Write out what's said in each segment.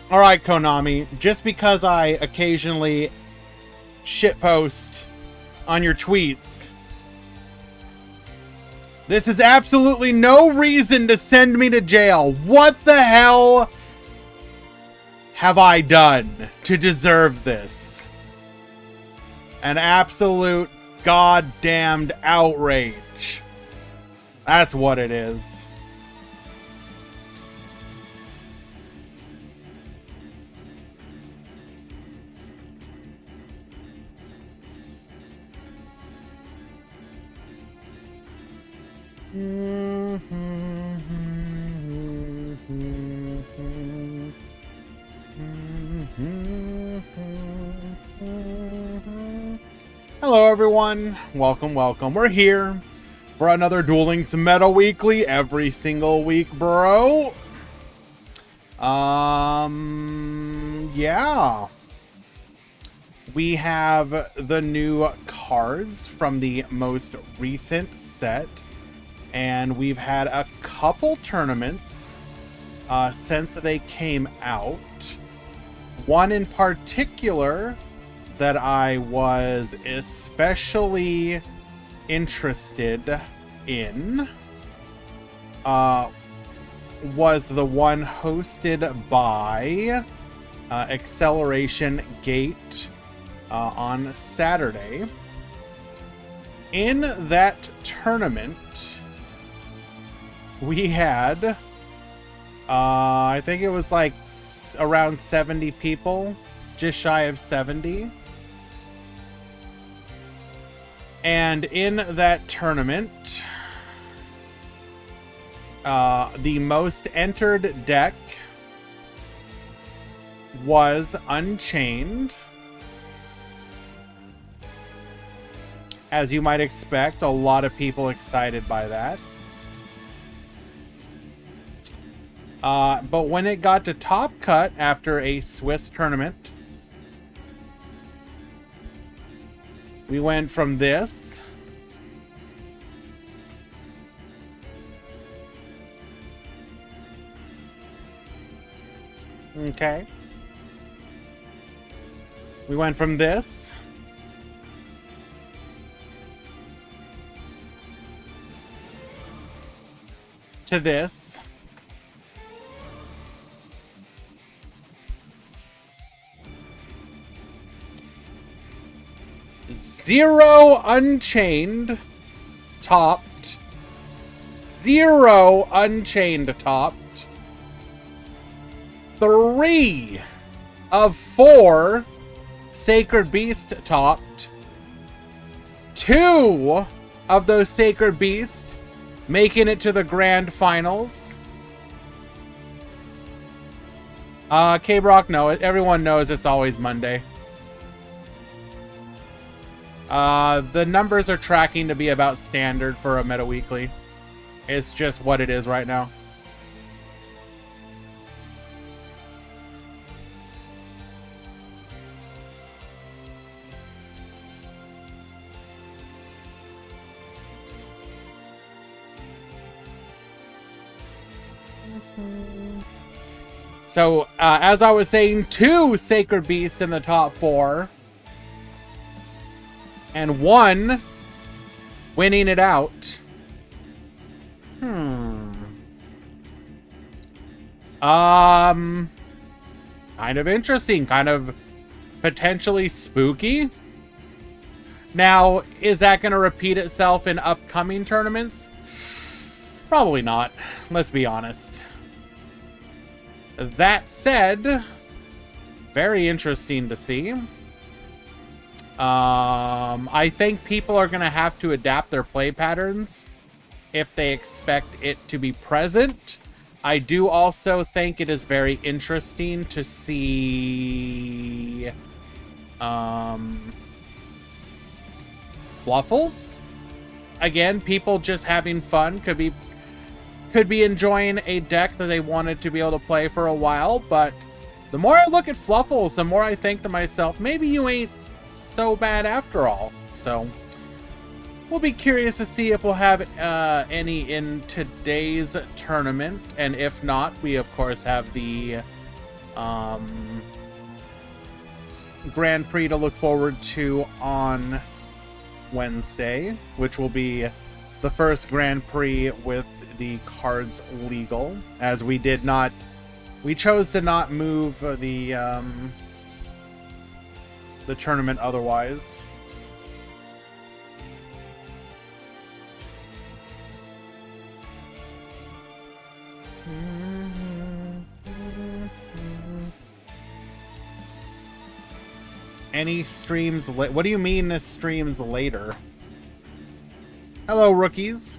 Alright, Konami, just because I occasionally shitpost on your tweets, this is absolutely no reason to send me to jail. What the hell have I done to deserve this? An absolute goddamned outrage. That's what it is. Hello everyone, welcome. We're here for another Dueling Meta Weekly every single week, bro. Yeah. We have the new cards from the most recent set, and we've had a couple tournaments since they came out. One in particular that I was especially interested in was the one hosted by Acceleration Gate on Saturday. In that tournament, we had I think it was like around 70 people, just shy of 70. And in that tournament, the most entered deck was Unchained. As you might expect, a lot of people excited by that. But when it got to Top Cut after a Swiss tournament, we went from this okay. We went from this to this. Zero Unchained topped. Zero Unchained topped. 3 of 4 Sacred Beast topped. 2 of those Sacred Beast making it to the grand finals. K-Brock, no, everyone knows it's always Monday. The numbers are tracking to be about standard for a Meta Weekly. It's just what it is right now. So, as I was saying, 2 Sacred Beasts in the top 4. And 1 winning it out. Kind of interesting. Kind of potentially spooky. Now, is that going to repeat itself in upcoming tournaments? Probably not. Let's be honest. That said, very interesting to see. I think people are going to have to adapt their play patterns if they expect it to be present. I do also think it is very interesting to see Fluffles. Again, people just having fun, could be enjoying a deck that they wanted to be able to play for a while, but the more I look at Fluffles, the more I think to myself, maybe you ain't so bad after all. So we'll be curious to see if we'll have any in today's tournament, and if not, we of course have the Grand Prix to look forward to on Wednesday, which will be the first Grand Prix with the cards legal, as we chose to not move the tournament otherwise. Any streams? What do you mean this streams later? Hello, rookies.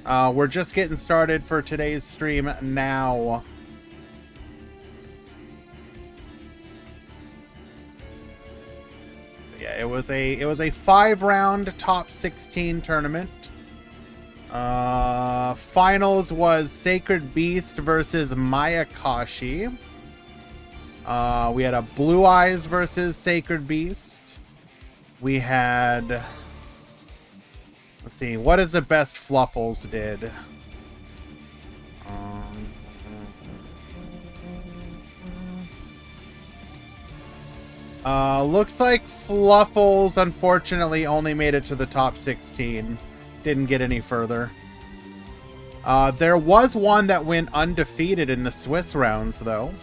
We're just getting started for today's stream now. Yeah, it was a 5-round top 16 tournament. Finals was Sacred Beast versus Mayakashi. We had a Blue Eyes versus Sacred Beast. We had... Let's see, what is the best Fluffles did? Looks like Fluffles, unfortunately, only made it to the top 16. Didn't get any further. There was one that went undefeated in the Swiss rounds, though.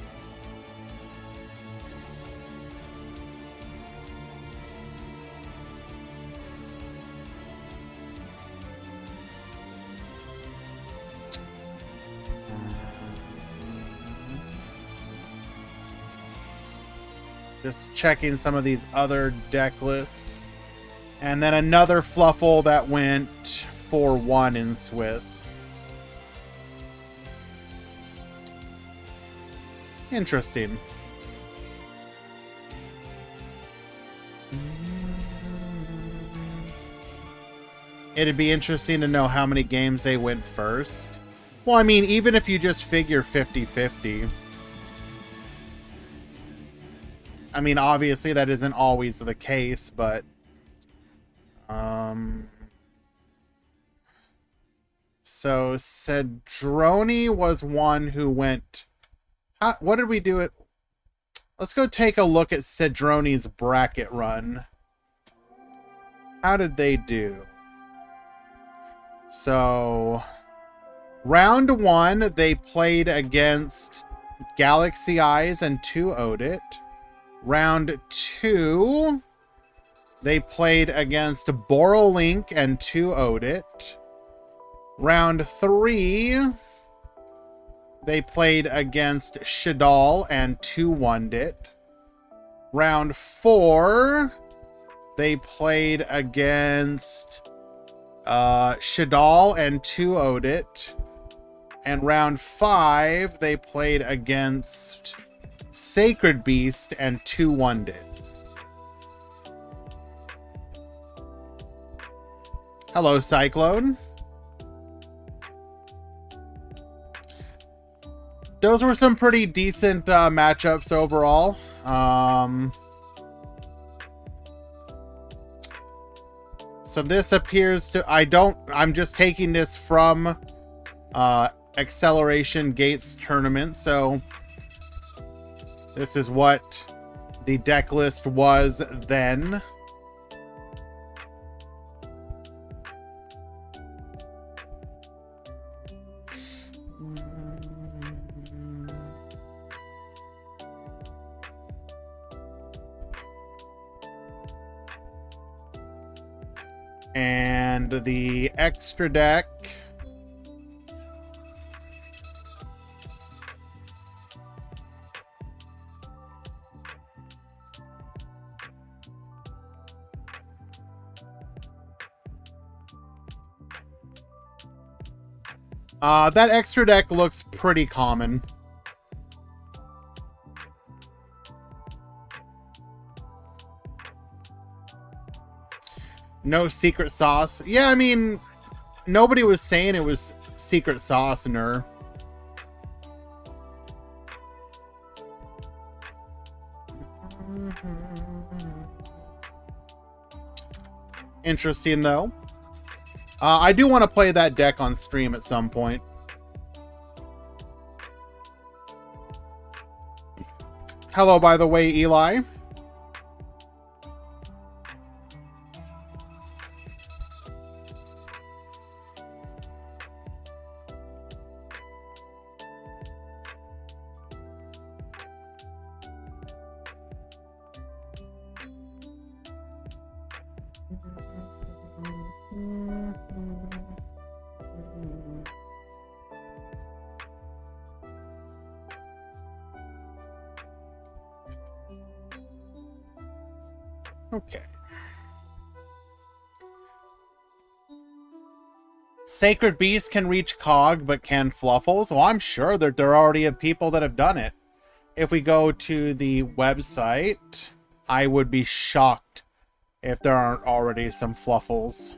Just checking some of these other deck lists. And then another Fluffle that went 4-1 in Swiss. Interesting. It'd be interesting to know how many games they went first. Well, I mean, even if you just figure 50-50. I mean, obviously that isn't always the case, but... So, Cedrone was one who went... what did we do? Let's go take a look at Cedrone's bracket run. How did they do? So... Round 1, they played against Galaxy Eyes and 2-0'd it. Round 2, they played against Borolink and 2-0'd it. Round 3, they played against Shadal and 2-1'd it. Round 4, they played against Shadal and 2-0'd it. And round 5, they played against Sacred Beast and 2-1'd it. Hello, Cyclone. Those were some pretty decent matchups overall. So this appears to... I'm just taking this from Acceleration Gates tournament, so this is what the deck list was then. And the extra deck. That extra deck looks pretty common. No secret sauce. Yeah, I mean, nobody was saying it was secret sauce in her. Interesting, though. I do want to play that deck on stream at some point. Hello, by the way, Eli. Okay. Sacred Beast can reach Cog, but can Fluffles? Well, I'm sure that there already have people that have done it. If we go to the website, I would be shocked if there aren't already some Fluffles.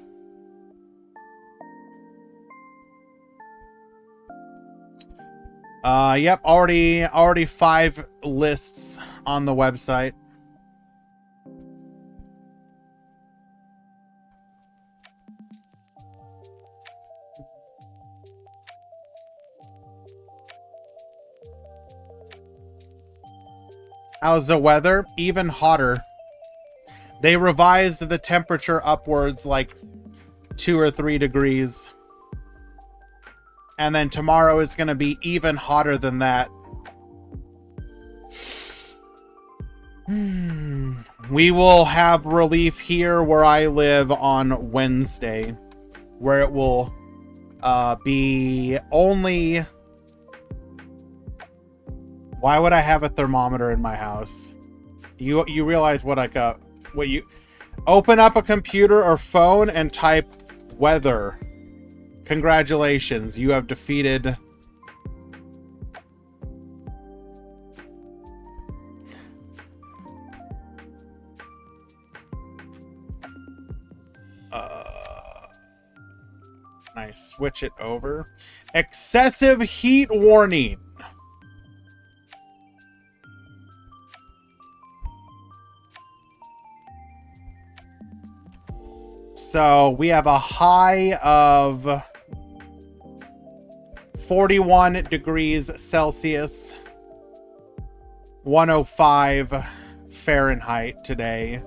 Yep, already 5 lists on the website. How's the weather? Even hotter. They revised the temperature upwards like 2 or 3 degrees. And then tomorrow is going to be even hotter than that. We will have relief here where I live on Wednesday, where it will be only... Why would I have a thermometer in my house? You realize what you open up a computer or phone and type weather. Congratulations, you have defeated nice. Switch it over. Excessive heat warning. So we have a high of 41 degrees Celsius, 105 Fahrenheit today,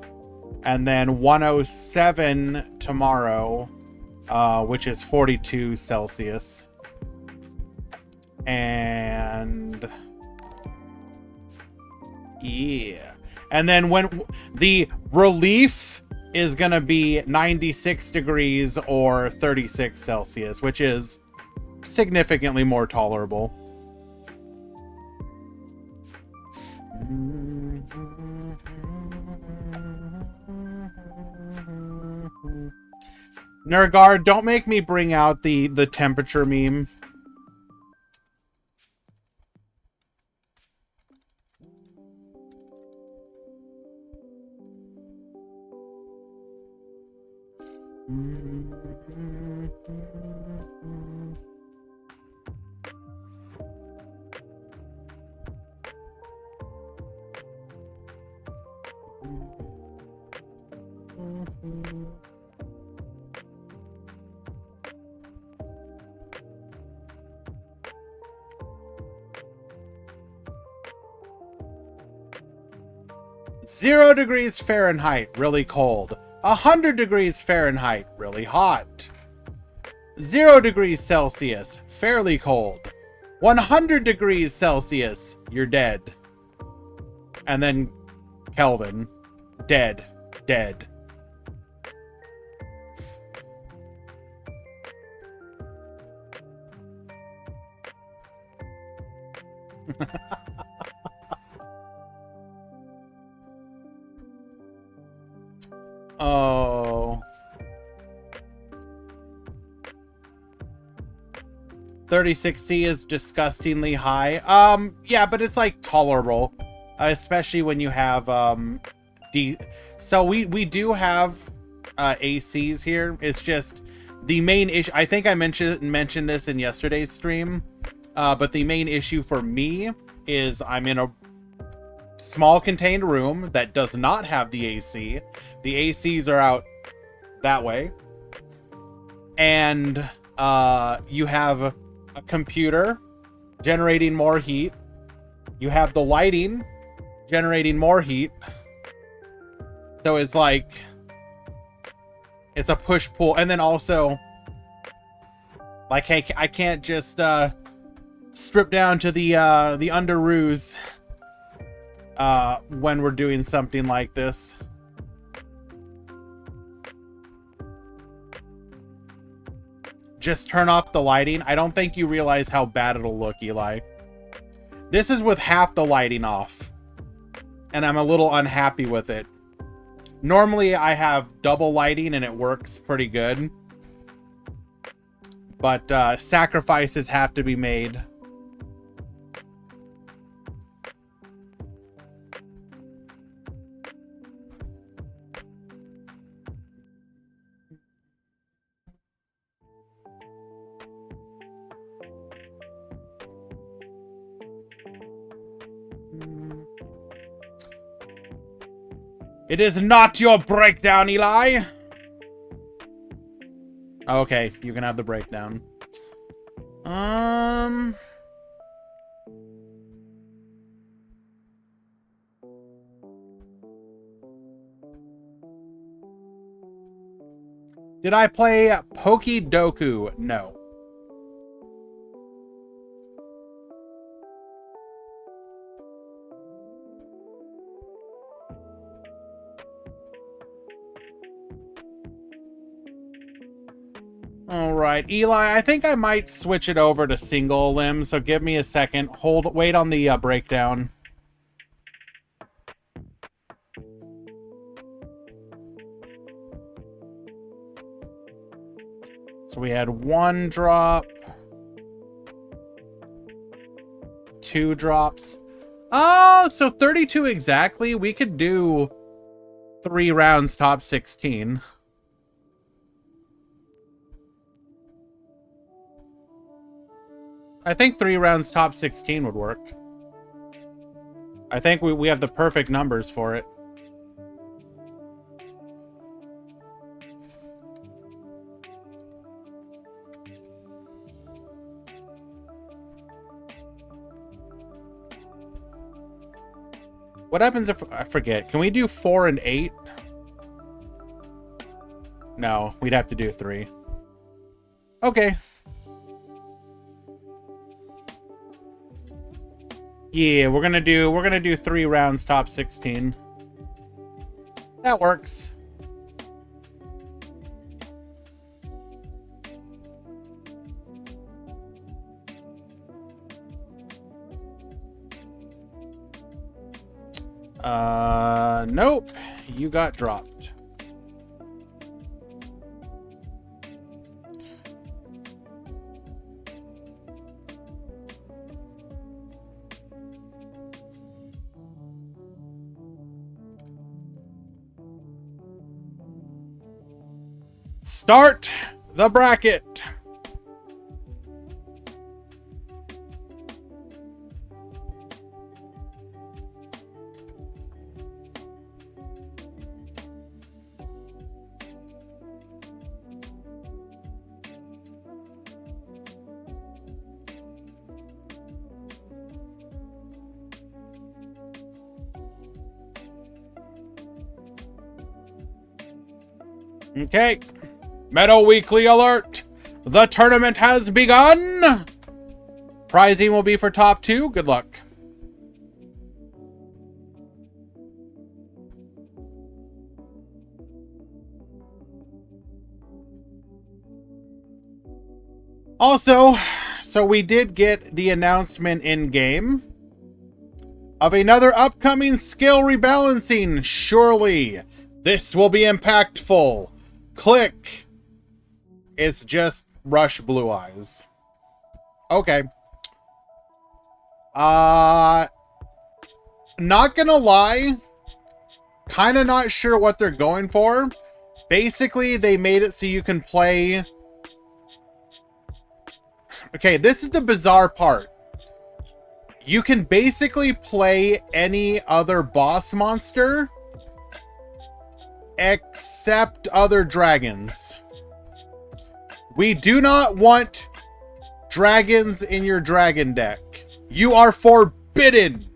and then 107 tomorrow, which is 42 Celsius. And yeah. And then when the relief is going to be 96 degrees or 36 Celsius, which is significantly more tolerable. Nergard, don't make me bring out the temperature meme. Zero degrees Fahrenheit, really cold. 100 degrees Fahrenheit, really hot. 0 degrees Celsius, fairly cold. 100 degrees Celsius, you're dead. And then Kelvin, dead, dead. Oh. 36C is disgustingly high. Yeah, but it's like tolerable, especially when you have so we do have ACs here. It's just the main issue. I think I mentioned this in yesterday's stream, but the main issue for me is I'm in a small contained room that does not have the AC. The ACs are out that way, and you have a computer generating more heat. You have the lighting generating more heat. So it's like, it's a push-pull. And then also, like, hey, I can't just strip down to the underoos when we're doing something like this. Just turn off the lighting. I don't think you realize how bad it'll look, Eli. This is with half the lighting off, and I'm a little unhappy with it. Normally, I have double lighting, and it works pretty good. But sacrifices have to be made. It is not your breakdown, Eli. Okay, you can have the breakdown. Did I play Pokidoku? No. All right, Eli, I think I might switch it over to single limb, so give me a second. Wait on the breakdown. So we had 1 drop, 2 drops. Oh, so 32 exactly. We could do 3 rounds top 16. I think 3 rounds top 16 would work. I think we have the perfect numbers for it. What happens if I forget? Can we do 4 and 8? No, we'd have to do 3. Okay. Yeah, we're gonna do 3 rounds top 16. That works. Nope. You got dropped. Start the bracket. Okay. Meadow Weekly alert! The tournament has begun! Prizing will be for top 2. Good luck. Also, so we did get the announcement in-game of another upcoming skill rebalancing. Surely this will be impactful. Click. It's just Rush Blue Eyes. Okay. Not gonna lie. Kind of not sure what they're going for. Basically, they made it so you can play... Okay, this is the bizarre part. You can basically play any other boss monster except other dragons. We do not want dragons in your dragon deck. You are forbidden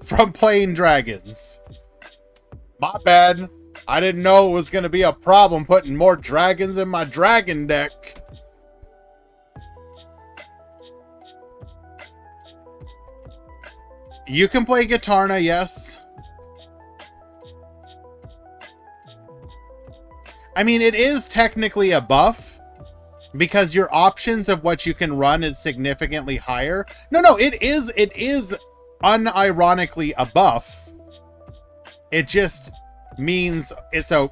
from playing dragons. My bad. I didn't know it was going to be a problem putting more dragons in my dragon deck. You can play Gitarna, yes. I mean, it is technically a buff because your options of what you can run is significantly higher. No, it is unironically a buff. It just means it's a...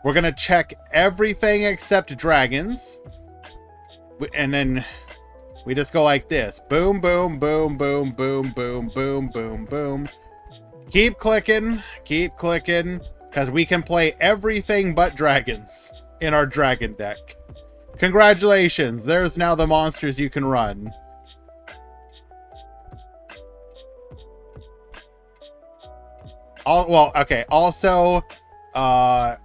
We're going to check everything except dragons. And then we just go like this. Boom, boom, boom, boom, boom, boom, boom, boom, boom. Keep clicking, because we can play everything but dragons in our dragon deck. Congratulations, there's now the monsters you can run. Well, okay, also, no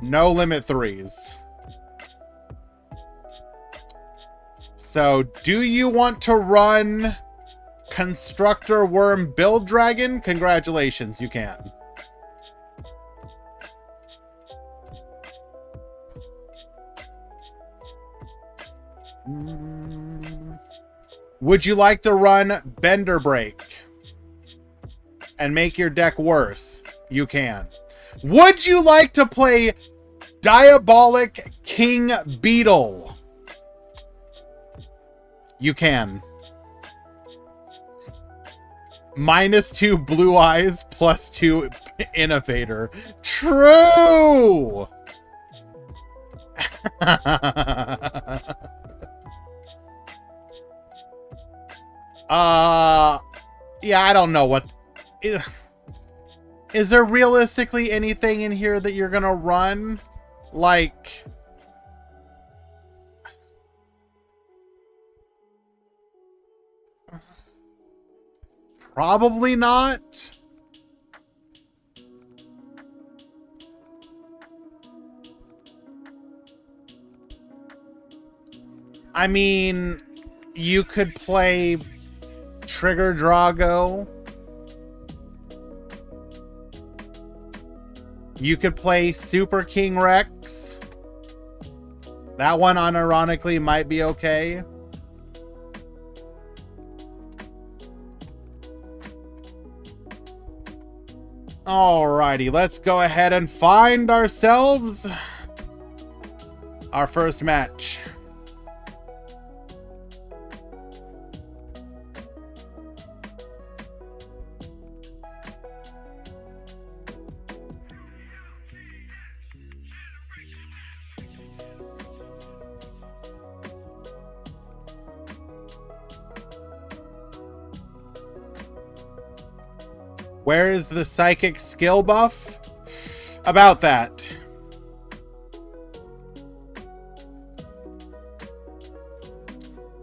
limit 3s. So, do you want to run Constructor Worm Build Dragon? Congratulations, you can. Would you like to run Bender Break and make your deck worse? You can. Would you like to play Diabolic King Beetle? You can. -2 Blue Eyes, +2 Innovator. True! Yeah, I don't know what... Is there realistically anything in here that you're gonna run? Like... Probably not. I mean, you could play Trigger Drago. You could play Super King Rex. That one, unironically, might be okay. Alrighty, let's go ahead and find ourselves our first match. Where is the psychic skill buff? About that.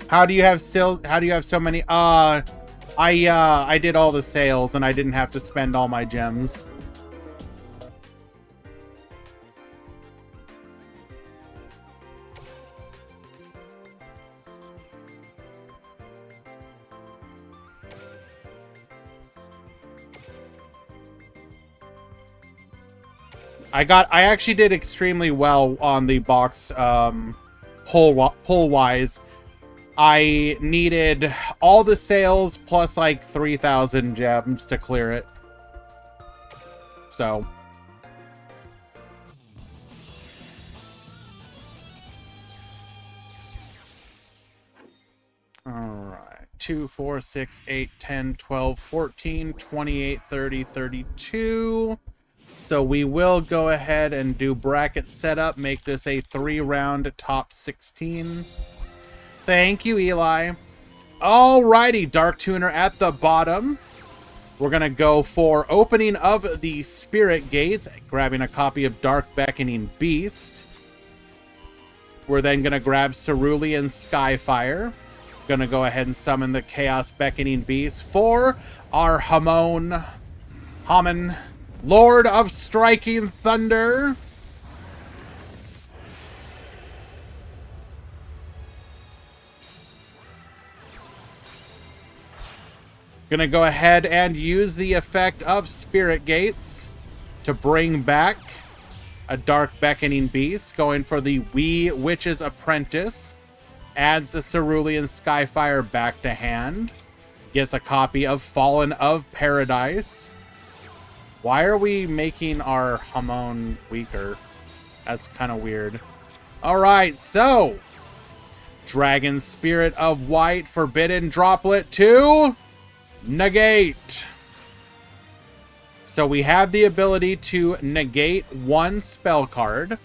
How do you have so many? I did all the sales and I didn't have to spend all my gems. I actually did extremely well on the box pull wise. I needed all the sales plus like 3,000 gems to clear it. So all right. 2, 4, 6, 8, 10, 12, 14, 28, 30, 32. So we will go ahead and do bracket setup, make this a 3-round top 16. Thank you, Eli. Alrighty, Dark Tuner at the bottom. We're going to go for opening of the Spirit Gates, grabbing a copy of Dark Beckoning Beast. We're then going to grab Cerulean Skyfire. Going to go ahead and summon the Chaos Beckoning Beast for our Hamon, Lord of Striking Thunder. Gonna go ahead and use the effect of Spirit Gates to bring back a Dark Beckoning Beast. Going for the Wee Witch's Apprentice. Adds the Cerulean Skyfire back to hand. Gets a copy of Fallen of Paradise. Why are we making our Hamon weaker? That's kind of weird. Alright, so Dragon Spirit of White, Forbidden Droplet to negate. So we have the ability to negate one spell card.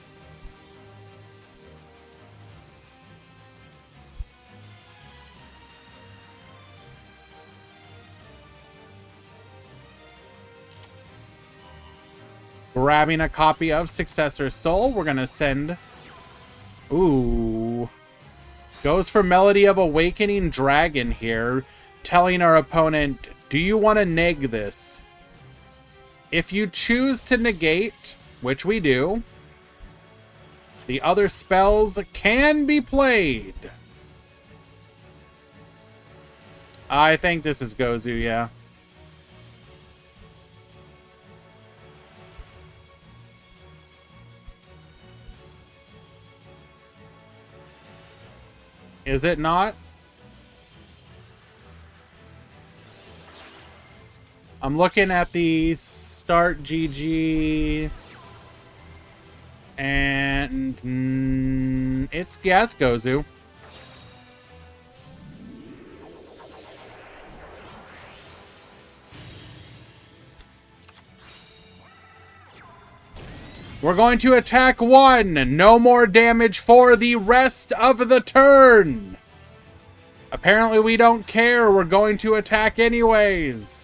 Grabbing a copy of Successor Soul, we're going to send... Ooh. Goes for Melody of Awakening Dragon here, telling our opponent, do you want to neg this? If you choose to negate, which we do, the other spells can be played. I think this is Gozu, yeah. Is it not? I'm looking at the start GG, and it's Gozu. We're going to attack one. No more damage for the rest of the turn. Apparently we don't care. We're going to attack anyways.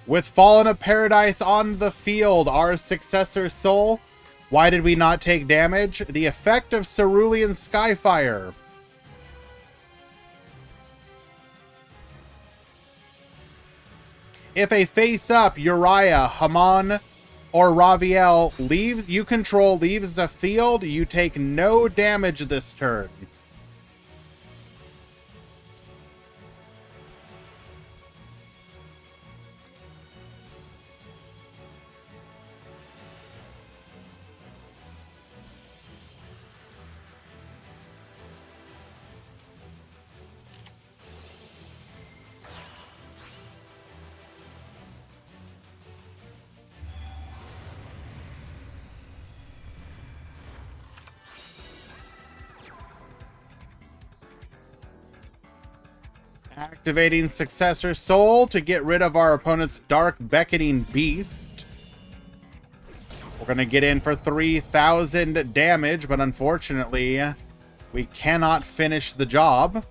With Fallen of Paradise on the field, our Successor Soul. Why did we not take damage? The effect of Cerulean Skyfire. If a face-up Uriah, Hamon, or Raviel you control leaves the field, you take no damage this turn. Activating Successor Soul to get rid of our opponent's Dark Beckoning Beast. We're going to get in for 3,000 damage, but unfortunately, we cannot finish the job.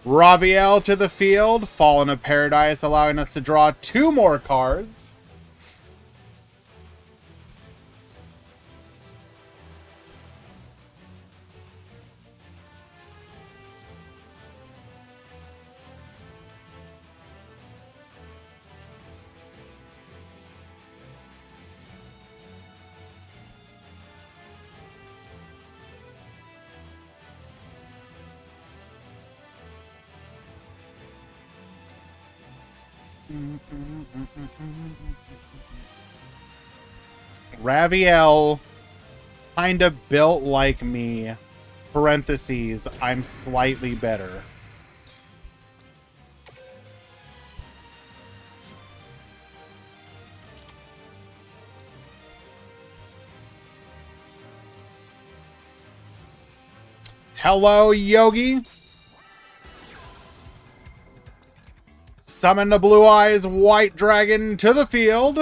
Raviel to the field. Fallen of Paradise, allowing us to draw 2 more cards. Raviel, kind of built like me. Parentheses, I'm slightly better. Hello, Yogi. Summon the Blue Eyes White Dragon to the field.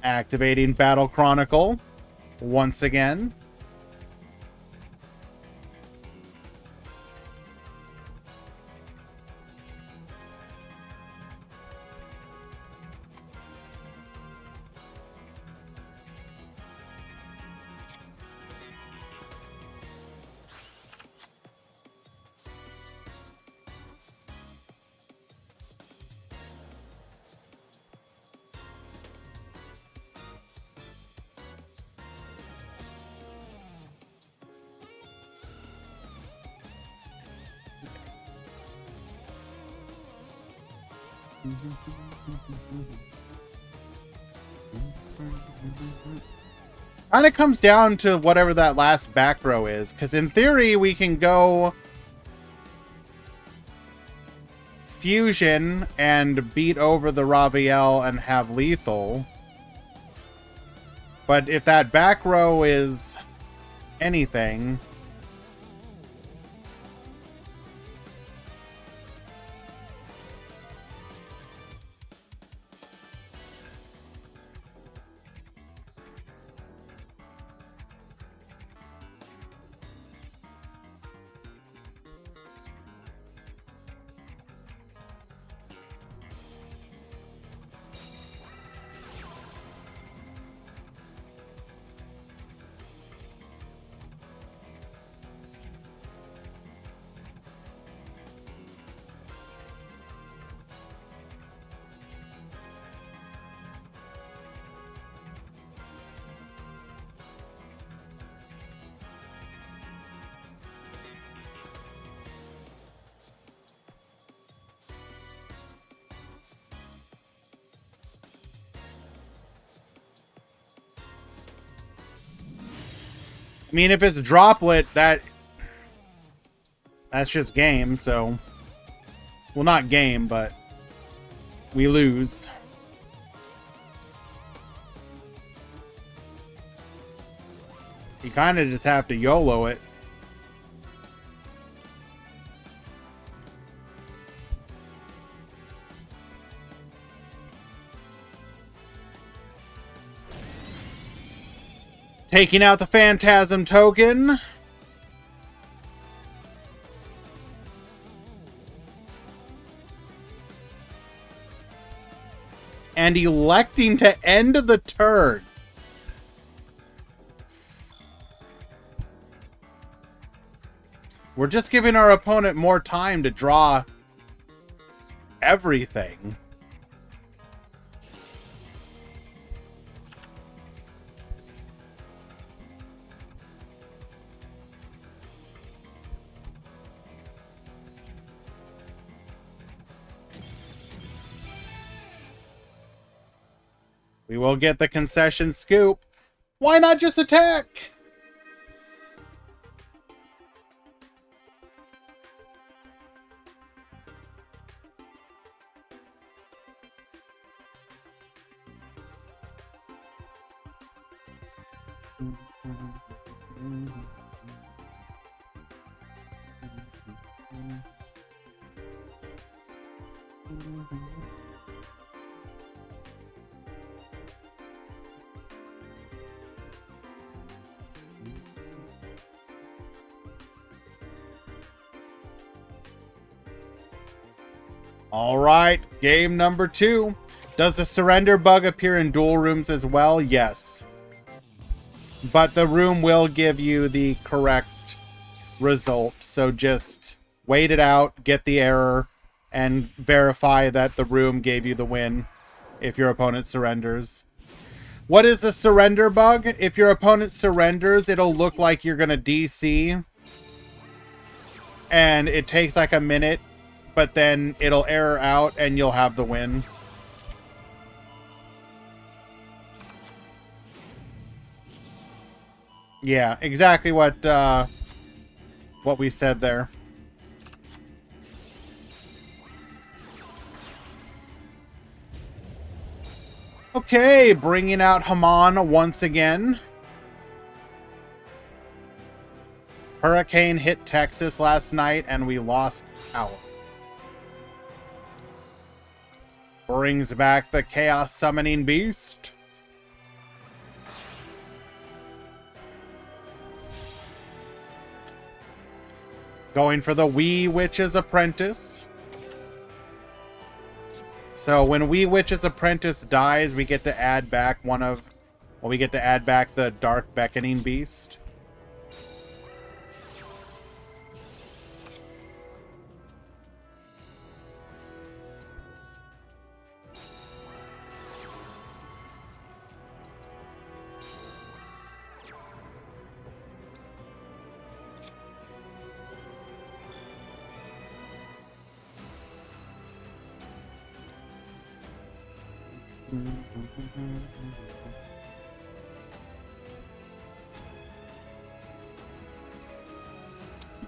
Activating Battle Chronicle once again. Kind of comes down to whatever that last back row is, because in theory we can go fusion and beat over the Raviel and have lethal. But if that back row is anything, I mean, if it's a droplet, that's just game, so... Well, not game, but we lose. You kind of just have to YOLO it. Taking out the Phantasm token. And electing to end the turn. We're just giving our opponent more time to draw everything. We will get the concession scoop. Why not just attack? All right, game number 2. Does the surrender bug appear in duel rooms as well? Yes. But the room will give you the correct result. So just wait it out, get the error, and verify that the room gave you the win if your opponent surrenders. What is a surrender bug? If your opponent surrenders, it'll look like you're going to DC. And it takes like a minute, but then it'll error out and you'll have the win. Yeah, exactly what we said there. Okay, bringing out Haman once again. Hurricane hit Texas last night and we lost out. Brings back the Chaos Summoning Beast. Going for the Wee Witch's Apprentice. So when Wee Witch's Apprentice dies, we get to add back we get to add back the Dark Beckoning Beast.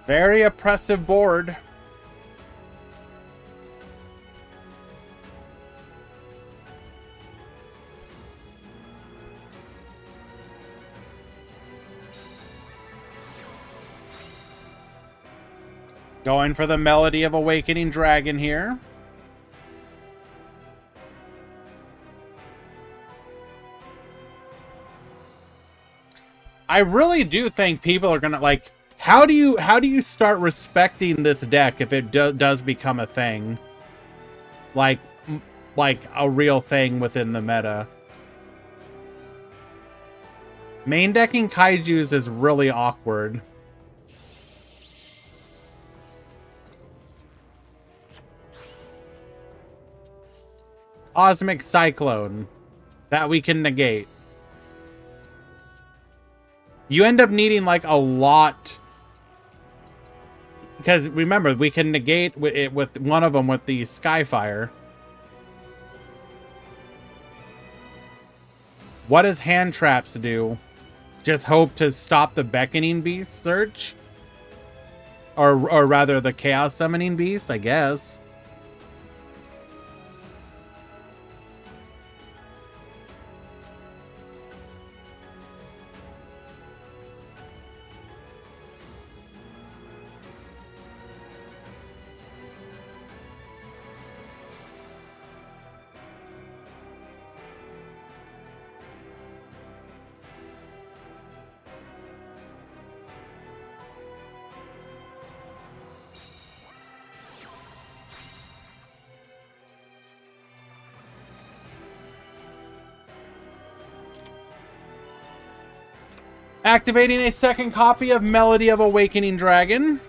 Very oppressive board. Going for the Melody of Awakening Dragon here. I really do think people are gonna like. How do you start respecting this deck if it does become a thing, like a real thing within the meta? Main decking kaijus is really awkward. Cosmic Cyclone that we can negate. You end up needing like a lot. Because remember, we can negate it with one of them with the Skyfire. What does Hand Traps do? Just hope to stop the Beckoning Beast search? Or rather, the Chaos Summoning Beast, I guess. Activating a second copy of Melody of Awakening Dragon.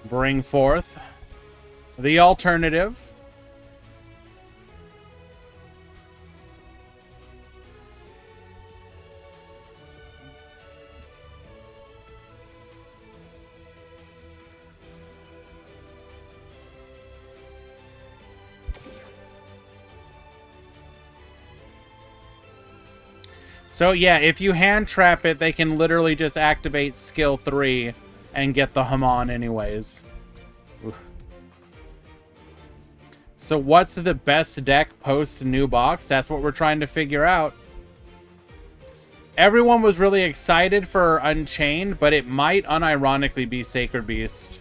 Bring forth the alternative. So yeah, if you hand trap it, they can literally just activate skill 3 and get the Haman anyways. Oof. So what's the best deck post new box? That's what we're trying to figure out. Everyone was really excited for Unchained, but it might unironically be Sacred Beast.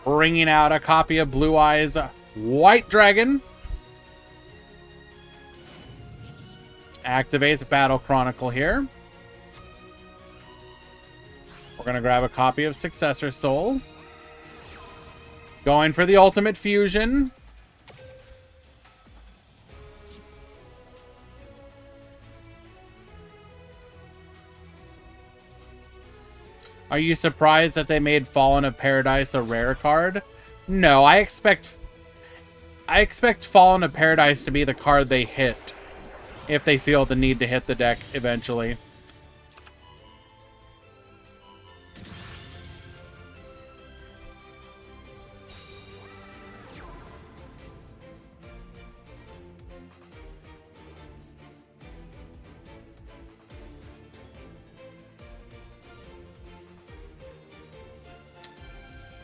Bringing out a copy of Blue Eyes White Dragon. Activates Battle Chronicle here. We're going to grab a copy of Successor Soul. Going for the Ultimate Fusion. Are you surprised that they made Fallen of Paradise a rare card? No, I expect Fallen of Paradise to be the card they hit if they feel the need to hit the deck eventually.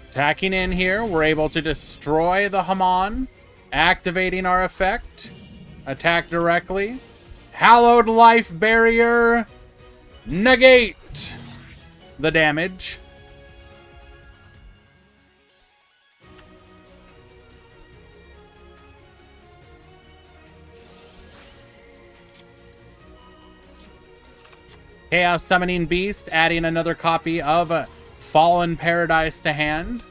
Attacking in here, we're able to destroy the Hamon, activating our effect. Attack directly. Hallowed Life Barrier. Negate the damage. Chaos Summoning Beast, adding another copy of Fallen Paradise to hand.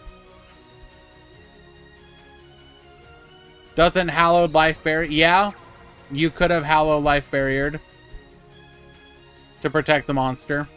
Doesn't Hallowed Life Barrier... Yeah, you could have Hallowed Life Barriered to protect the monster.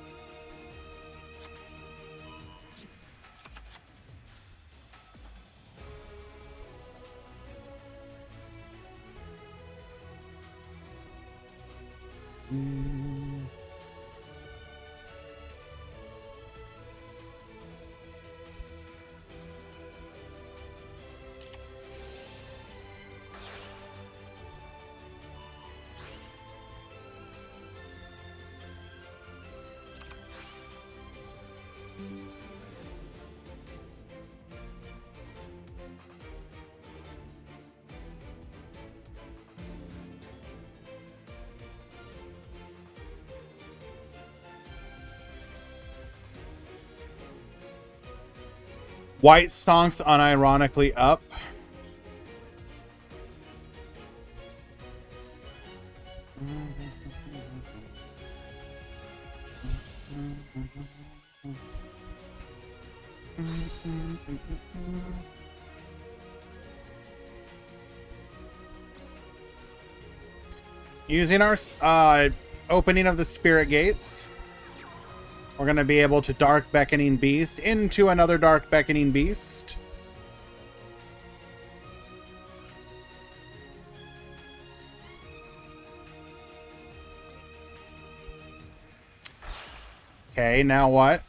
White stonks unironically up. Using our opening of the Spirit Gates, we're going to be able to Dark Beckoning Beast into another Dark Beckoning Beast. Okay, now what?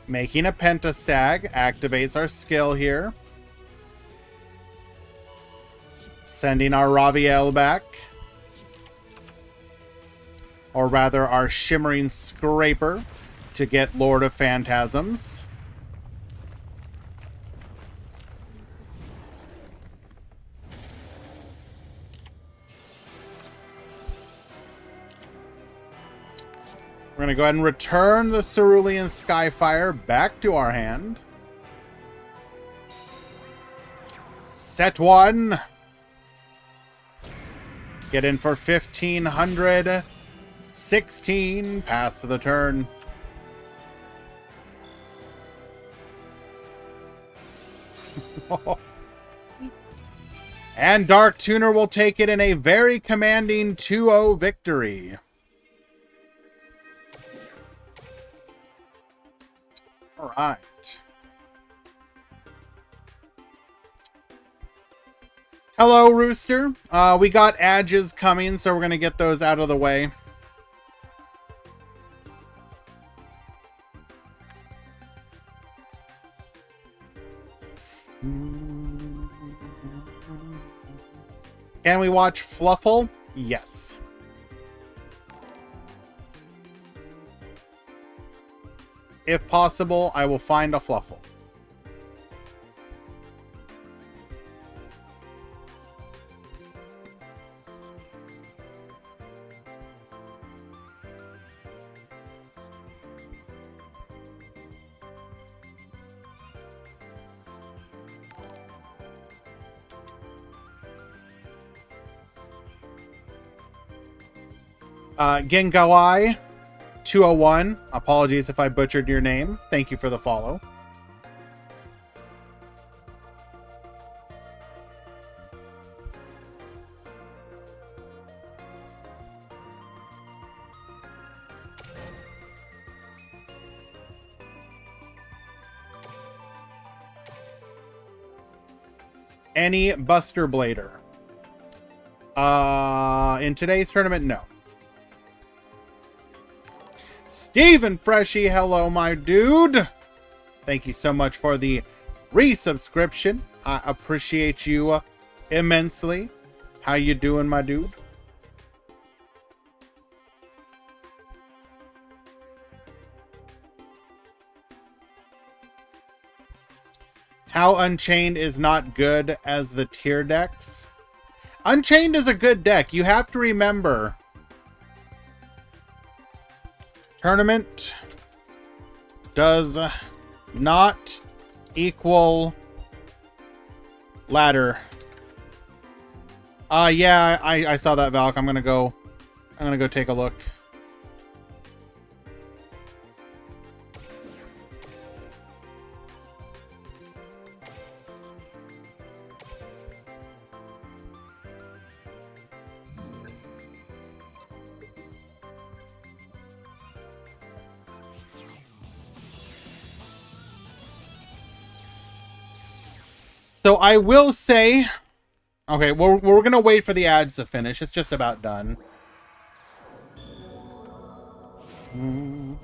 Making a Pentastag activates our skill here. Sending our Raviel back. Or rather, our Shimmering Scraper to get Lord of Phantasms. We're going to go ahead and return the Cerulean Skyfire back to our hand. Set one. Get in for 1,500. 16. Pass to the turn. And Dark Tuner will take it in a very commanding 2-0 victory. All right. Hello, Rooster. We got Adges coming, so we're going to get those out of the way. Can we watch Fluffle? Yes. If possible, I will find a Fluffle. Gengawai 201. Apologies if I butchered your name. Thank you for the follow. Any Buster Blader. In today's tournament, no. Steven Freshy, hello, my dude. Thank you so much for the resubscription. I appreciate you immensely. How you doing, my dude? How Unchained is not good as the tier decks? Unchained is a good deck. You have to remember. Tournament does not equal ladder. Yeah, I saw that, Valk. I'm gonna go take a look. So I will say, okay, we're going to wait for the ads to finish. It's just about done. Duel.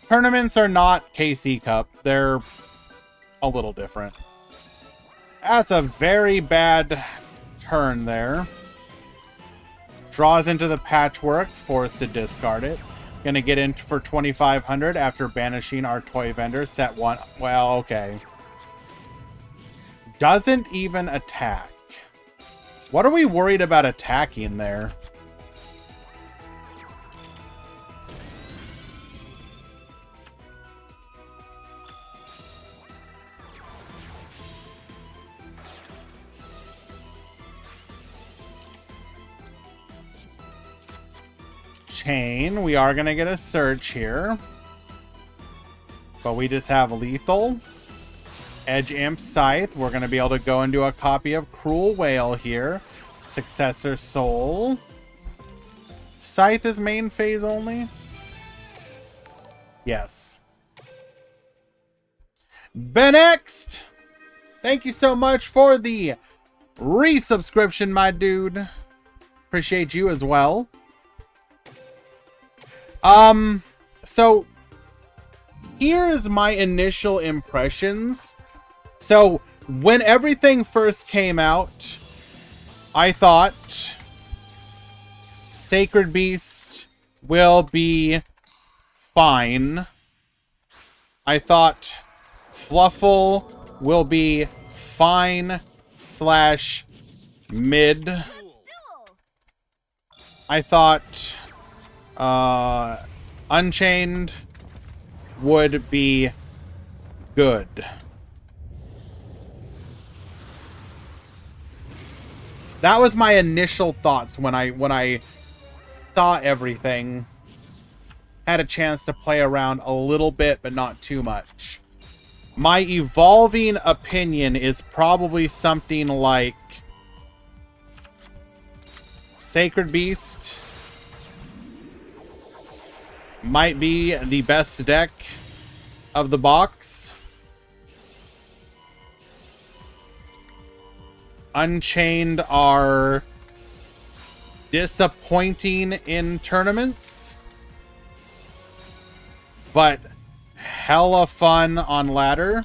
Tournaments are not KC Cup. They're a little different. That's a very bad turn there. Draws into the Patchwork, forced to discard it. Gonna get in for 2,500 after banishing our toy vendor. Set 1. Well, okay. Doesn't even attack. What are we worried about attacking there? Chain. We are going to get a search here. But we just have lethal. Edge Imp Scythe. We're going to be able to go into a copy of Cruel Whale here. Successor Soul. Scythe is main phase only? Yes. Benext! Thank you so much for the resubscription, my dude. Appreciate you as well. So here is my initial impressions. So when everything first came out, I thought Sacred Beast will be fine. I thought Fluffle will be fine / mid. I thought Unchained would be good. That was my initial thoughts when I saw everything. Had a chance to play around a little bit, but not too much. My evolving opinion is probably something like Sacred Beast might be the best deck of the box. Unchained are disappointing in tournaments, but hella fun on ladder.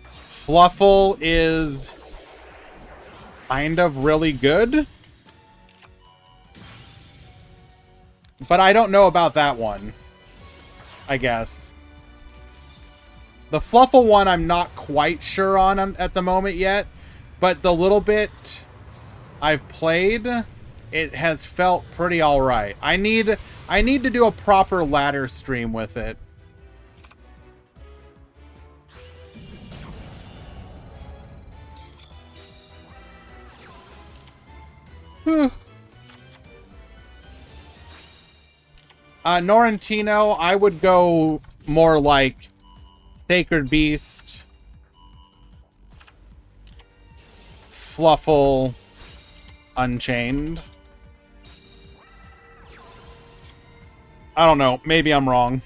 Fluffle is kind of really good, but I don't know about that one, I guess. The Fluffle one I'm not quite sure on at the moment yet, but the little bit I've played, it has felt pretty alright. I need to do a proper ladder stream with it. Norrentino, I would go more like Sacred Beast, Fluffle, Unchained. I don't know. Maybe I'm wrong.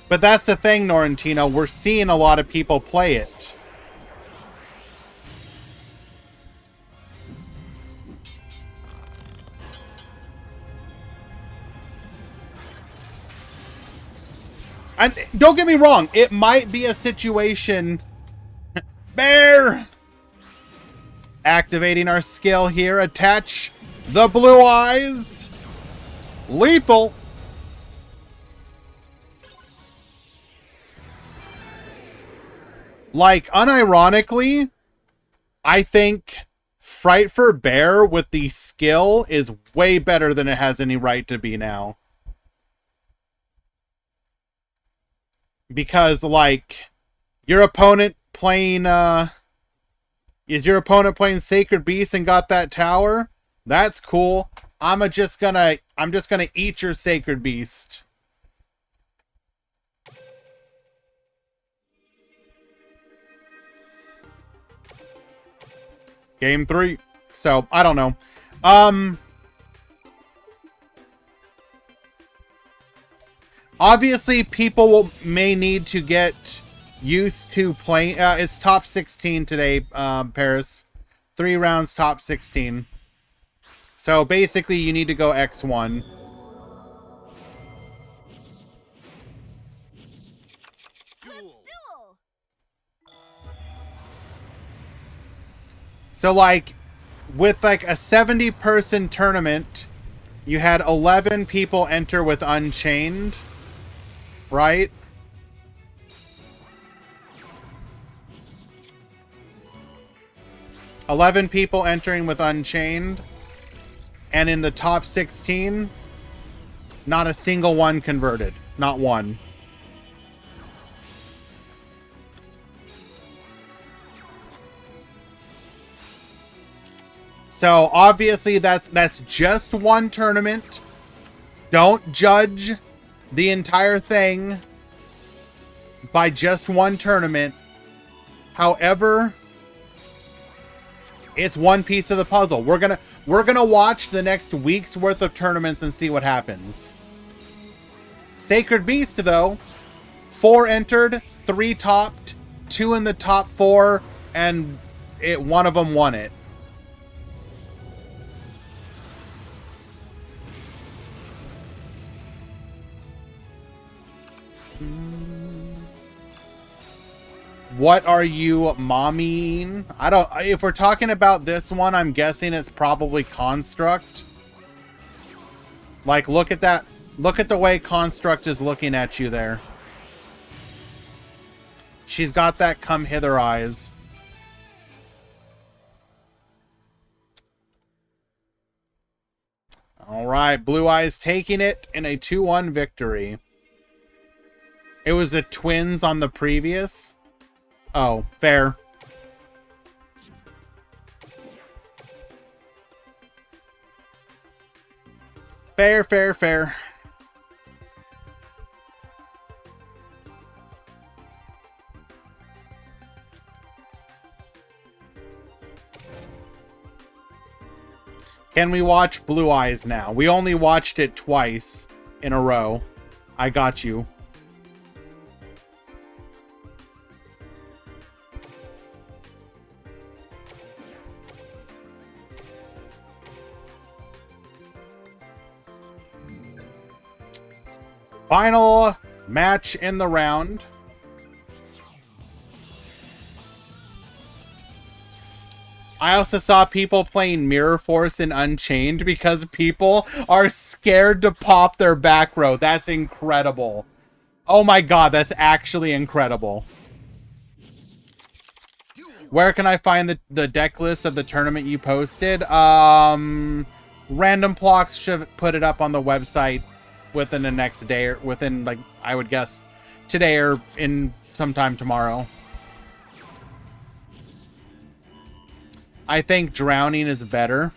But that's the thing, Norrentino. We're seeing a lot of people play it. And don't get me wrong. It might be a situation... Bear! Activating our skill here. Attach the blue eyes. Lethal. Like, unironically, I think Fright for Bear with the skill is way better than it has any right to be now. Because, like, your opponent playing, is your opponent playing Sacred Beast and got that tower? That's cool. I'm just gonna eat your Sacred Beast. Game 3. So, I don't know. Obviously, people may need to get used to playing... it's top 16 today, Paris. 3 rounds, top 16. So, basically, you need to go X1. So, like, with, like, a 70-person tournament, you had 11 people enter with Unchained, right? $11 people entering with Unchained, and in the top 16, not a single one converted. Not one. So, obviously, that's just one tournament. Don't judge the entire thing by just one tournament. However, it's one piece of the puzzle. We're gonna watch the next week's worth of tournaments and see what happens. Sacred Beast, though, 4 entered, 3 topped, 2 in the top 4, and one of them won it. What are you mommying? I don't... If we're talking about this one, I'm guessing it's probably Construct. Like, look at that. Look at the way Construct is looking at you there. She's got that come hither eyes. Alright, Blue Eyes taking it in a 2-1 victory. It was the Twins on the previous... Oh, fair. Fair, fair, fair. Can we watch Blue Eyes now? We only watched it twice in a row. I got you. Final match in the round. I also saw people playing Mirror Force in Unchained because people are scared to pop their back row. That's incredible. Oh my god, that's actually incredible. Where can I find the deck list of the tournament you posted? Random Blocks should put it up on the website within the next day, or within, like, I would guess today or in sometime tomorrow. I think Drowning is better.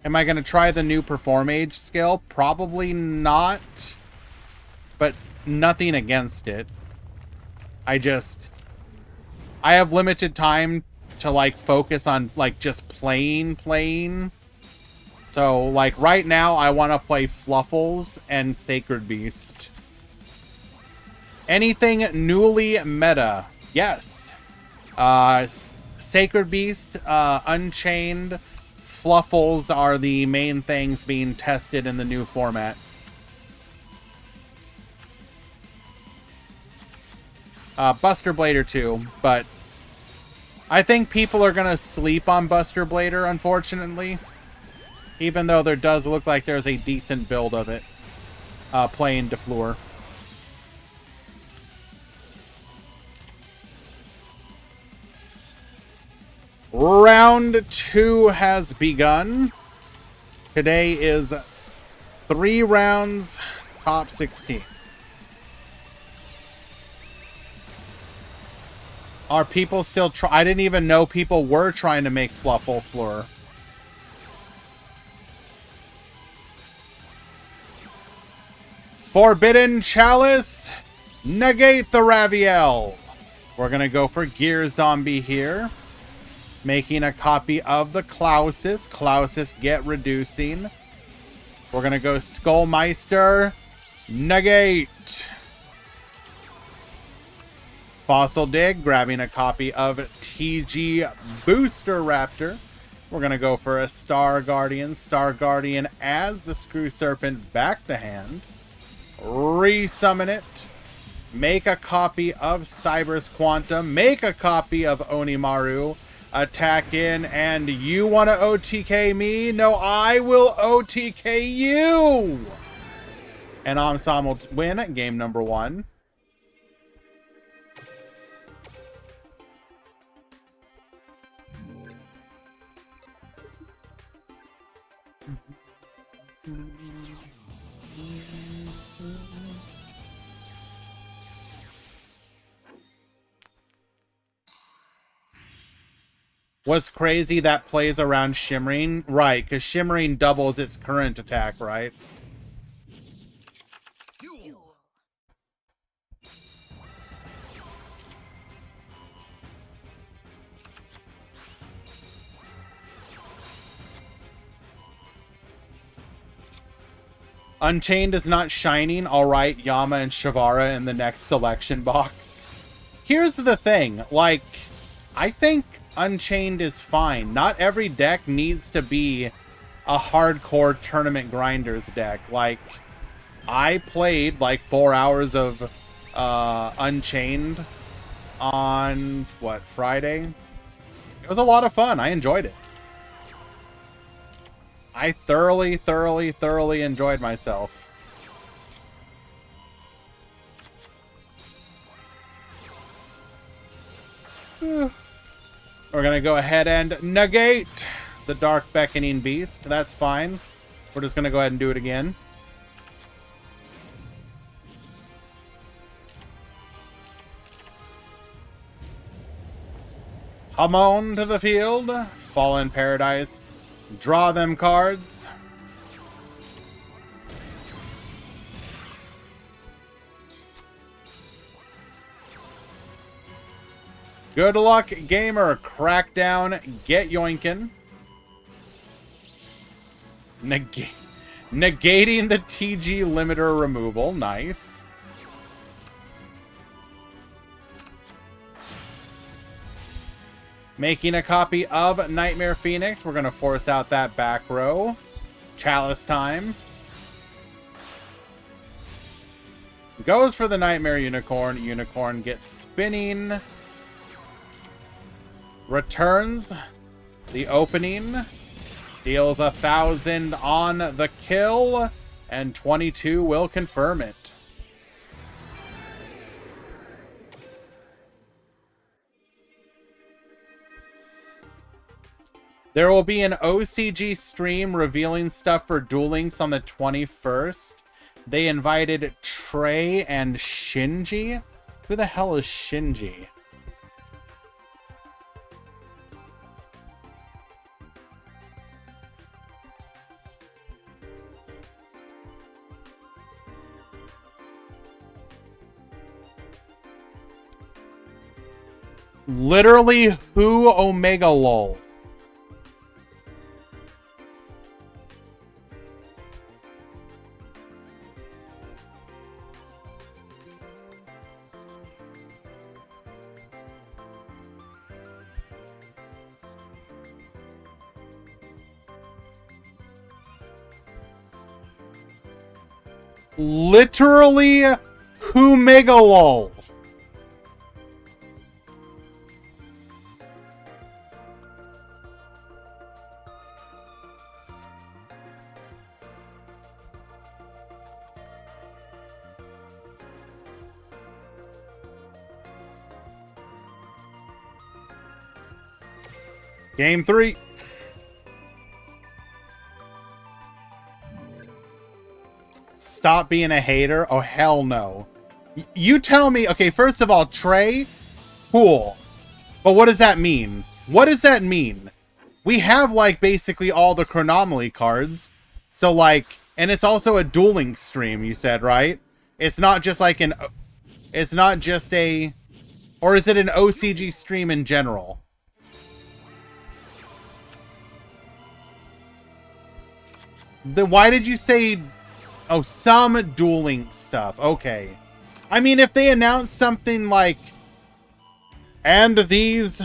Am I going to try the new Perform Age skill? Probably not. but nothing against it. I have limited time to like focus on like just playing. So like right now I want to play Fluffles and Sacred Beast. Anything newly meta? Yes. Sacred Beast, Unchained, Fluffles are the main things being tested in the new format. Buster Blader too, but I think people are going to sleep on Buster Blader, unfortunately. Even though there does look like there's a decent build of it playing DeFleur. Round 2 has begun. Today is 3 rounds, top 16. Are people still I didn't even know people were trying to make Fluffle Fleur. Forbidden Chalice, negate the Raviel. We're going to go for Gear Zombie here. Making a copy of the Klausus. Klausus, get reducing. We're going to go Skullmeister, negate. Fossil Dig, grabbing a copy of TG Booster Raptor. We're going to go for a Star Guardian. Star Guardian as the Screw Serpent back to hand. Resummon it. Make a copy of Cyber's Quantum. Make a copy of Onimaru. Attack in, and you want to OTK me? No, I will OTK you! And Ensemble will win game number 1. What's crazy, that plays around Shimmering? Right, because Shimmering doubles its current attack, right? Duel. Unchained is not shining. Alright, Yama and Shavara in the next selection box. Here's the thing, like, I think Unchained is fine. Not every deck needs to be a hardcore tournament grinders deck. Like, I played like 4 hours of Unchained on, what, Friday? It was a lot of fun. I enjoyed it. I thoroughly enjoyed myself. We're gonna go ahead and negate the Dark Beckoning Beast. That's fine. We're just gonna go ahead and do it again. Hamon to the field. Fallen Paradise. Draw them cards. Good luck, gamer. Crackdown. Get yoinkin'. Negating the TG limiter removal. Nice. Making a copy of Nightmare Phoenix. We're going to force out that back row. Chalice time. Goes for the Nightmare Unicorn. Unicorn gets spinning. Returns the opening. Deals 1,000 on the kill. And 22 will confirm it. There will be an OCG stream revealing stuff for Duel Links on the 21st. They invited Trey and Shinji. Who the hell is Shinji? Literally, who Omega lol? Literally, who mega lol? Game 3. Stop being a hater? Oh, hell no. You tell me. Okay, first of all, Trey, cool. But what does that mean? What does that mean? We have, like, basically all the Chronomaly cards. So, like, and it's also a dueling stream, you said, right? It's not just like an... It's not just a... Or is it an OCG stream in general? Then why did you say... Oh, some dueling stuff. Okay. I mean, if they announce something like... And these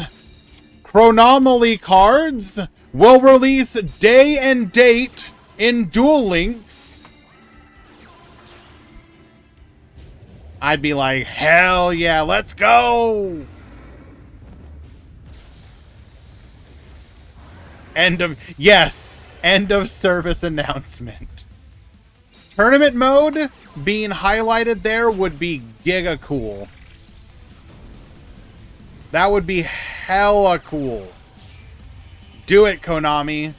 Chronomaly cards will release day and date in Duel Links, I'd be like, hell yeah, let's go! End of service announcement. Tournament mode being highlighted there would be giga cool. That would be hella cool. Do it, Konami.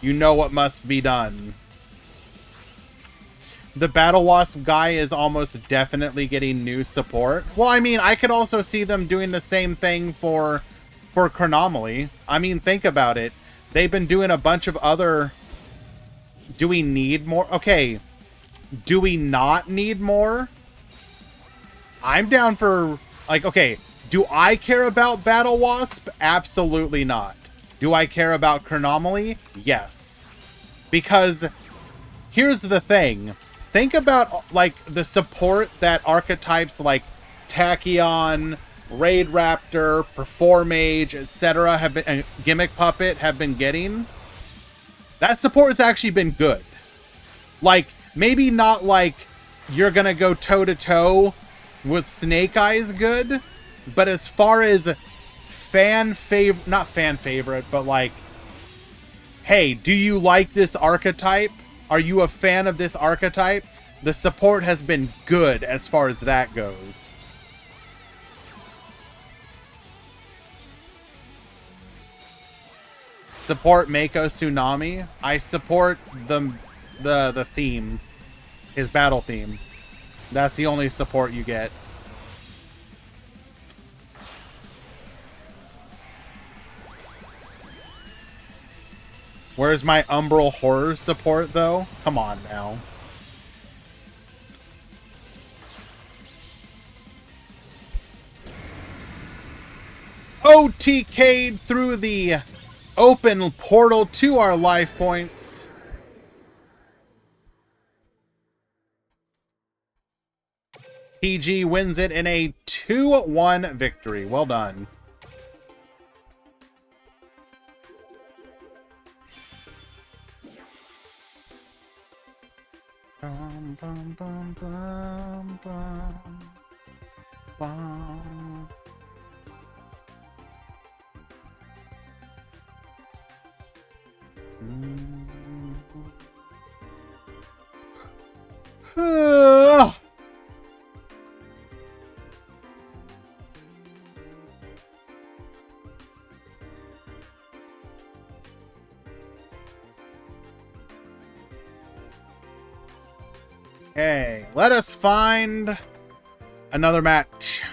You know what must be done. The Battle Wasp guy is almost definitely getting new support. Well, I mean, I could also see them doing the same thing for Chronomaly. I mean, think about it. They've been doing a bunch of other... Do we need more? Okay. Do we not need more? I'm down for... Like, okay. Do I care about Battle Wasp? Absolutely not. Do I care about Chronomaly? Yes. Because here's the thing. Think about, like, the support that archetypes like Tachyon, Raid Raptor, Performage, etc. have been, and Gimmick Puppet have been getting. That support has actually been good. Like, maybe not like you're gonna go toe-to-toe with Snake Eyes good, but as far as not fan favorite, but like, hey, do you like this archetype? Are you a fan of this archetype? The support has been good as far as that goes. Support Mako Tsunami. I support the theme. His battle theme. That's the only support you get. Where's my Umbral Horror support, though? Come on now. OTK'd through the open portal to our life points. PG wins it in a 2-1 victory. Well done. Bum, bum, bum, bum, bum, bum. Okay, let us find another match.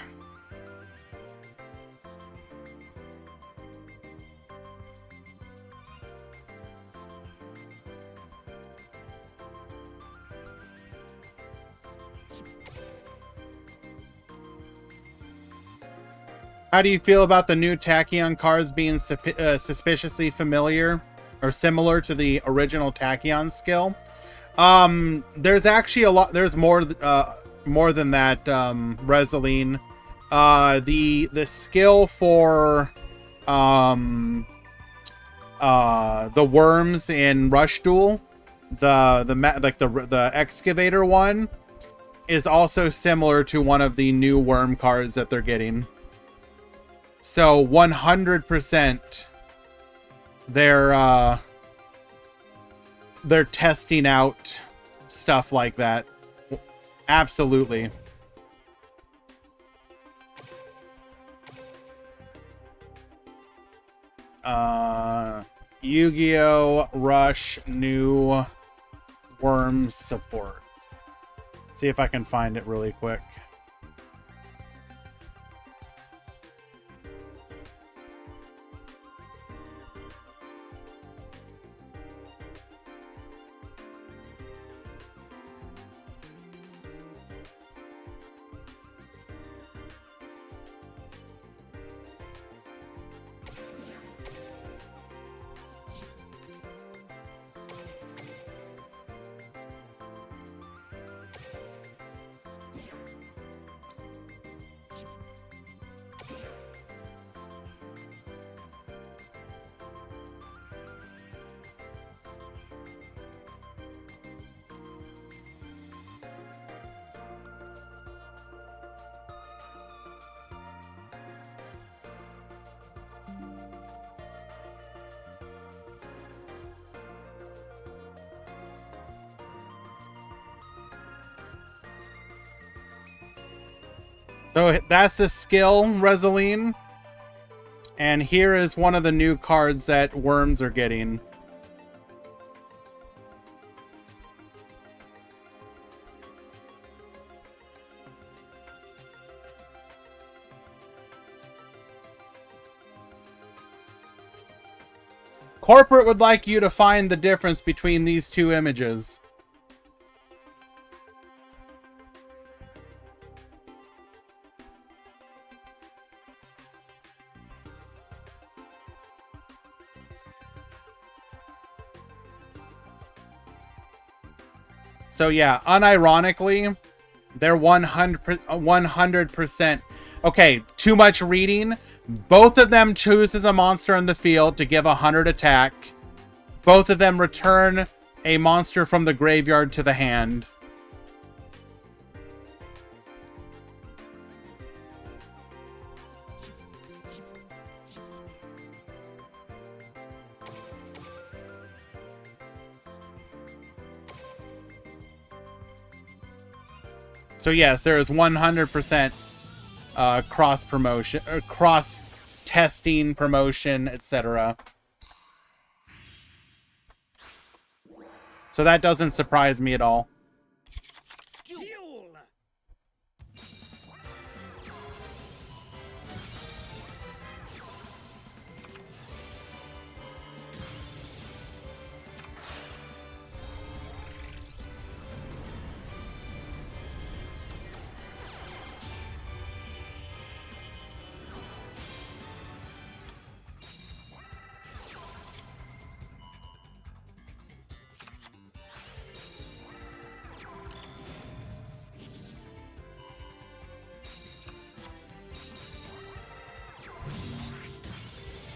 How do you feel about the new Tachyon cards being suspiciously familiar or similar to the original Tachyon skill? There's actually a lot. There's more than that, Reseline. The skill for the worms in Rush Duel, the excavator one, is also similar to one of the new worm cards that they're getting. So 100% they're testing out stuff like that. Absolutely. Yu-Gi-Oh! Rush new worms support. See if I can find it really quick. So that's the skill, Reseline. And here is one of the new cards that worms are getting. Corporate would like you to find the difference between these two images. So yeah, unironically, they're 100%. Okay, too much reading. Both of them chooses a monster on the field to give 100 attack. Both of them return a monster from the graveyard to the hand. So yes, there is 100% cross promotion, cross testing, promotion, etc. So that doesn't surprise me at all. Duel.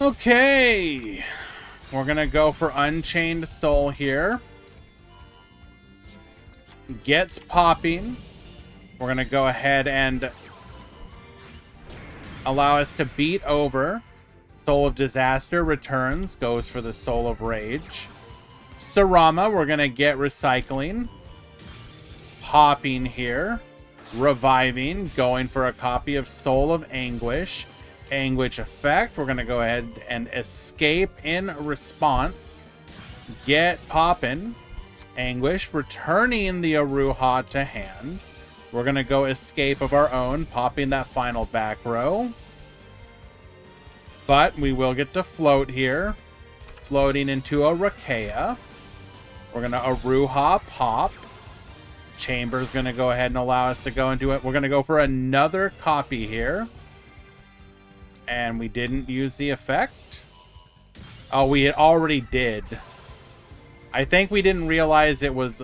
Okay, we're gonna go for Unchained Soul here. Gets popping. We're gonna go ahead and allow us to beat over. Soul of Disaster returns, goes for the Soul of Rage. Sarama, we're gonna get Recycling. Popping here. Reviving, going for a copy of Soul of Anguish. Anguish effect. We're going to go ahead and escape in response. Get poppin'. Anguish, returning the Aruha to hand. We're going to go escape of our own, popping that final back row. But we will get to float here. Floating into a Rakea. We're going to Aruha pop. Chamber's going to go ahead and allow us to go into it. We're going to go for another copy here. And we didn't use the effect. Oh, we already did. I think we didn't realize it was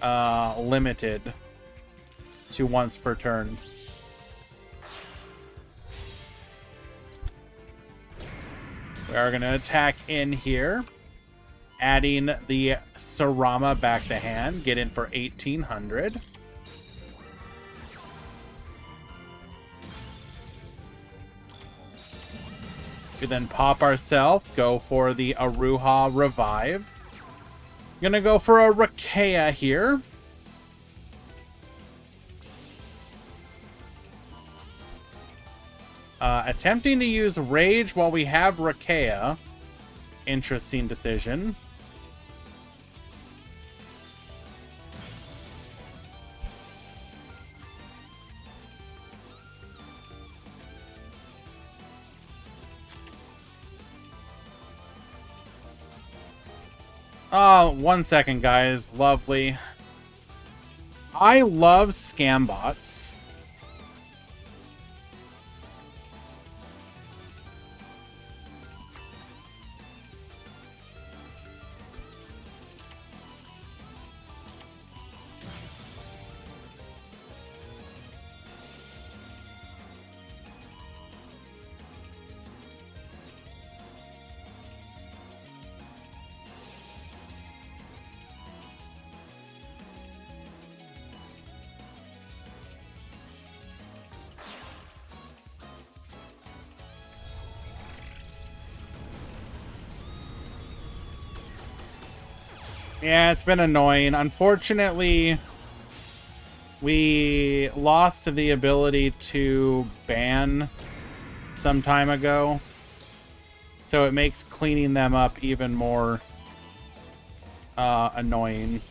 limited to once per turn. We are going to attack in here, adding the Sarama back to hand, get in for 1,800. We then pop ourselves, go for the Aruha Revive. Gonna go for a Rakea here. Attempting to use Rage while we have Rakea. Interesting decision. Oh, 1 second, guys. Lovely. I love scam bots. Yeah, it's been annoying. Unfortunately, we lost the ability to ban some time ago. So it makes cleaning them up even more annoying.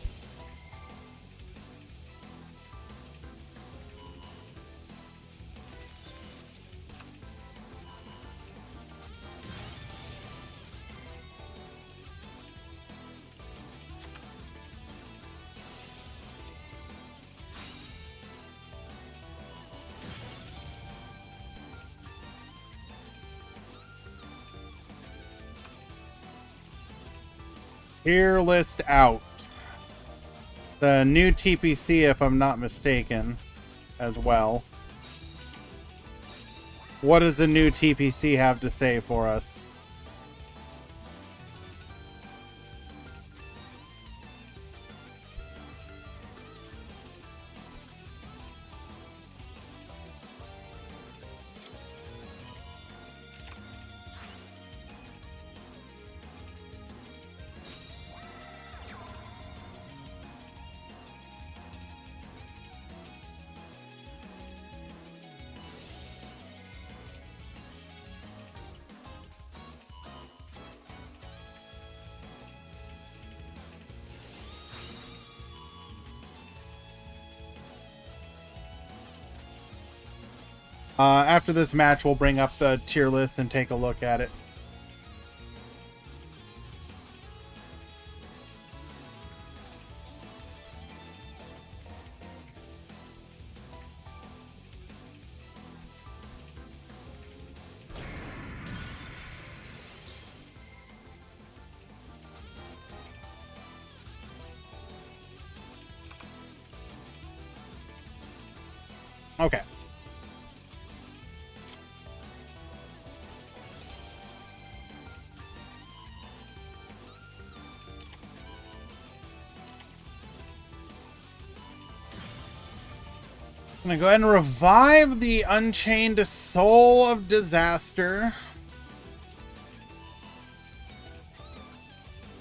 Tier list out. The new TPC, if I'm not mistaken, as well. What does the new TPC have to say for us? After this match, we'll bring up the tier list and take a look at it. Okay. I'm gonna go ahead and revive the Unchained Soul of Disaster.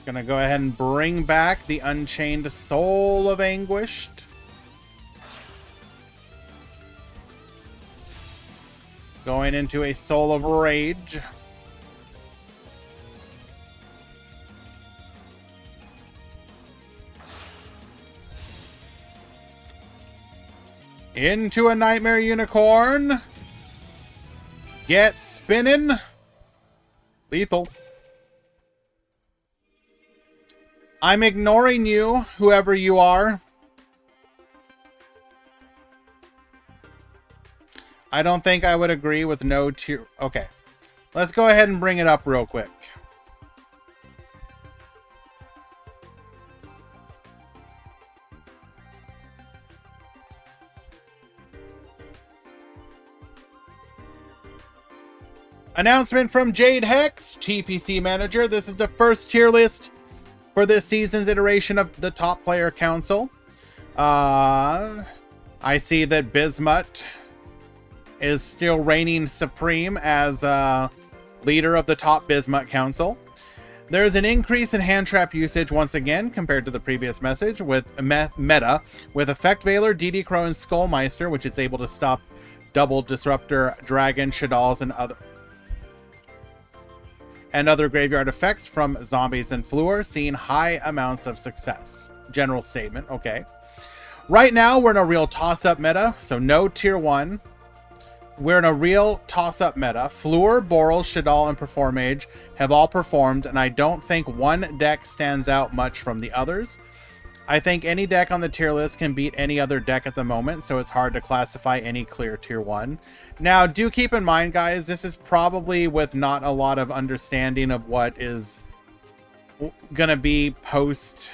Gonna go ahead and bring back the Unchained Soul of Anguished. Going into a Soul of Rage. Into a Nightmare Unicorn. Get spinning. Lethal. I'm ignoring you, whoever you are. I don't think I would agree with no tier. Okay. Let's go ahead and bring it up real quick. Announcement from Jade Hex, TPC manager. This is the first tier list for this season's iteration of the Top Player Council. I see that Bismuth is still reigning supreme as leader of the top Bismuth Council. There is an increase in hand trap usage once again compared to the previous message with meta with Effect Veiler, DD Crow, and Skullmeister, which is able to stop double Disruptor, Dragon, Shaddolls, and other graveyard effects from zombies and Fluor, seeing high amounts of success. General statement, okay. Right now, we're in a real toss-up meta, so no tier 1. We're in a real toss-up meta. Fluor, Boral, Shaddol, and Perform Mage have all performed, and I don't think one deck stands out much from the others. I think any deck on the tier list can beat any other deck at the moment, so it's hard to classify any clear tier 1. Now, do keep in mind, guys, this is probably with not a lot of understanding of what is going to be post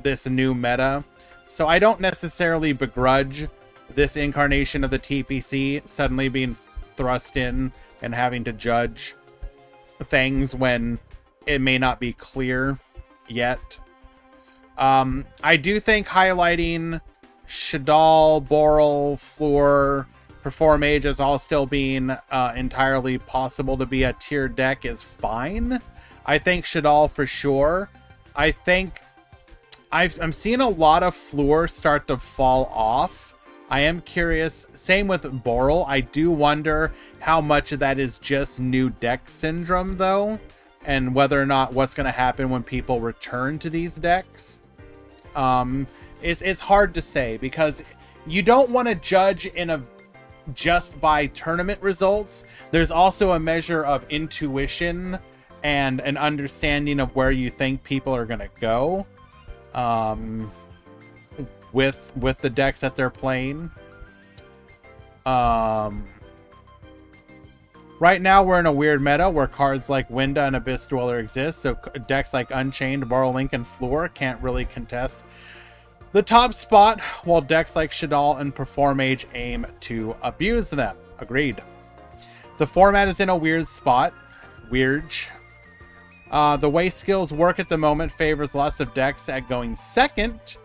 this new meta. So I don't necessarily begrudge this incarnation of the TPC suddenly being thrust in and having to judge things when it may not be clear yet. I do think highlighting Shaddol, Boral, Fluor, Perform Mage as all still being entirely possible to be a tier deck is fine. I think Shaddol for sure. I think I'm seeing a lot of Fluor start to fall off. I am curious. Same with Boral. I do wonder how much of that is just new deck syndrome, though, and whether or not what's going to happen when people return to these decks. It's hard to say because you don't want to judge just by tournament results. There's also a measure of intuition and an understanding of where you think people are going to go with the decks that they're playing. Right now we're in a weird meta where cards like Winda and Abyss Dweller exist, so decks like Unchained, Boral, Link, and Fluor can't really contest the top spot, while decks like Shaddol and Perform Mage aim to abuse them. Agreed. The format is in a weird spot. Weird. The way skills work at the moment favors lots of decks at going second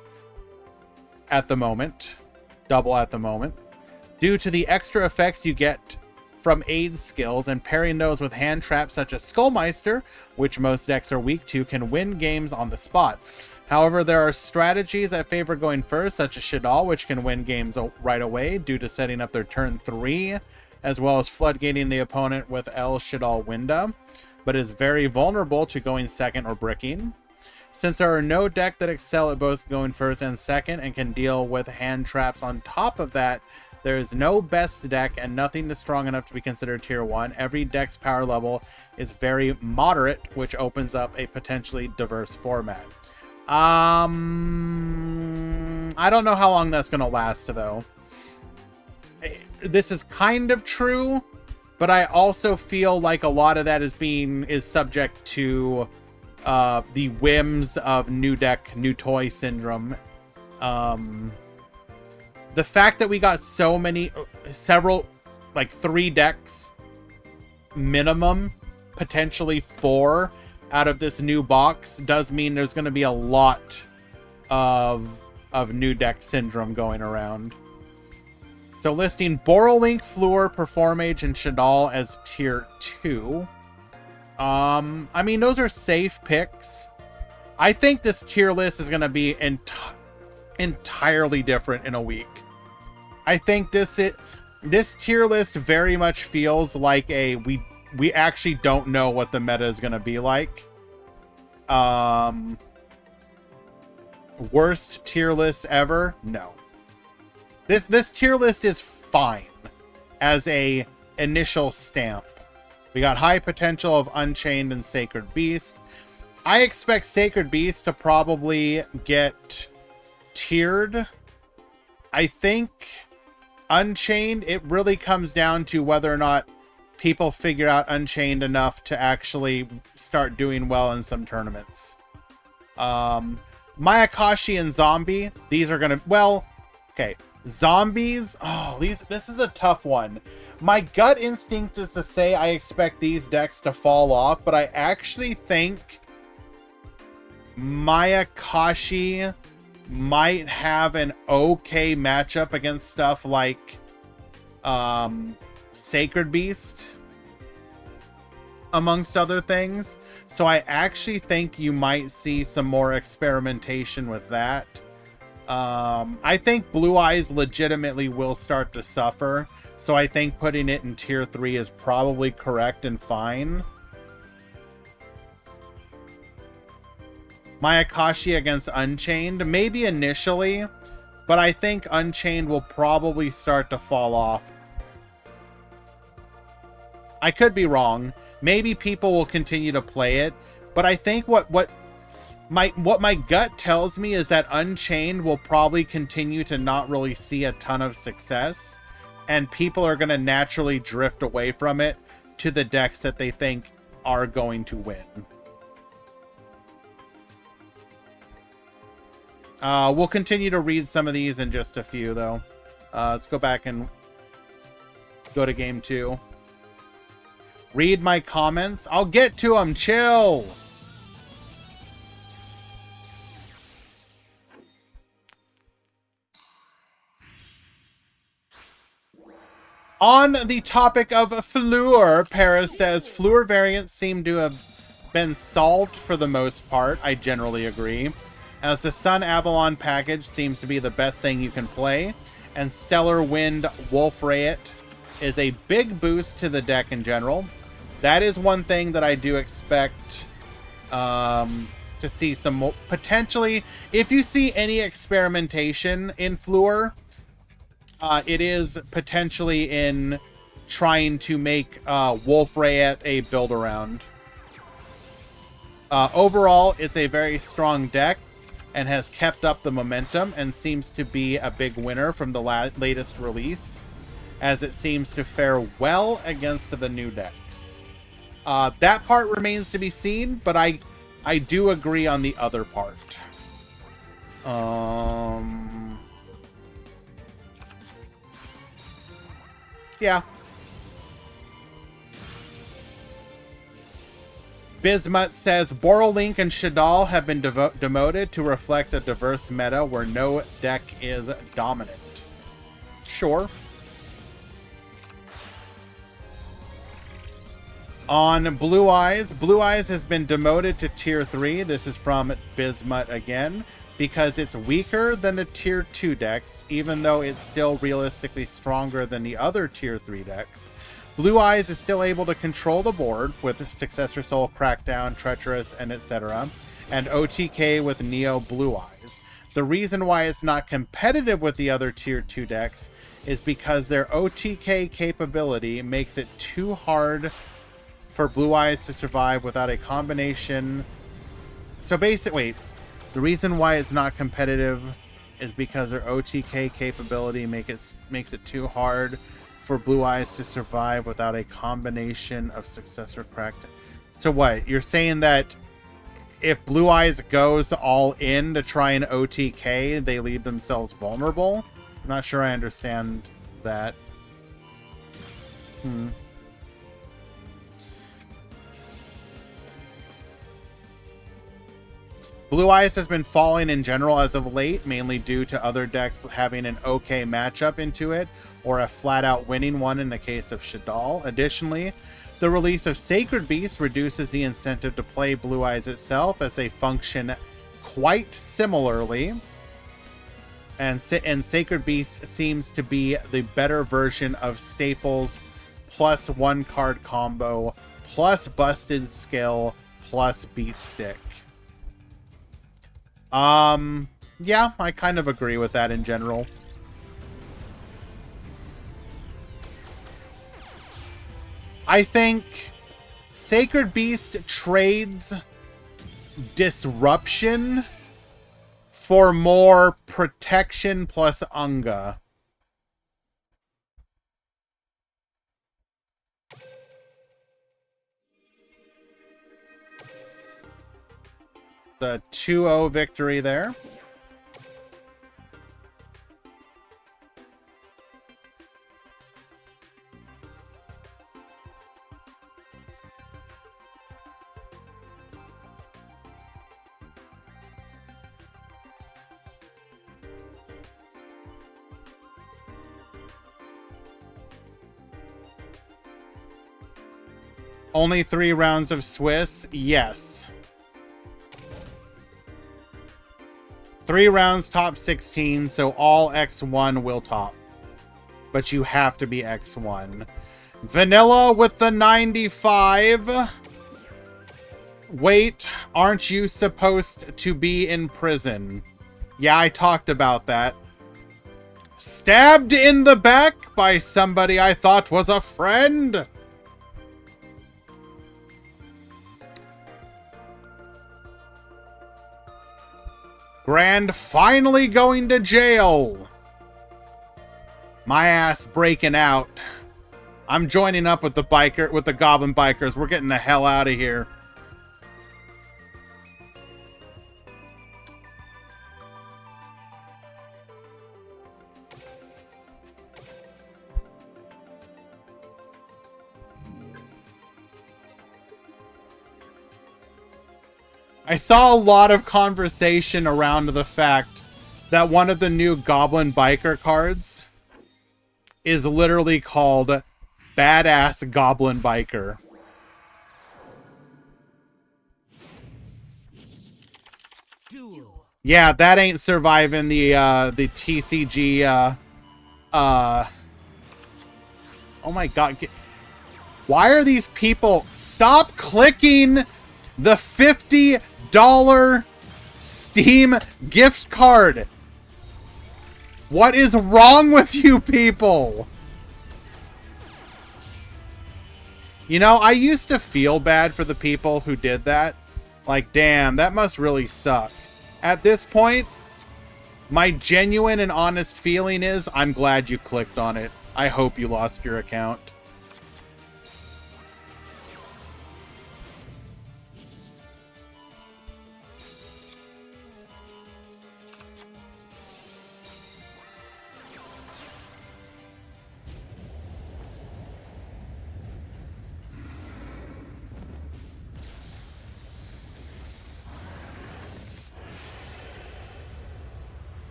at the moment. Double at the moment. Due to the extra effects you get from aid skills, and pairing those with hand traps such as Skullmeister, which most decks are weak to, can win games on the spot. However, there are strategies that favor going first, such as Shaddol, which can win games right away due to setting up their turn 3, as well as floodgating the opponent with El Shaddol Winda, but is very vulnerable to going second or bricking. Since there are no deck that excel at both going first and second and can deal with hand traps on top of that, there is no best deck and nothing is strong enough to be considered tier 1. Every deck's power level is very moderate, which opens up a potentially diverse format. I don't know how long that's going to last, though. This is kind of true, but I also feel like a lot of that is subject to the whims of new deck, new toy syndrome. The fact that we got several, like 3 decks minimum, potentially 4 out of this new box does mean there's going to be a lot of new deck syndrome going around. So listing Boral, Link, Fluor, Perform Mage, and Shaddol as tier 2. I mean, those are safe picks. I think this tier list is going to be entirely different in a week. I think this tier list very much feels like we actually don't know what the meta is going to be like. Worst tier list ever? No. This tier list is fine as a initial stamp. We got high potential of Unchained and Sacred Beast. I expect Sacred Beast to probably get tiered. I think Unchained, it really comes down to whether or not people figure out Unchained enough to actually start doing well in some tournaments. Mayakashi and Zombie, these are gonna, well, okay. Zombies, oh, this is a tough one. My gut instinct is to say I expect these decks to fall off, but I actually think Mayakashi might have an okay matchup against stuff like Sacred Beast, amongst other things. So I actually think you might see some more experimentation with that. I think Blue Eyes legitimately will start to suffer, so I think putting it in tier 3 is probably correct and fine. Mayakashi against Unchained, maybe initially, but I think Unchained will probably start to fall off. I could be wrong. Maybe people will continue to play it, but I think what my gut tells me is that Unchained will probably continue to not really see a ton of success, and people are going to naturally drift away from it to the decks that they think are going to win. We'll continue to read some of these in just a few, though. Let's go back and go to game 2. Read my comments. I'll get to them. Chill. On the topic of Fleur, Paris says, Fleur variants seem to have been solved for the most part. I generally agree. As the Sun Avalon package seems to be the best thing you can play, and Stellar Wind Wolf Rayet is a big boost to the deck in general. That is one thing that I do expect to see some more. Potentially, if you see any experimentation in Fleur, it is potentially in trying to make Wolf Rayet a build-around. Overall, it's a very strong deck and has kept up the momentum and seems to be a big winner from the latest release, as it seems to fare well against the new decks. That part remains to be seen, but I do agree on the other part. Yeah. Bismuth says, Borrelink and Shadal have been demoted to reflect a diverse meta where no deck is dominant. Sure. On Blue Eyes has been demoted to tier 3. This is from Bismuth again, because it's weaker than the tier 2 decks, even though it's still realistically stronger than the other tier 3 decks. Blue Eyes is still able to control the board with Successor Soul, Crackdown, Treacherous, and etc., and OTK with Neo Blue Eyes. The reason why it's not competitive with the other tier 2 decks is because their OTK capability makes it too hard for Blue Eyes to survive without a combination. So basically, the reason why it's not competitive is because their OTK capability makes it too hard for Blue Eyes to survive without a combination of Successor Crackdown. So what? You're saying that if Blue Eyes goes all in to try and OTK, they leave themselves vulnerable? I'm not sure I understand that. Blue Eyes has been falling in general as of late, mainly due to other decks having an okay matchup into it, or a flat-out winning one in the case of Shadal. Additionally, the release of Sacred Beast reduces the incentive to play Blue Eyes itself, as they function quite similarly. And Sacred Beast seems to be the better version of Staples plus 1-card combo, plus Busted Skill, plus Beat Stick. Yeah, I kind of agree with that in general. I think Sacred Beast trades Disruption for more protection plus Unga. It's a 2-0 victory there. Only 3 rounds of Swiss? Yes. 3 rounds top 16, so all X1 will top. But you have to be X1. Vanilla with the 95. Wait, aren't you supposed to be in prison? Yeah, I talked about that. Stabbed in the back by somebody I thought was a friend. Grand finally going to jail. My ass breaking out. I'm joining up with the goblin bikers. We're getting the hell out of here. I saw a lot of conversation around the fact that one of the new Goblin Biker cards is literally called Badass Goblin Biker. Duel. Yeah, that ain't surviving the TCG, oh my god. Why are these people... Stop clicking the $50 Steam gift card. What is wrong with you people? You know, I used to feel bad for the people who did that. Like, damn, that must really suck. At this point, my genuine and honest feeling is I'm glad you clicked on it. I hope you lost your account.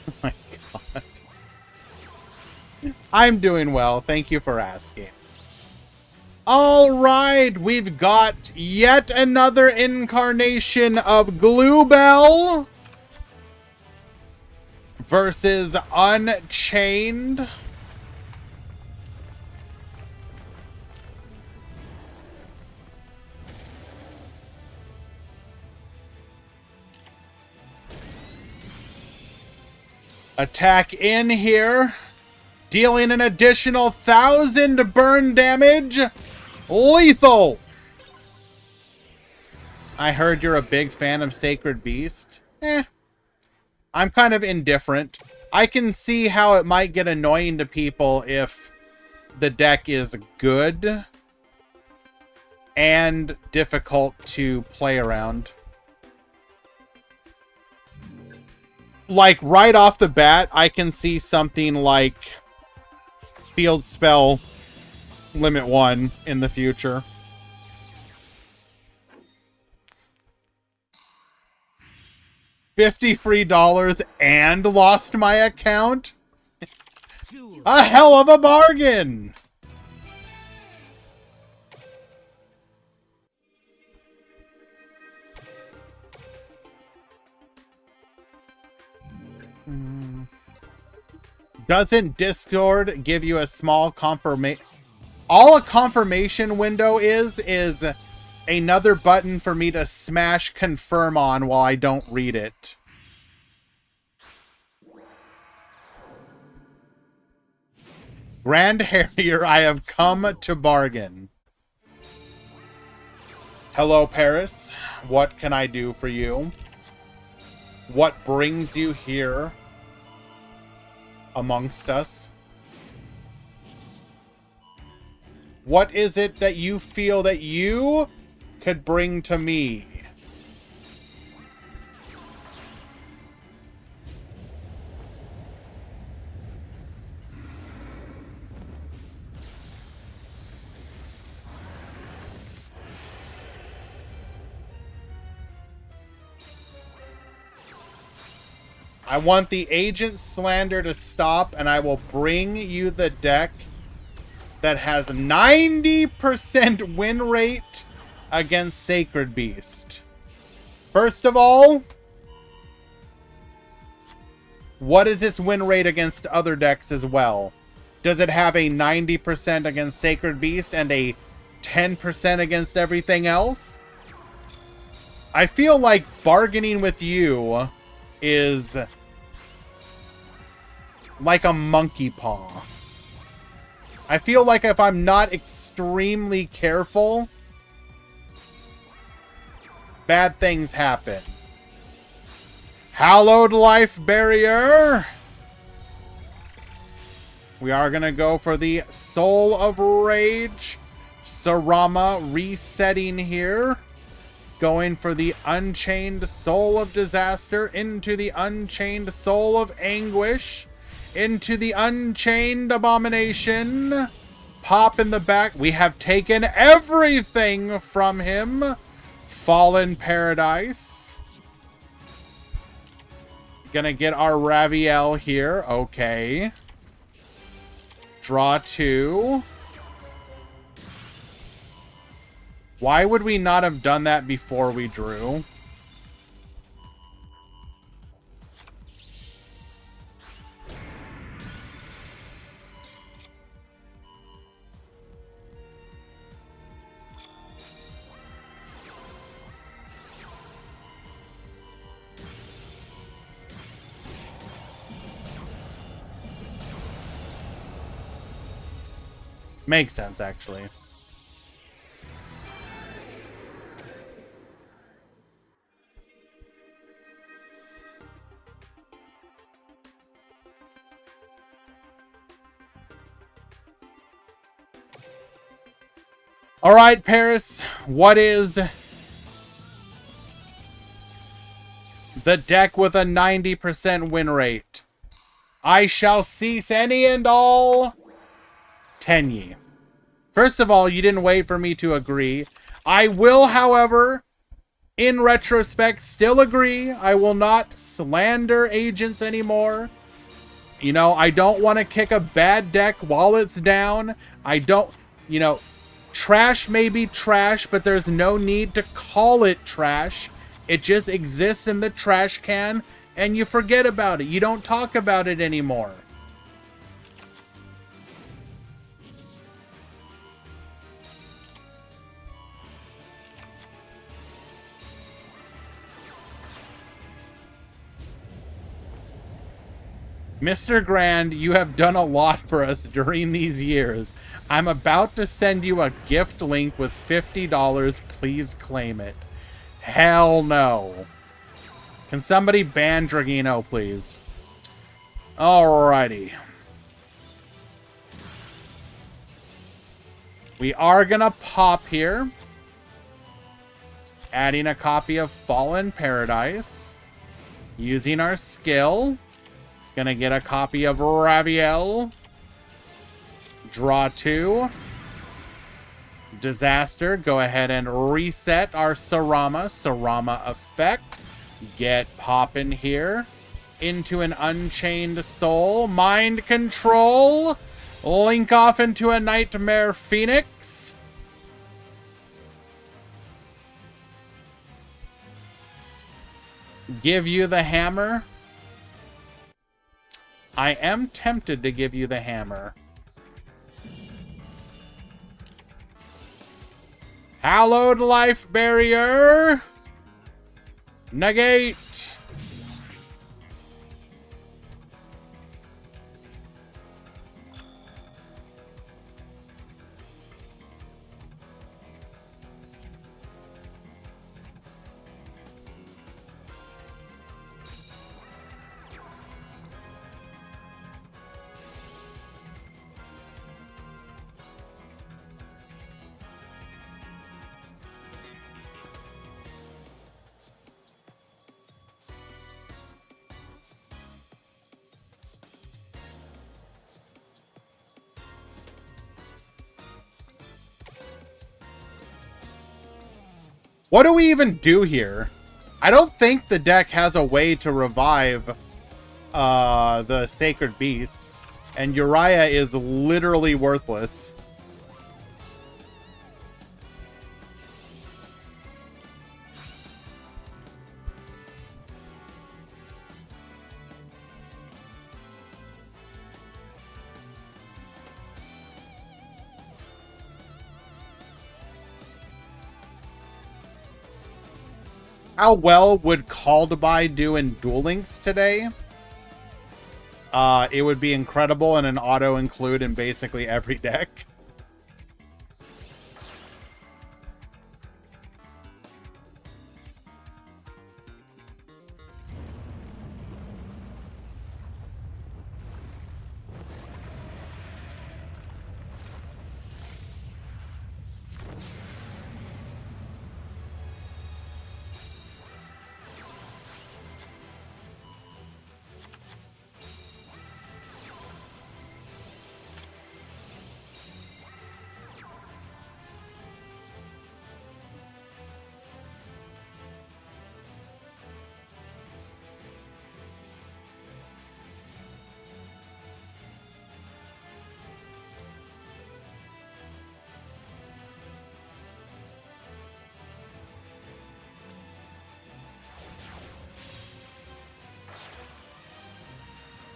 Oh my god. I'm doing well. Thank you for asking. Alright, we've got yet another incarnation of Gluebell versus Unchained. Attack in here, dealing an additional 1,000 burn damage. Lethal. I heard you're a big fan of Sacred Beast. I'm kind of indifferent. I can see how it might get annoying to people if the deck is good and difficult to play around. Like, right off the bat, I can see something like Field Spell Limit 1 in the future. $53 and lost my account? A hell of a bargain! Doesn't Discord give you a small confirmation? All a confirmation window is another button for me to smash confirm on while I don't read it. Grand Harrier, I have come to bargain. Hello, Paris. What can I do for you? What brings you here amongst us? What is it that you feel that you could bring to me? I want the agent slander to stop, and I will bring you the deck that has 90% win rate against Sacred Beast. First of all, what is its win rate against other decks as well? Does it have a 90% against Sacred Beast and a 10% against everything else? I feel like bargaining with you is like a monkey paw. I feel like if I'm not extremely careful, bad things happen. Hallowed Life Barrier. We are going to go for the Soul of Rage. Sarama resetting here. Going for the Unchained Soul of Disaster into the Unchained Soul of Anguish. Into the Unchained Abomination. Pop in the back. We have taken everything from him. Fallen Paradise. Gonna get our Raviel here. Okay. Draw 2. Why would we not have done that before we drew? Makes sense, actually. All right, Paris, what is the deck with a 90% win rate? I shall cease any and all Tenyi. First of all, you didn't wait for me to agree. I will, however, in retrospect, still agree. I will not slander agents anymore. You know, I don't want to kick a bad deck while it's down. I don't, you know, trash may be trash, but there's no need to call it trash. It just exists in the trash can, and you forget about it. You don't talk about it anymore. Mr. Grand, you have done a lot for us during these years. I'm about to send you a gift link with $50. Please claim it. Hell no. Can somebody ban Dragino, please? Alrighty. We are gonna pop here. Adding a copy of Fallen Paradise. Using our skill. Gonna get a copy of Raviel. Draw 2. Disaster. Go ahead and reset our Sarama. Sarama effect. Get poppin' here. Into an Unchained Soul. Mind Control. Link off into a Nightmare Phoenix. Give you the hammer. I am tempted to give you the hammer. Hallowed Life Barrier. Negate. What do we even do here? I don't think the deck has a way to revive the Sacred Beasts. And Uriah is literally worthless. How well would Call to Buy do in Duel Links today? It would be incredible and an auto include in basically every deck.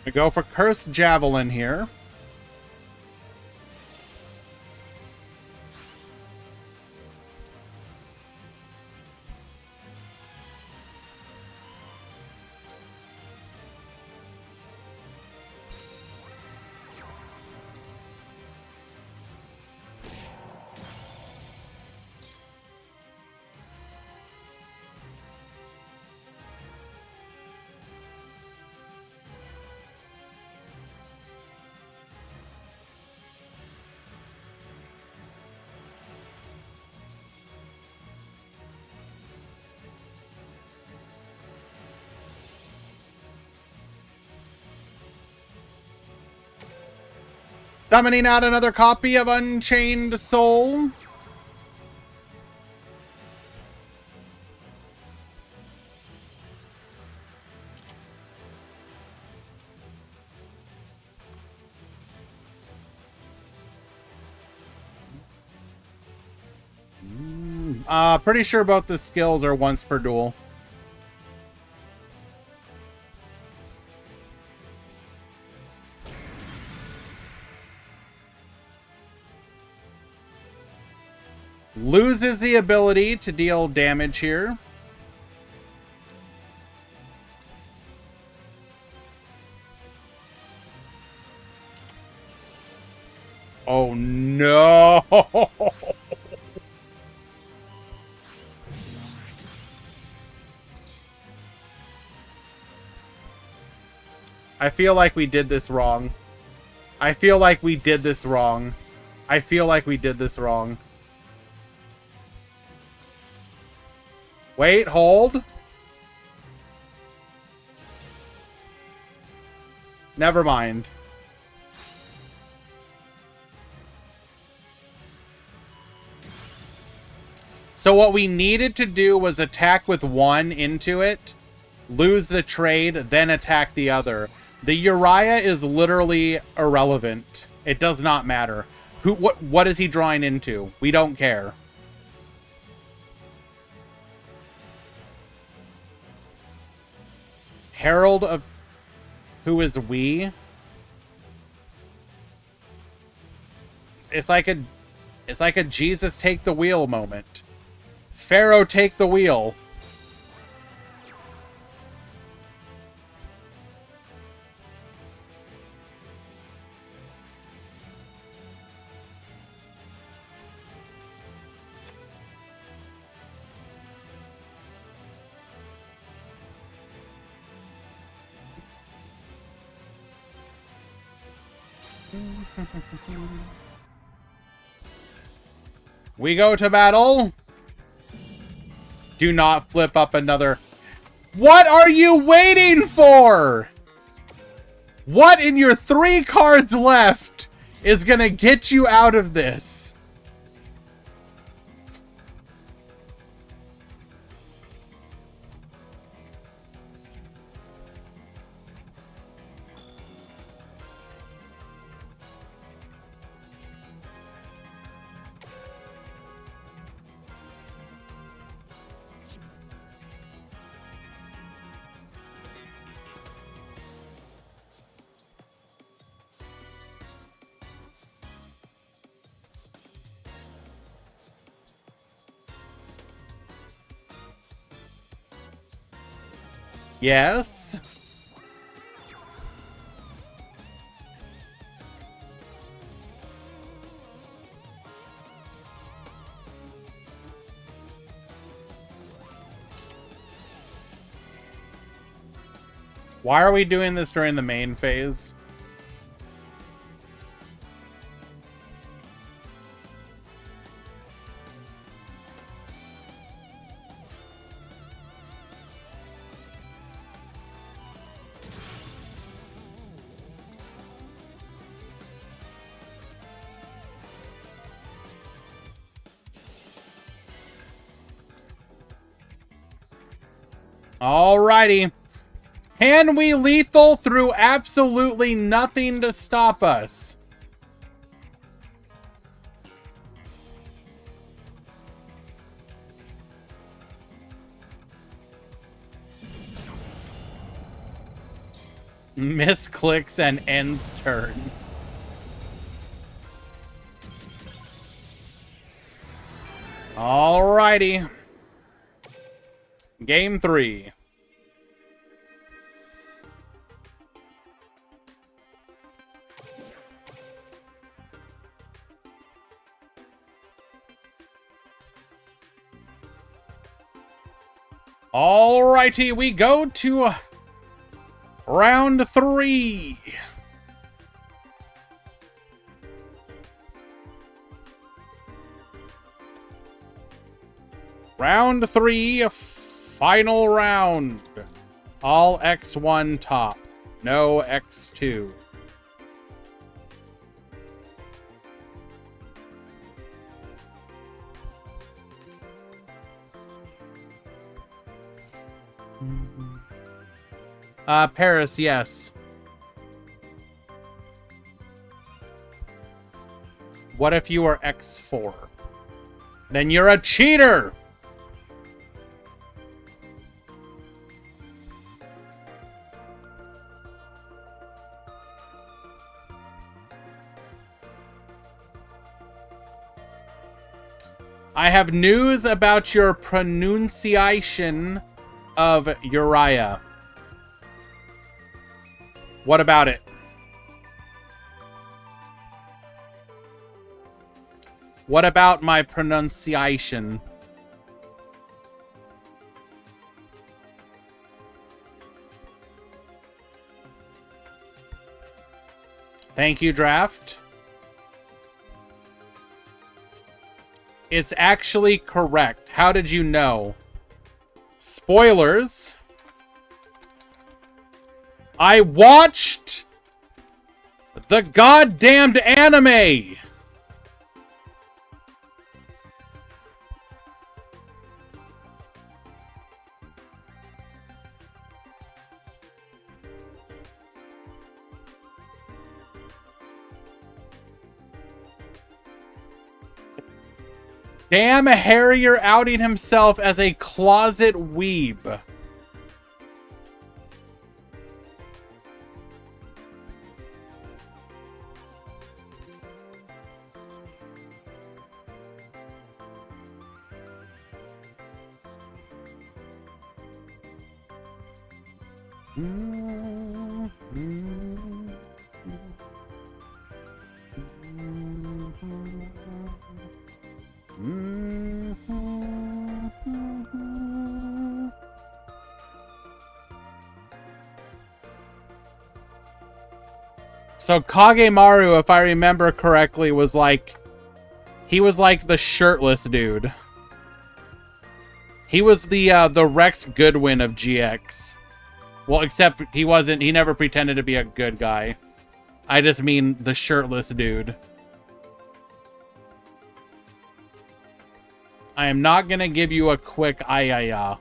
We go for Cursed Javelin here. Summoning out another copy of Unchained Soul. Pretty sure both the skills are once per duel. Loses the ability to deal damage here. Oh no! I feel like we did this wrong. I feel like we did this wrong. I feel like we did this wrong. Wait, hold. Never mind. So what we needed to do was attack with one into it, lose the trade, then attack the other. The Uriah is literally irrelevant. It does not matter. What is he drawing into? We don't care. Herald of... Who is we? It's like a Jesus take the wheel moment. Pharaoh take the wheel. We go to battle. Do not flip up another. What are you waiting for? What in your 3 cards left is gonna get you out of this? Yes. Why are we doing this during the main phase? Alrighty. Can we lethal through absolutely nothing to stop us? Misclicks and ends turn. Alrighty. Game 3. Alrighty, we go to round 3. Round 3, final round. All X1 top. No X2. Paris, yes. What if you are X4? Then you're a cheater! I have news about your pronunciation of Uriah. What about it? What about my pronunciation? Thank you, Draft. It's actually correct. How did you know? Spoilers. I watched the goddamned anime. Damn Harrier outing himself as a closet weeb. So Kagemaru, if I remember correctly, was like... He was like the shirtless dude. He was the Rex Goodwin of GX. Well, except he wasn't... He never pretended to be a good guy. I just mean the shirtless dude. I am not gonna give you a quick ayaya.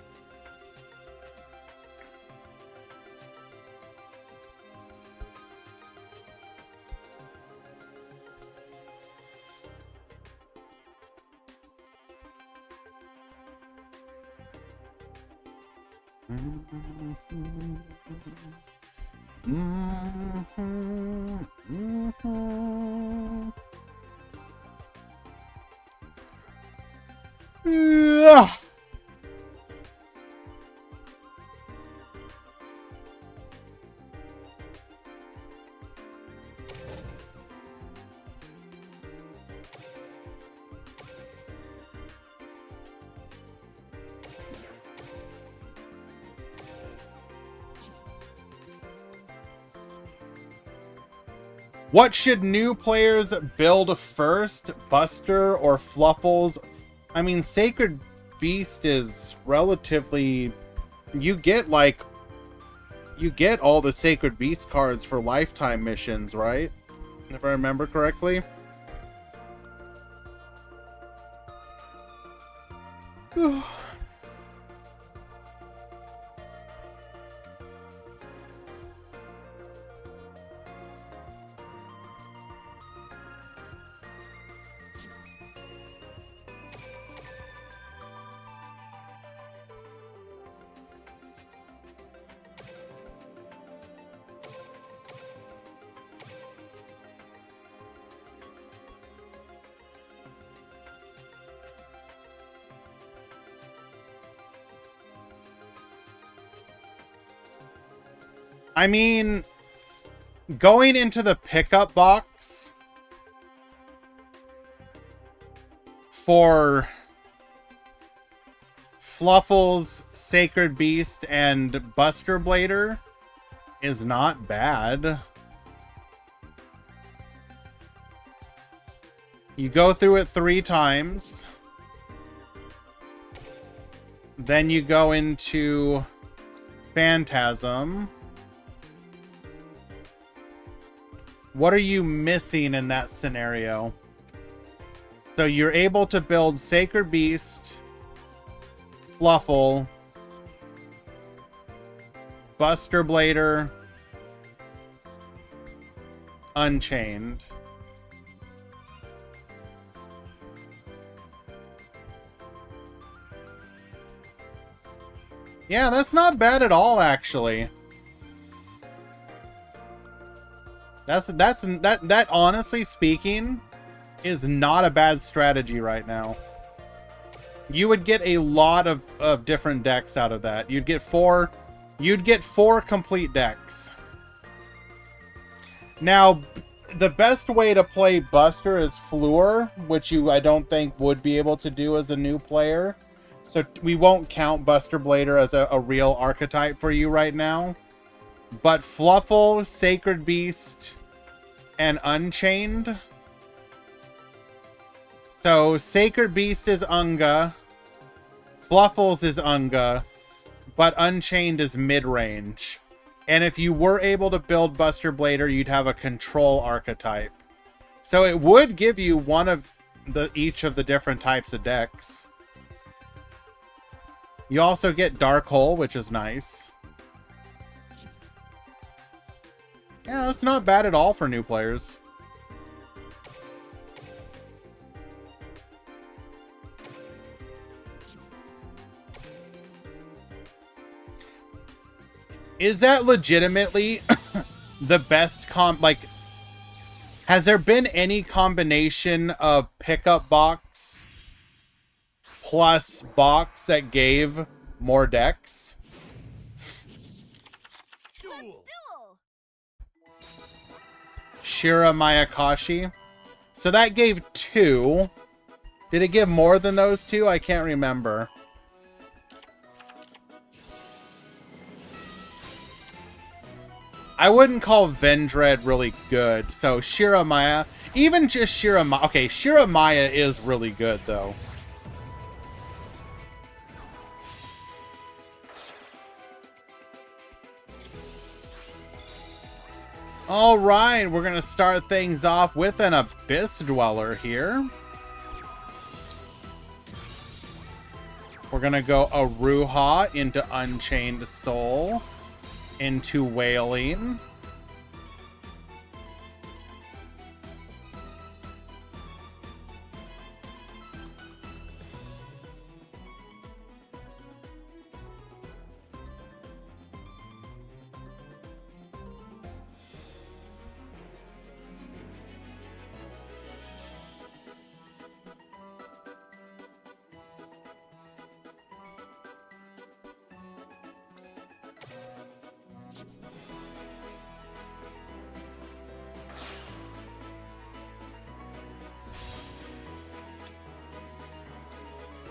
What should new players build first? Buster or Fluffles? I mean, Sacred Beast is relatively... You get all the Sacred Beast cards for lifetime missions, right? If I remember correctly. I mean, going into the pickup box for Fluffles, Sacred Beast, and Buster Blader is not bad. You go through it 3 times. Then you go into Phantasm. What are you missing in that scenario? So you're able to build Sacred Beast, Fluffle, Buster Blader, Unchained. Yeah, that's not bad at all, actually. That honestly speaking is not a bad strategy right now. You would get a lot of different decks out of that. You'd get four complete decks. Now, the best way to play Buster is Fleur, which I don't think would be able to do as a new player. So we won't count Buster Blader as a real archetype for you right now. But Fluffle, Sacred Beast, and Unchained. So Sacred Beast is Unga. Fluffles is Unga. But Unchained is mid-range. And if you were able to build Buster Blader, you'd have a control archetype. So it would give you one of each of the different types of decks. You also get Dark Hole, which is nice. Yeah, that's not bad at all for new players. Is that legitimately the best has there been any combination of pickup box plus box that gave more decks? Shira Mayakashi. So that gave 2. Did it give more than those 2? I can't remember. I wouldn't call Vendread really good. So Shira Maya, even just Shira Maya. Okay, Shira Maya is really good though. All right, we're going to start things off with an Abyss Dweller here. We're going to go Aruha into Unchained Soul, into Wailing.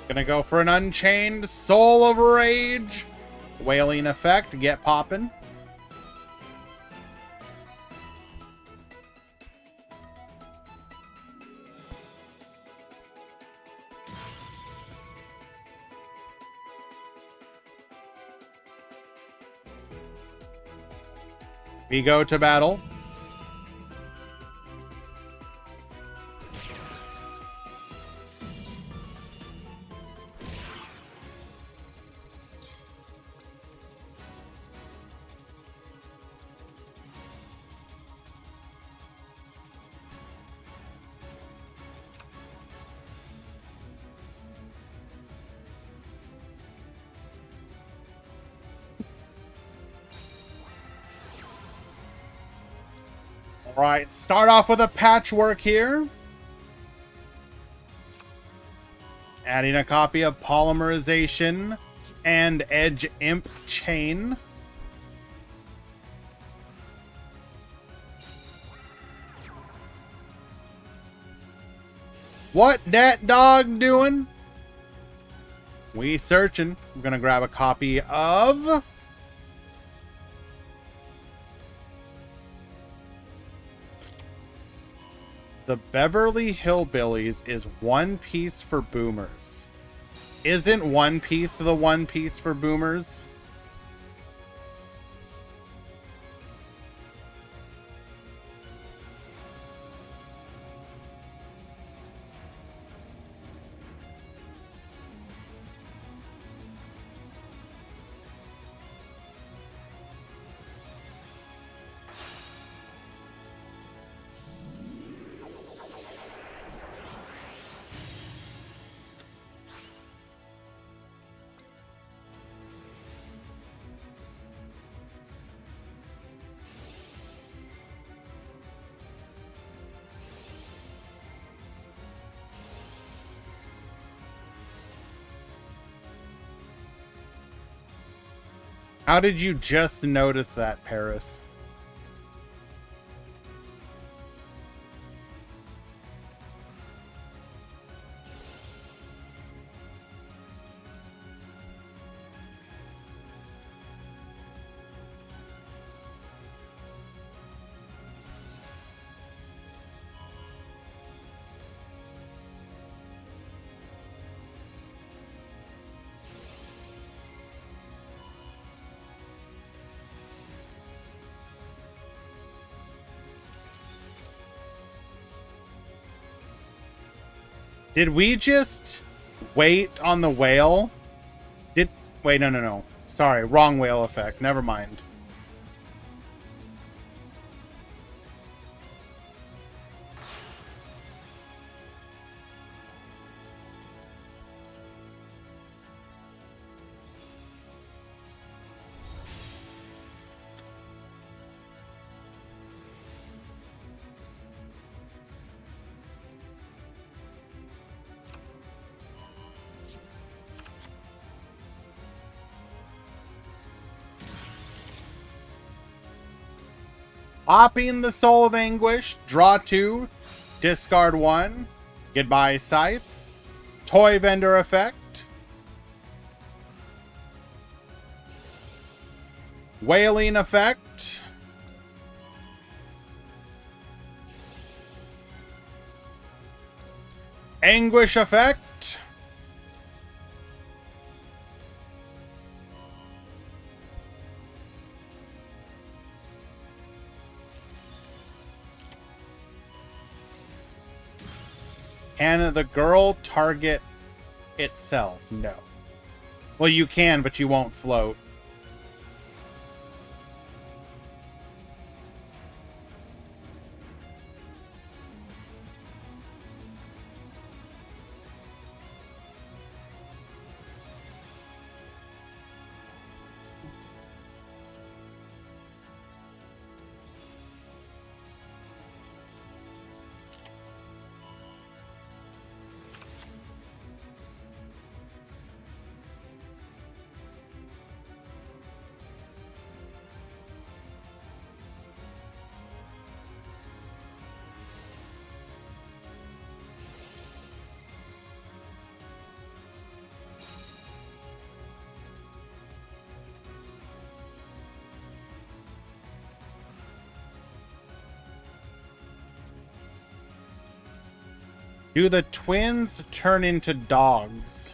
Gonna go for an Unchained Soul of Rage. Wailing effect, get poppin'. We go to battle. All right, start off with a patchwork here. Adding a copy of Polymerization and Edge Imp Chain. What that dog doing? We searching. I'm gonna grab a copy of The Beverly Hillbillies is One Piece for boomers. Isn't One Piece the One Piece for boomers? How did you just notice that, Paris? Did we just wait on the whale? Wait, no. Sorry, wrong whale effect. Never mind. Popping the Soul of Anguish. Draw 2. Discard 1. Goodbye, Scythe. Toy Vendor effect. Wailing effect. Anguish effect. Can the girl target itself? No. Well, you can, but you won't float. Do the twins turn into dogs?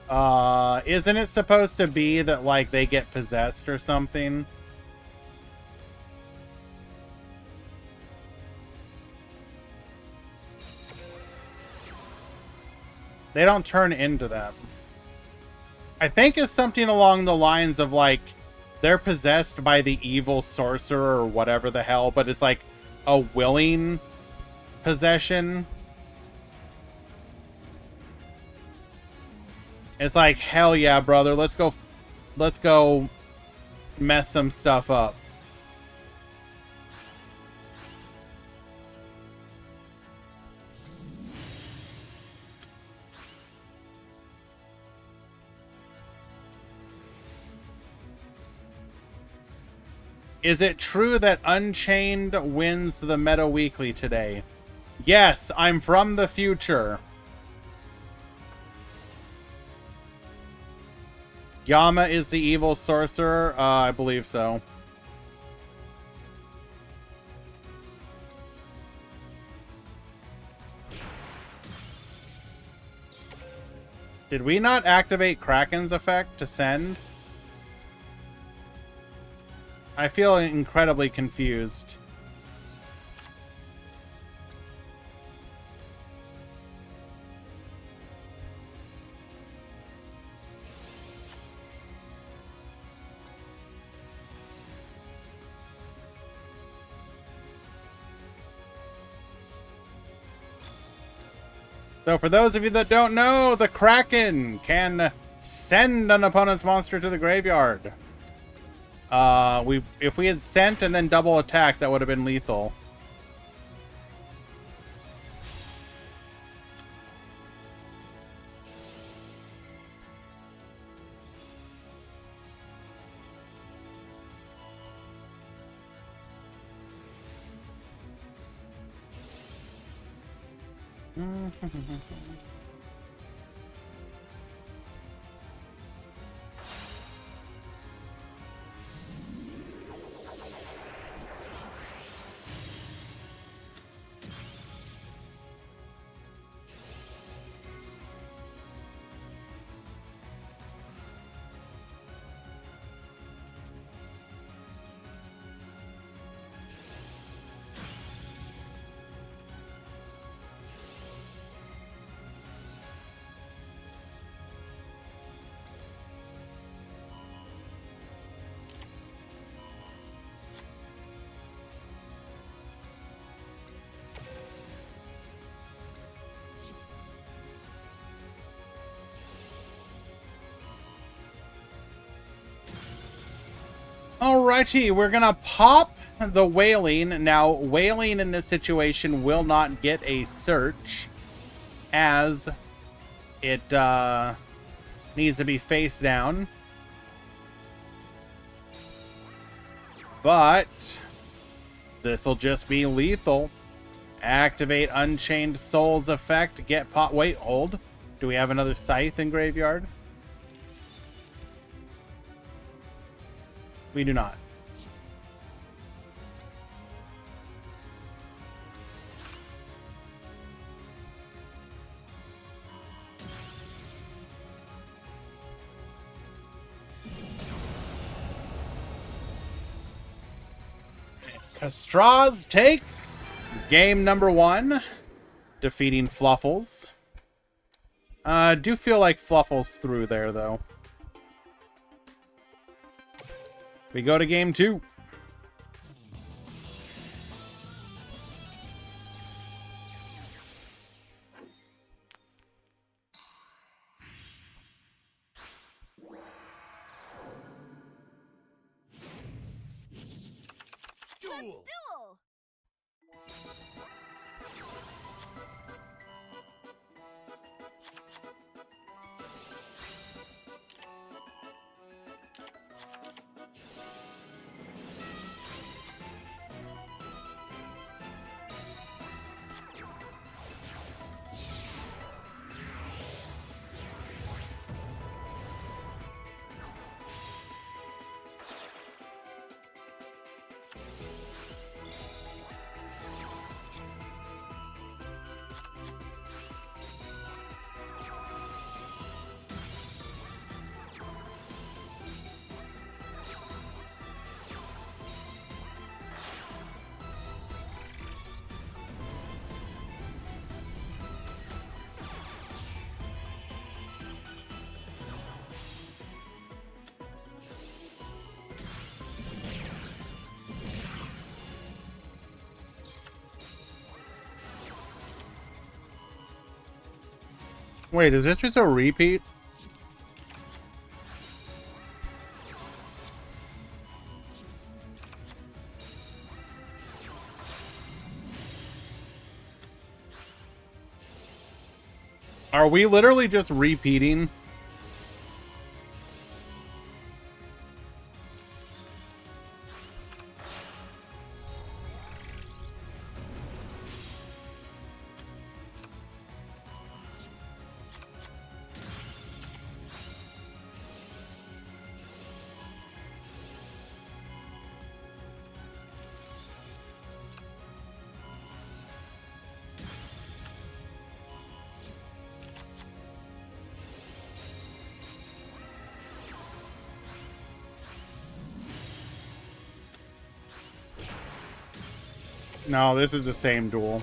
Isn't it supposed to be that, like, they get possessed or something? They don't turn into them. I think it's something along the lines of, like, they're possessed by the evil sorcerer or whatever the hell, but it's like a willing possession. It's like, hell yeah, brother, let's go mess some stuff up. Is it true that Unchained wins the Meta Weekly today? Yes, I'm from the future. Yama is the evil sorcerer? I believe so. Did we not activate Kraken's effect to send? I feel incredibly confused. So for those of you that don't know, the Kraken can send an opponent's monster to the graveyard. If we had sent and then double attacked, that would have been lethal. Alrighty, we're gonna pop the Wailing. Now, Wailing in this situation will not get a search, as it needs to be face down. But this will just be lethal. Activate Unchained Soul's effect. Get pop. Wait, hold. Do we have another Scythe in graveyard? We do not. Kastraz takes game number 1, defeating Fluffles. Do feel like Fluffles through there, though. We go to game 2. Duel. Wait, is this just a repeat? Are we literally just repeating? No, this is the same duel.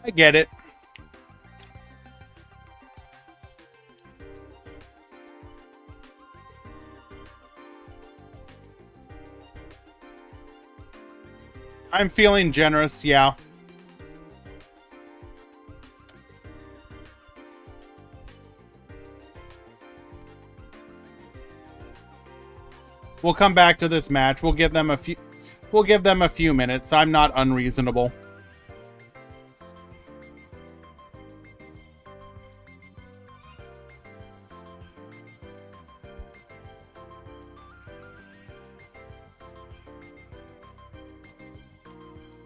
I get it. I'm feeling generous, yeah. We'll come back to this match. We'll give them a few minutes. I'm not unreasonable.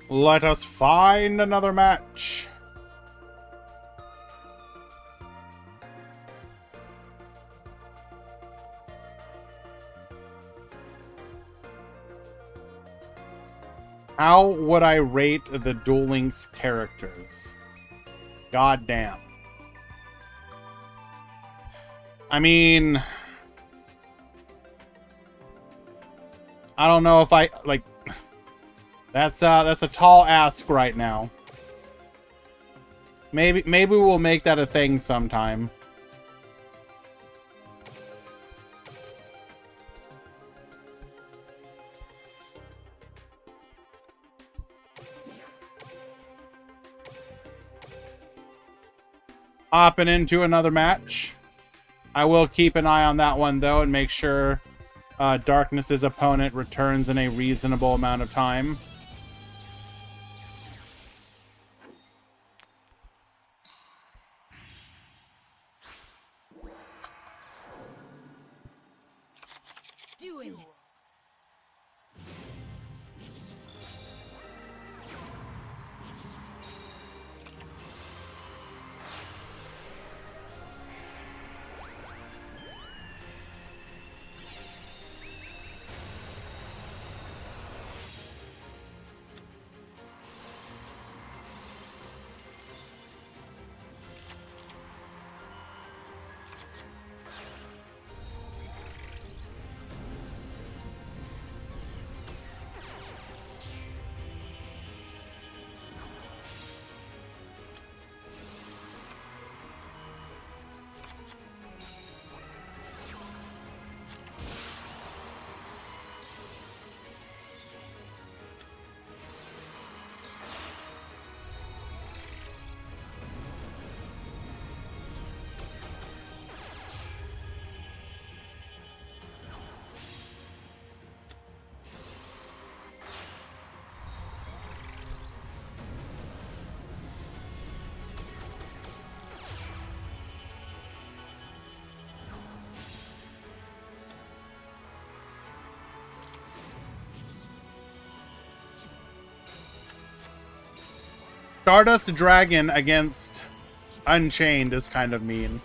Let us find another match. How would I rate the Duel Links characters? God damn. I mean, I don't know if I like. That's a tall ask right now. Maybe we'll make that a thing sometime. Hopping into another match. I will keep an eye on that one though and make sure Darkness's opponent returns in a reasonable amount of time. Duel. Stardust Dragon against Unchained is kind of mean.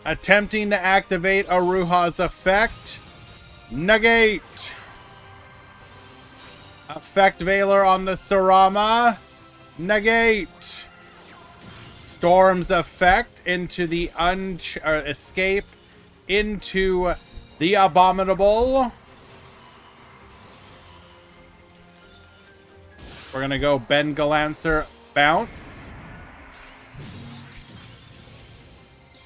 Attempting to activate Aruha's effect. Negate. Effect Veiler on the Sarama. Negate. Storm's effect into the escape into the Abominable. We're gonna go Ben Galancer bounce.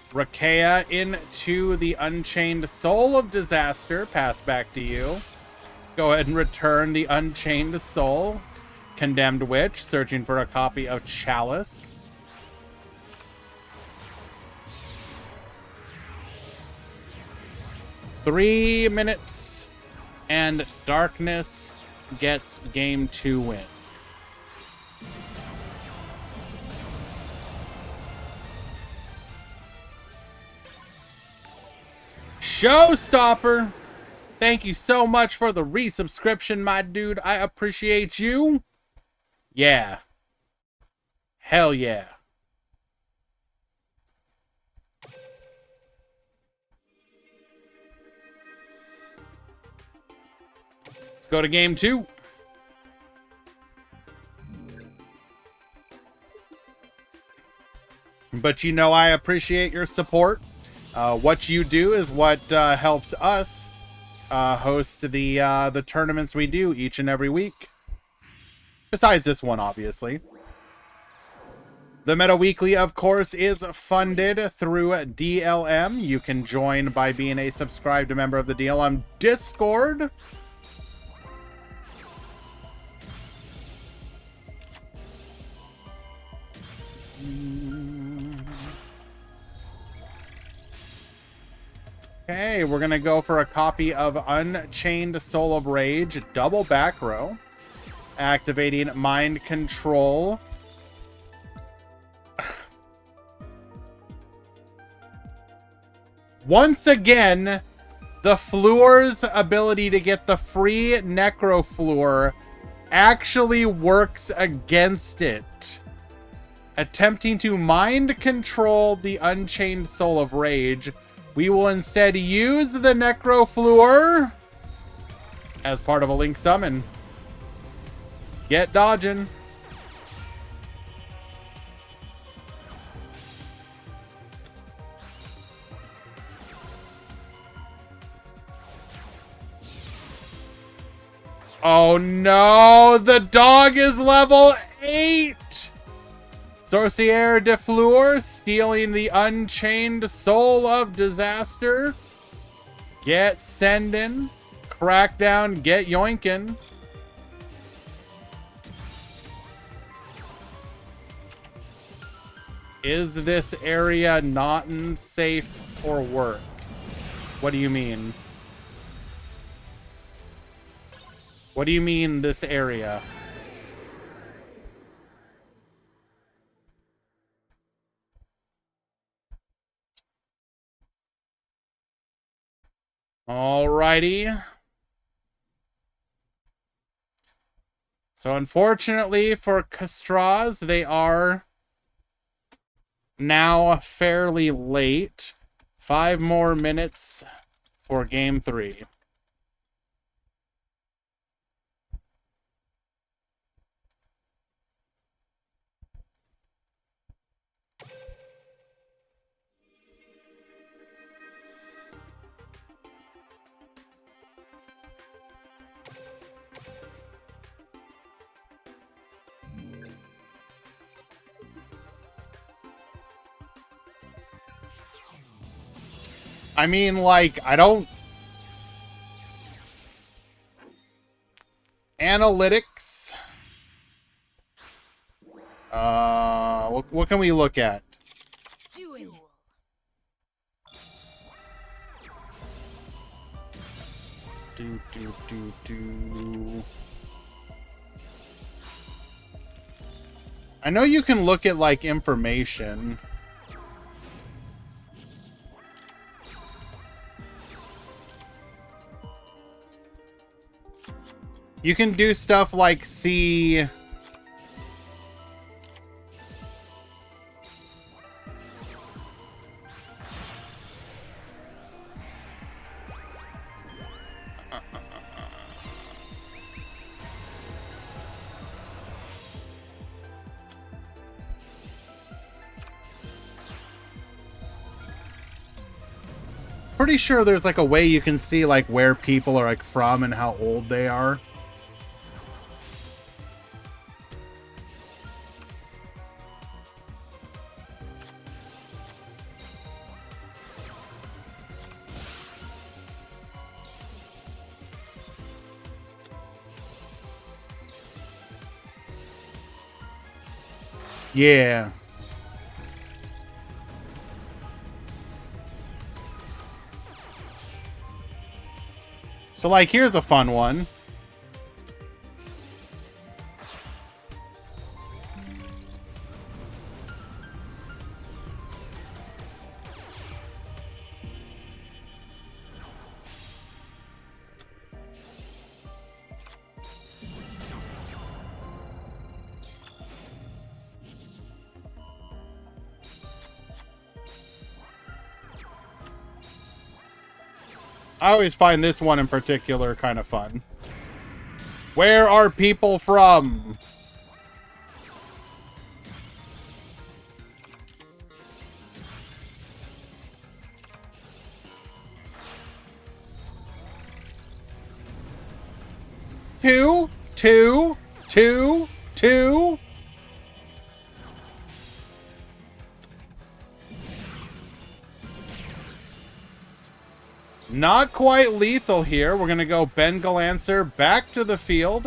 Rakea into the Unchained Soul of Disaster. Pass back to you. Go ahead and return the Unchained Soul. Condemned Witch, searching for a copy of Chalice. Three minutes, and Darkness gets game 2 win. Showstopper! Thank you so much for the resubscription, my dude. I appreciate you. Yeah. Hell yeah. Let's go to game 2. But you know I appreciate your support. What you do is what helps us host the tournaments we do each and every week. Besides this one, obviously. The Meta Weekly, of course, is funded through DLM. You can join by being a subscribed member of the DLM Discord. Okay, we're going to go for a copy of Unchained Soul of Rage, double back row. Activating Mind Control. Once again, the Fleur's ability to get the free Necro Fleur actually works against it. Attempting to Mind Control the Unchained Soul of Rage, we will instead use the Necro Fleur as part of a Link Summon. Get dodging. Oh no, the dog is level 8! Sorcière de Fleur stealing the Unchained Soul of Disaster. Get sending. Crackdown, get yoinkin'. Is this area not safe for work? What do you mean? What do you mean, this area? Alrighty. So unfortunately for Castraz, they are now fairly late. 5 more minutes for game 3. I mean, like, I don't... Analytics. What can we look at? Duel. I know you can look at, like, information. You can do stuff like see... Pretty sure there's like a way you can see like where people are like from and how old they are. Yeah. So, like, here's a fun one. I always find this one in particular kind of fun. Where are people from? Two. Not quite lethal here. We're going to go Ben Galancer back to the field.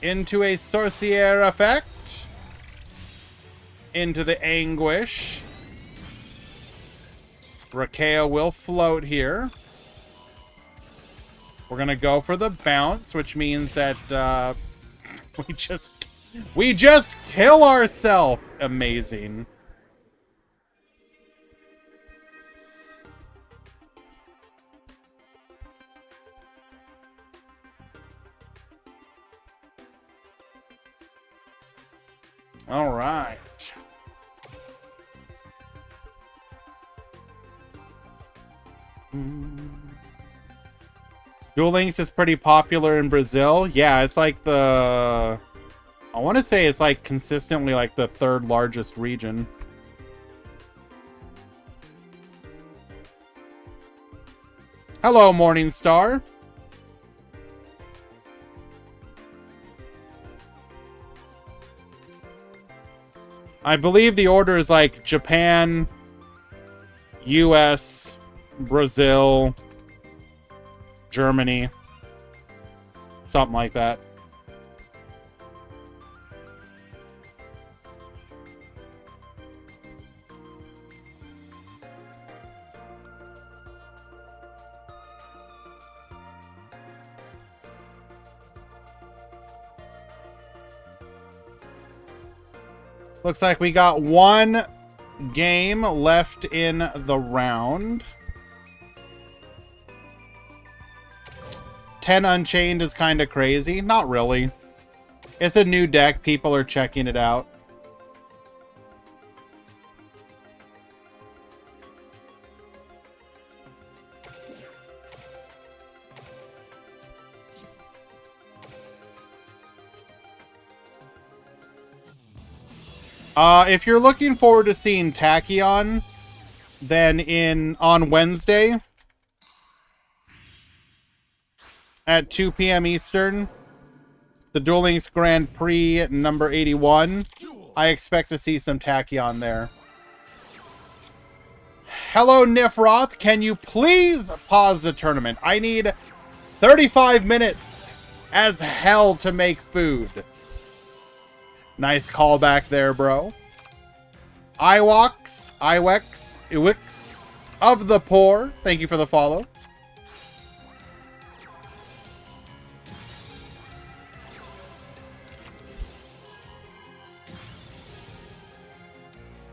Into a Sorcier effect. Into the Anguish. Rakea will float here. We're going to go for the bounce, which means that we just kill ourselves. Amazing. All right. Duel Links is pretty popular in Brazil. Yeah, it's like I want to say it's like consistently like the third largest region. Hello, Morningstar. I believe the order is like Japan, US, Brazil, Germany, something like that. Looks like we got one game left in the round. 10 Unchained is kind of crazy. Not really. It's a new deck. People are checking it out. If you're looking forward to seeing Tachyon, then on Wednesday at 2 p.m. Eastern, the Duel Links Grand Prix number 81, I expect to see some Tachyon there. Hello, Nifroth. Can you please pause the tournament? I need 35 minutes as hell to make food. Nice callback there, bro. Iwex of the poor. Thank you for the follow.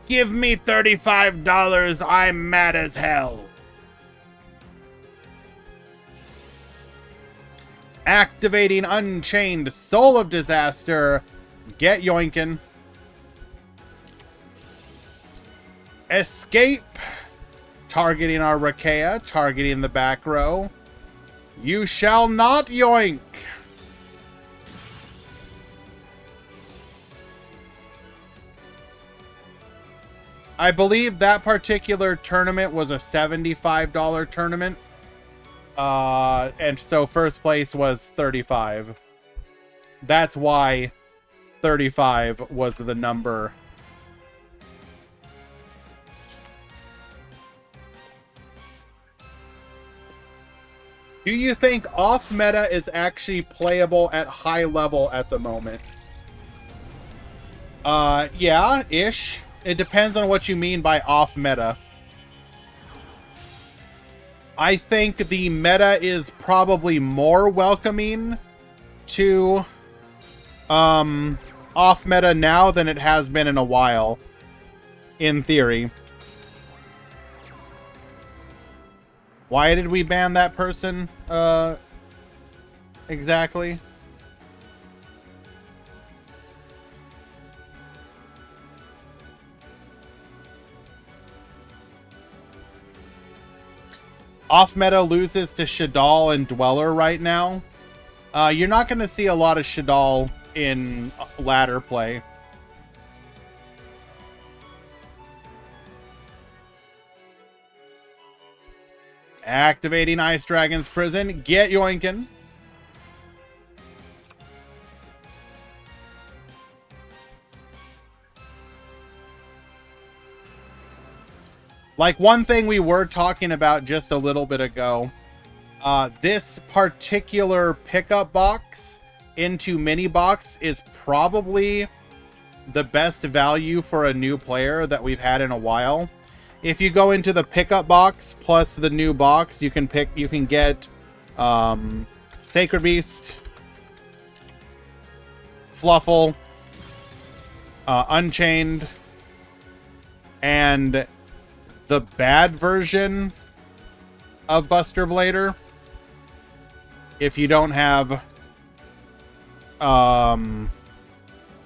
Give me $35. I'm mad as hell. Activating Unchained Soul of Disaster. Get yoinkin'. Escape. Targeting our Rakea. Targeting the back row. You shall not yoink. I believe that particular tournament was a $75 tournament. And so first place was 35. That's why 35 was the number. Do you think off meta is actually playable at high level at the moment? Yeah, ish. It depends on what you mean by off meta. I think the meta is probably more welcoming to off meta now than it has been in a while, in theory. Why did we ban that person exactly? Off meta loses to Shadal and Dweller right now. You're not going to see a lot of Shadal in ladder play. Activating Ice Dragon's Prison. Get yoinkin'. Like, one thing we were talking about just a little bit ago, this particular pickup box into mini box is probably the best value for a new player that we've had in a while. If you go into the pickup box plus the new box, you can get Sacred Beast, Fluffle, Unchained, and the bad version of Buster Blader. If you don't have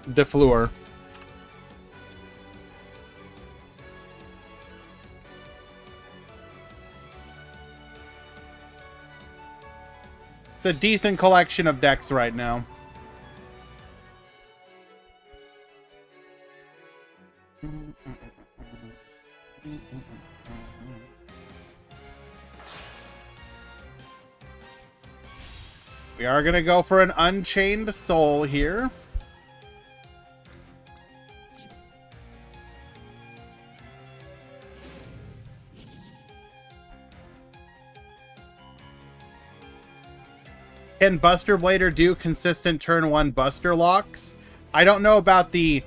Defleur. It's a decent collection of decks right now. We are going to go for an Unchained Soul here. Can Buster Blader do consistent turn 1 Buster locks? I don't know about the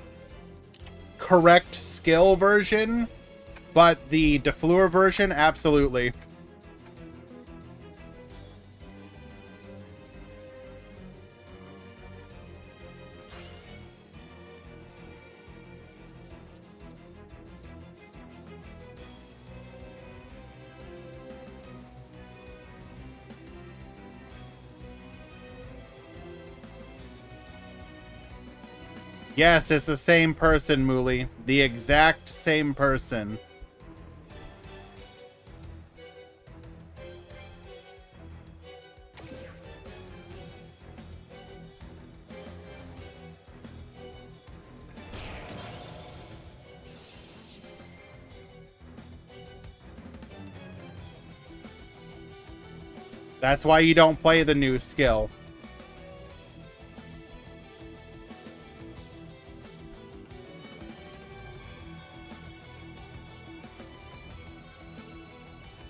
correct skill version, but the Defleur version, absolutely. Yes, it's the same person, Mooley. The exact same person. That's why you don't play the new skill.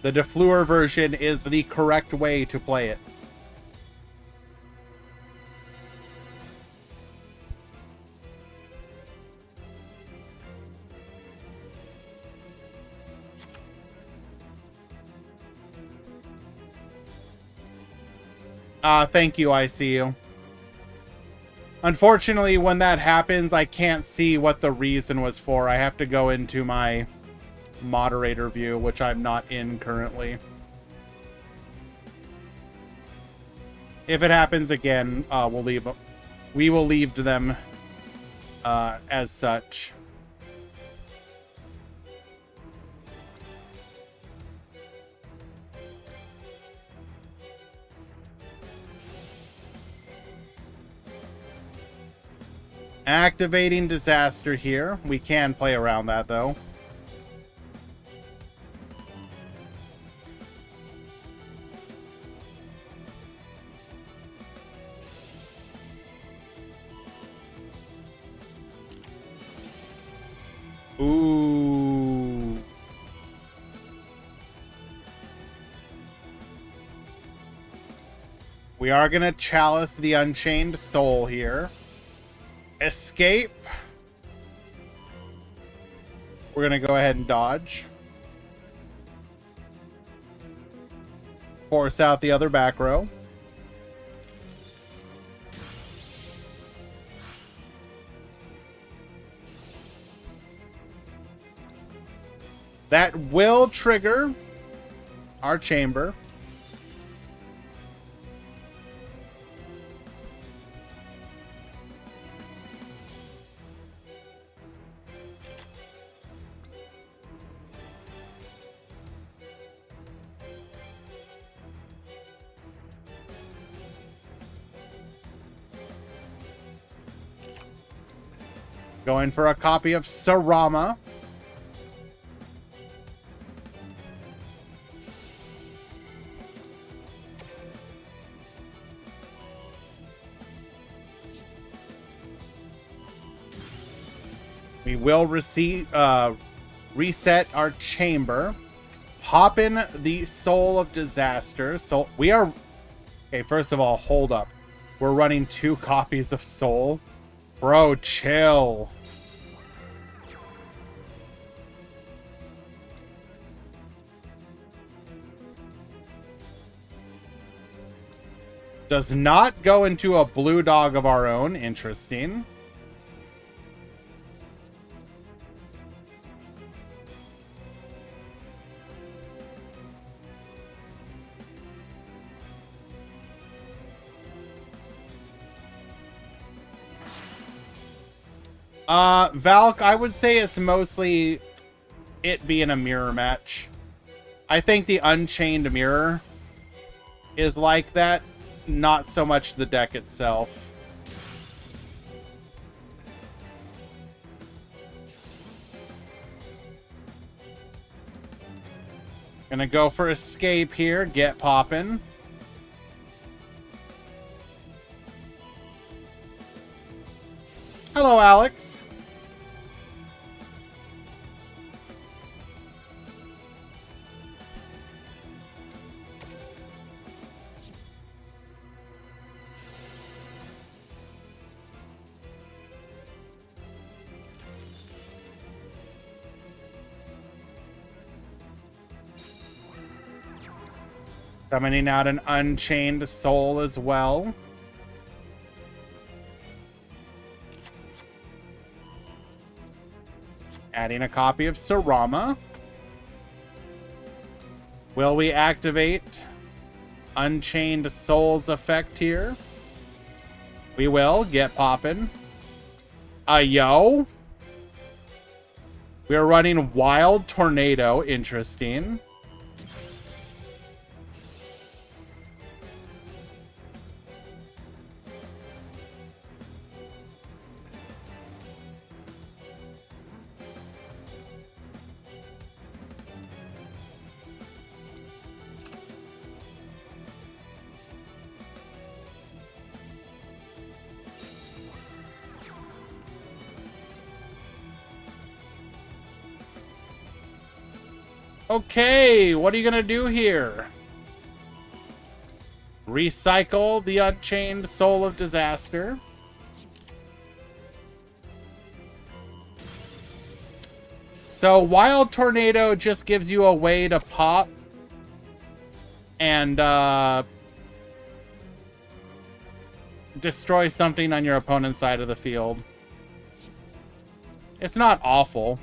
The Defleur version is the correct way to play it. Thank you, I see you. Unfortunately, when that happens, I can't see what the reason was for. I have to go into my moderator view, which I'm not in currently. If it happens again, we will leave to them as such. Activating Disaster here. We can play around that, though. Ooh. We are going to Chalice the Unchained Soul here. Escape. We're going to go ahead and dodge. Force out the other back row. That will trigger our chamber. Going for a copy of Sarama. We will reset our chamber. Pop in the Soul of Disaster. So we are... Okay, first of all, hold up. We're running 2 copies of Soul. Bro, chill. Does not go into a blue dog of our own. Interesting. Valk, I would say it's mostly it being a mirror match. I think the Unchained Mirror is like that, not so much the deck itself. Gonna go for Escape here, get poppin'. Hello, Alex. Summoning out an Unchained Soul as well. Adding a copy of Sarama. Will we activate Unchained Soul's effect here? We will. Get poppin'. Yo. We're running Wild Tornado. Interesting. Okay, what are you gonna do here? Recycle the Unchained Soul of Disaster. So Wild Tornado just gives you a way to pop and destroy something on your opponent's side of the field. It's not awful.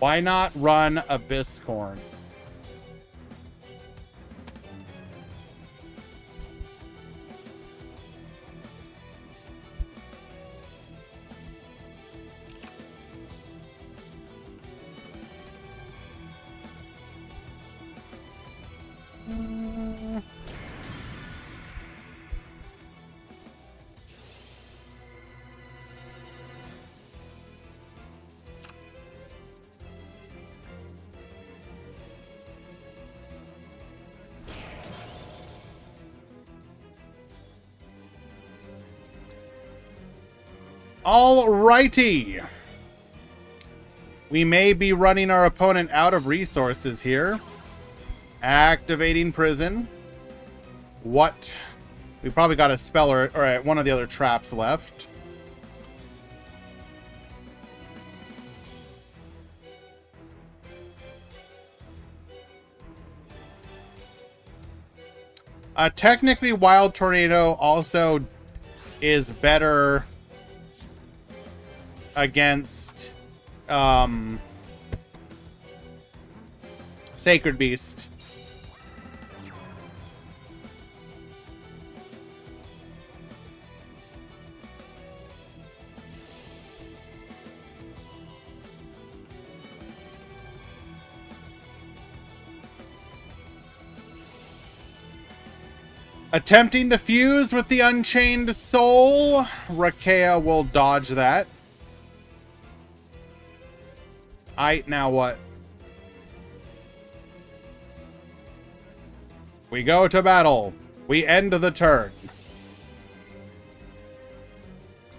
Why not run Abysscorn? Alrighty. We may be running our opponent out of resources here. Activating prison. What? We probably got a spell or one of the other traps left. Technically, Wild Tornado also is better against Sacred Beast. Attempting to fuse with the Unchained Soul. Rakea will dodge that. Now what? We go to battle. We end the turn.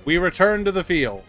We return to the field.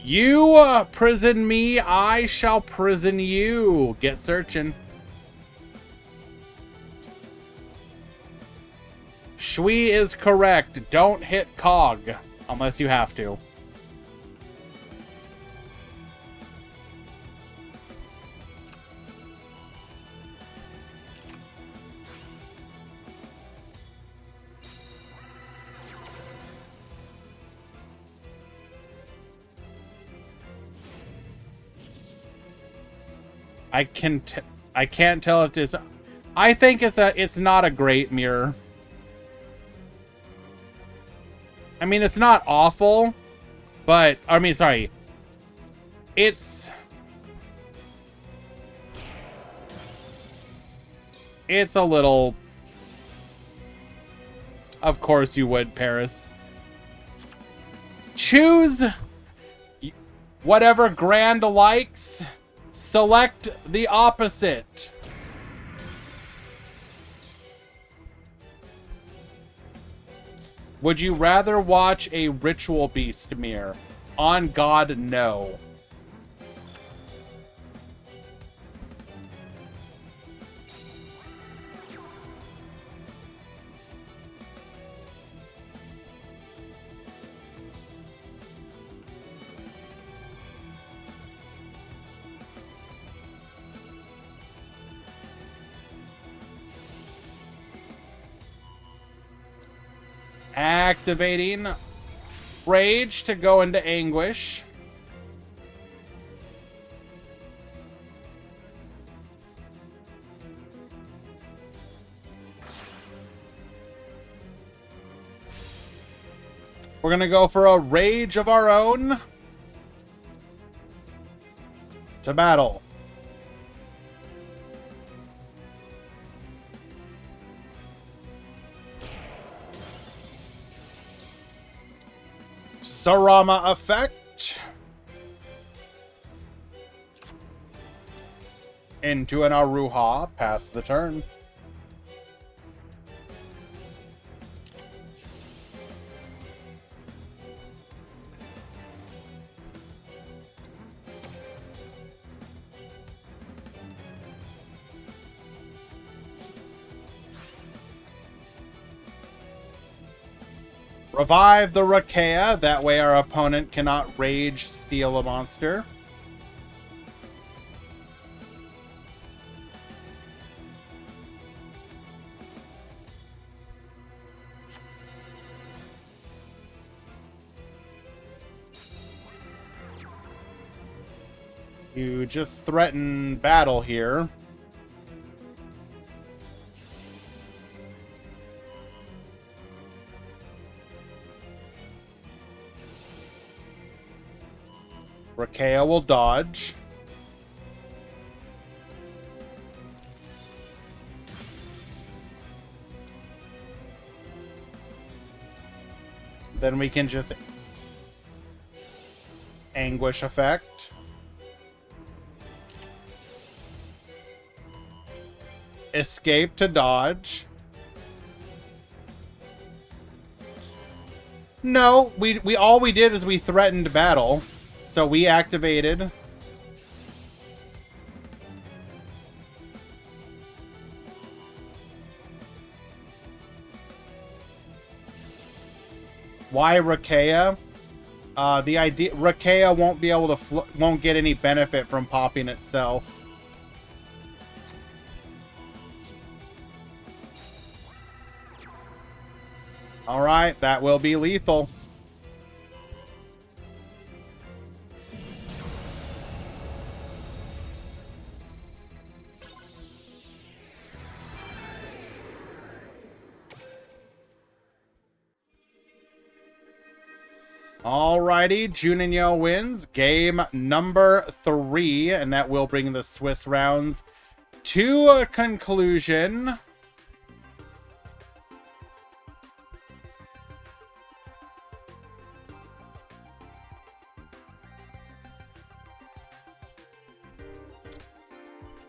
You prison me, I shall prison you. Get searching. Shui is correct. Don't hit Cog unless you have to. I can't tell if this. I think it's not a great mirror. I mean, it's not awful, but I mean, sorry. It's a little. Of course you would, Paris. Choose whatever Grand likes. Select the opposite. Would you rather watch a Ritual Beast mirror? On God, no. Activating Rage to go into Anguish. We're going to go for a Rage of our own. To battle. Sarama effect. Into an Aruha. Pass the turn. Revive the Rakea. That way our opponent cannot rage steal a monster. You just threaten battle here. Rakea will dodge. Then we can just anguish effect. Escape to dodge. No, we all we did is we threatened battle. So we activated. Why Rakea? The idea Rakea won't be able to won't get any benefit from popping itself. All right, that will be lethal. Alrighty, Juninho wins game number 3, and that will bring the Swiss rounds to a conclusion.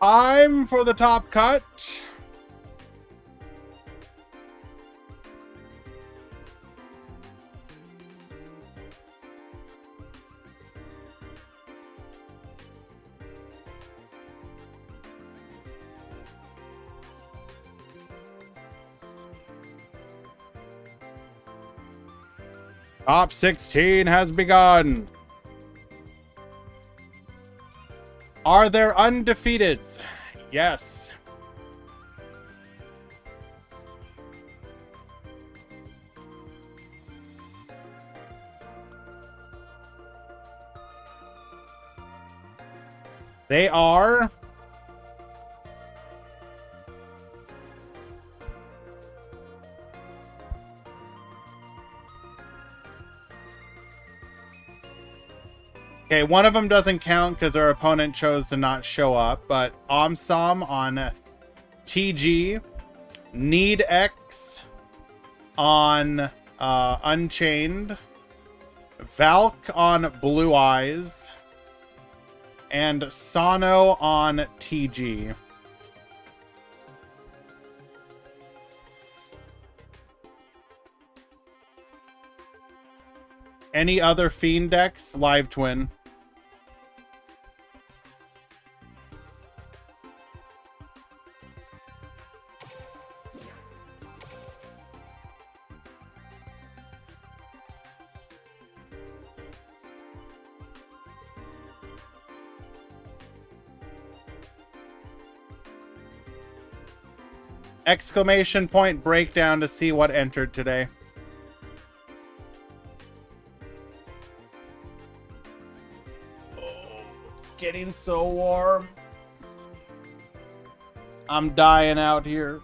I'm for the top cut. Top 16 has begun. Are there undefeateds? Yes. They are okay, one of them doesn't count because our opponent chose to not show up, but Omsom on TG, Need X on Unchained, Valk on Blue Eyes, and Sano on TG. Any other Fiend decks? Live Twin. Exclamation point breakdown to see what entered today. Oh, it's getting so warm. I'm dying out here.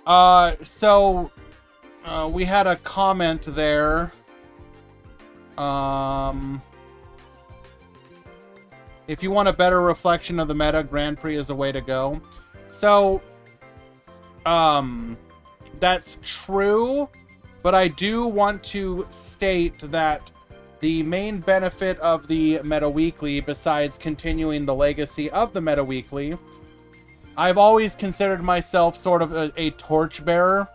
So we had a comment there. If you want a better reflection of the meta, Grand Prix is a way to go. So, that's true, but I do want to state that the main benefit of the Meta Weekly, besides continuing the legacy of the Meta Weekly, I've always considered myself sort of a torchbearer.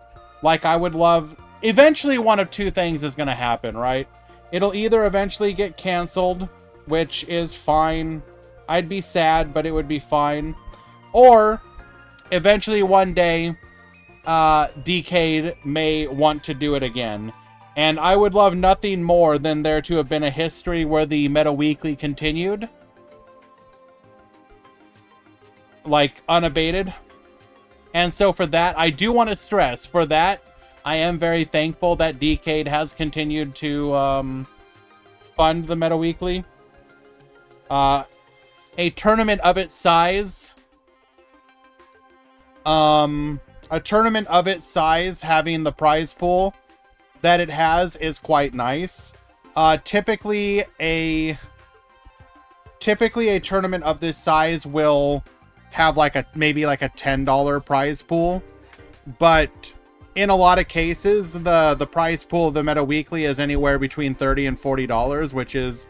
Like, I would love... Eventually, one of two things is going to happen, right? It'll either eventually get canceled, which is fine. I'd be sad, but it would be fine. Or, eventually one day, Decade may want to do it again. And I would love nothing more than there to have been a history where the Meta Weekly continued. Like, unabated. And so for that, I do want to stress, for that, I am very thankful that Decade has continued to fund the Meta Weekly. A tournament of its size, having the prize pool that it has is quite nice. Typically a tournament of this size will have maybe like a $10 prize pool, but in a lot of cases, the prize pool of the Meta Weekly is anywhere between $30 and $40, which is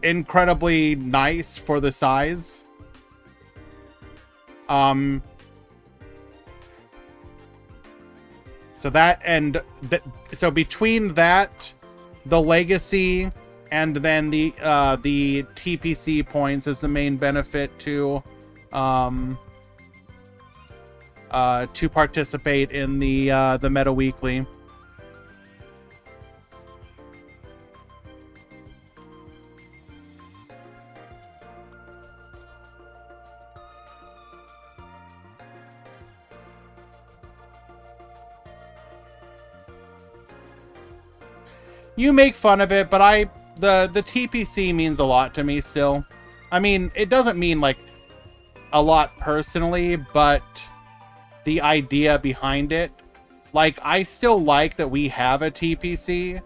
incredibly nice for the size. So that and so between that, the legacy, and then the TPC points is the main benefit to participate in the Meta Weekly. You make fun of it, but the TPC means a lot to me still. I mean, it doesn't mean like a lot personally, but the idea behind it, like, I still like that we have a TPC,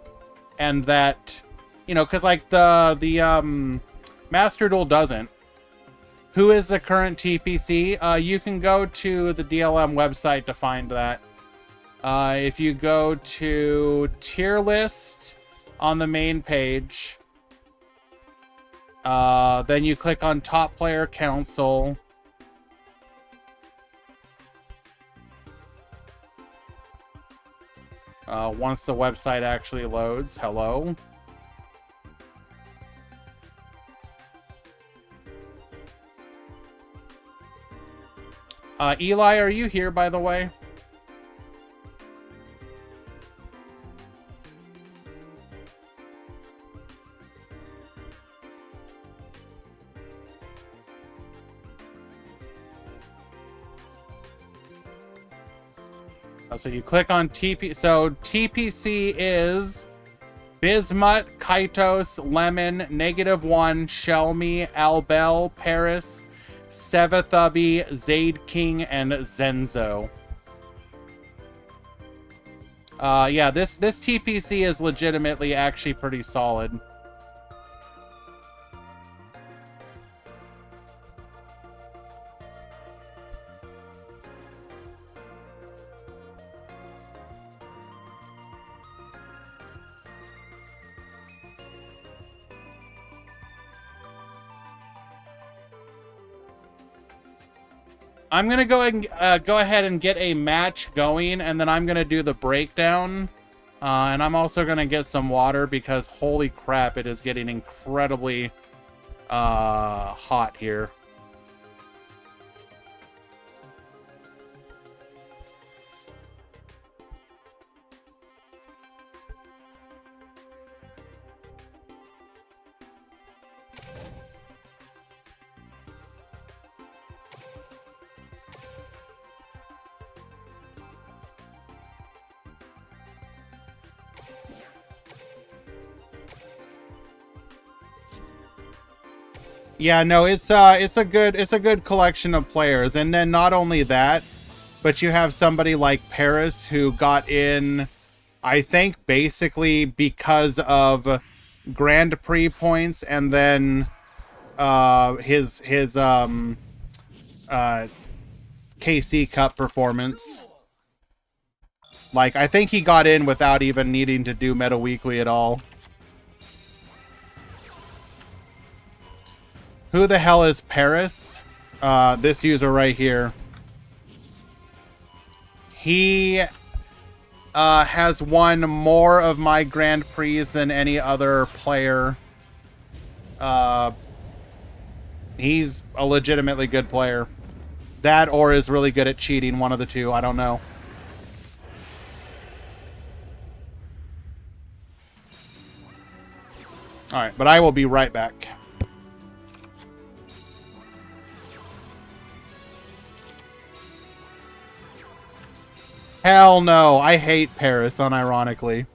and that, you know, because like the Master Duel doesn't. Who is the current TPC? You can go to the DLM website to find that. If you go to tier list on the main page, then you click on Top Player Council. Once the website actually loads. Hello. Eli, are you here, by the way? So you click on TP. So TPC is Bismuth, Kaitos, Lemon, -1, Shelmy, Albel, Paris, Sevathubi, Zaid King, and Zenzo. Yeah, this TPC is legitimately actually pretty solid. I'm gonna go ahead and get a match going, and then I'm gonna do the breakdown. And I'm also gonna get some water because holy crap, it is getting incredibly hot here. Yeah, no, it's a good collection of players, and then not only that, But you have somebody like Paris who got in, I think, basically because of Grand Prix points and then his KC Cup performance. Like, I think he got in without even needing to do Meta Weekly at all. Who the hell is Paris? This user right here. He has won more of my Grand Prix than any other player. He's a legitimately good player. That or is really good at cheating, one of the two. I don't know. Alright, but I will be right back. Hell no, I hate Paris, unironically.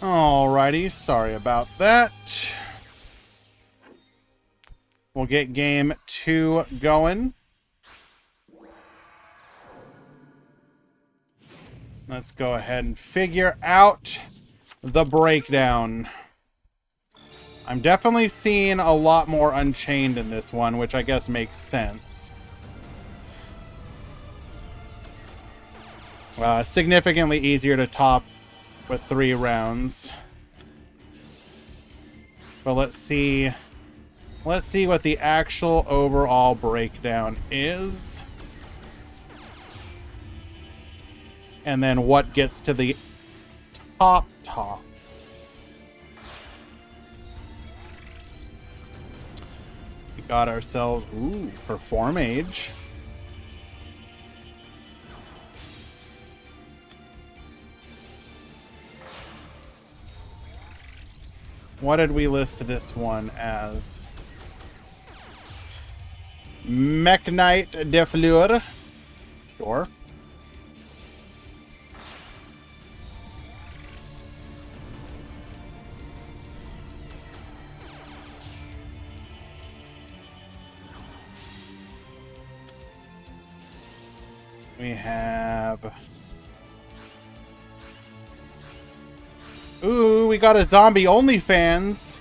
Alrighty, sorry about that. We'll get game 2 going. Let's go ahead and figure out the breakdown. I'm definitely seeing a lot more Unchained in this one, which I guess makes sense. Significantly easier to top with 3 rounds. But let's see what the actual overall breakdown is. And then what gets to the top. We got ourselves, Perform Age. What did we list this one as? Mekk-Knight de Fleur. Sure. We have... Ooh, we got a zombie OnlyFans.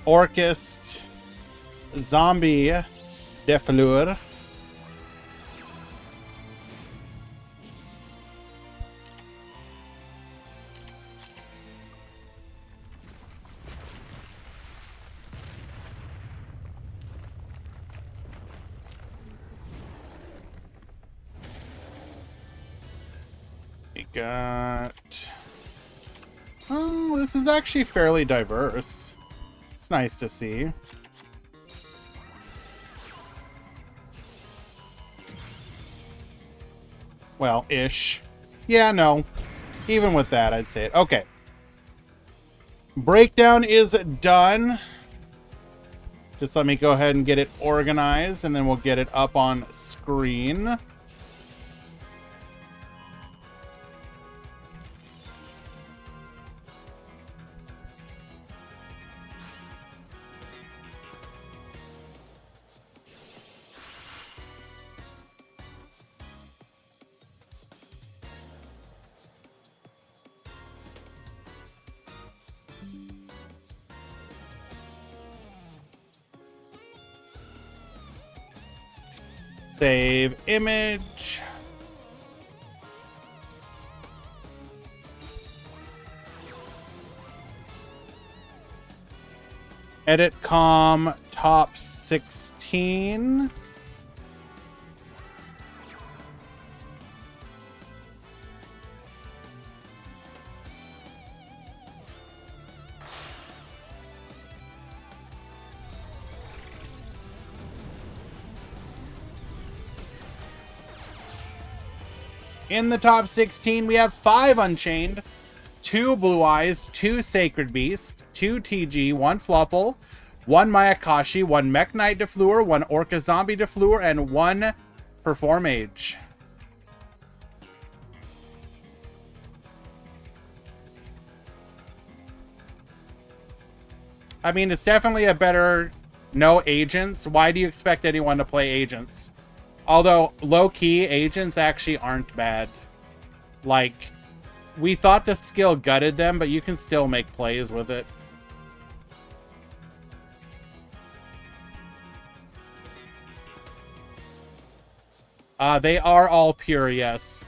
Orchest Zombie de Fleur. We got... Oh, this is actually fairly diverse. It's nice to see. Well, ish. Yeah, no. Even with that, I'd say it. Okay. Breakdown is done. Just let me go ahead and get it organized, and then we'll get it up on screen. Save image. Edit com top 16. In the top 16, we have 5 Unchained, 2 Blue Eyes, 2 Sacred Beast, 2 TG, 1 Fluffle, 1 Mayakashi, 1 Mekk-Knight de Fleur, 1 Orca Zombie de Fleur, and 1 Perform Age. I mean, it's definitely a better no agents. Why do you expect anyone to play agents? Although, low-key, agents actually aren't bad. Like, we thought the skill gutted them, but you can still make plays with it. They are all pure, yes.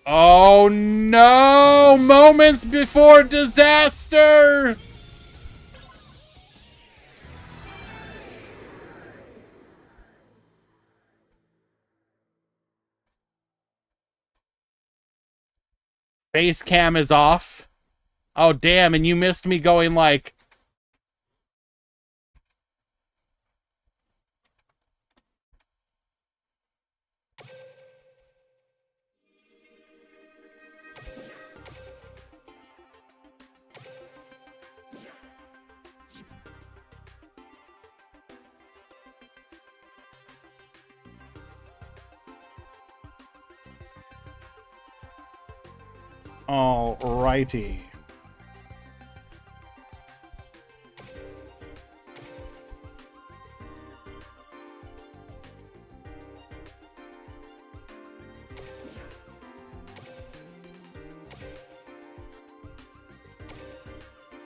Oh no! Moments before disaster! Face cam is off. Oh damn, and you missed me going like... Alrighty.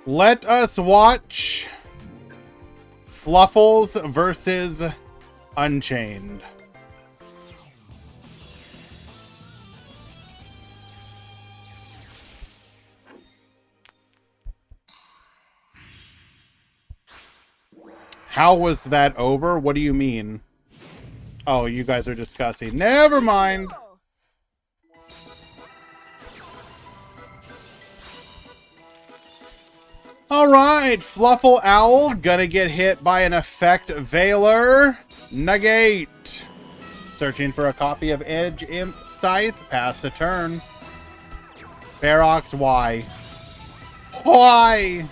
Let us watch Fluffles versus Unchained. How was that over? What do you mean? Oh, you guys are discussing. Never mind. Alright, Fluffle Owl gonna get hit by an Effect Veiler. Negate. Searching for a copy of Edge Imp Scythe. Pass the turn. Ferox, why? Why?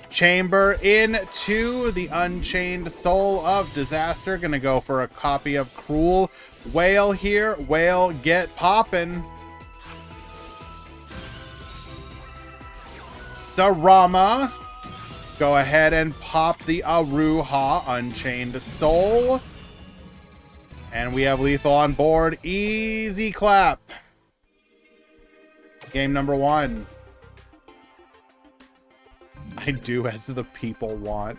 Chamber into the Unchained Soul of Disaster. Gonna go for a copy of Cruel Whale here. Whale, get poppin'. Sarama. Go ahead and pop the Aruha Unchained Soul. And we have lethal on board. Easy clap. Game number 1. I do as the people want.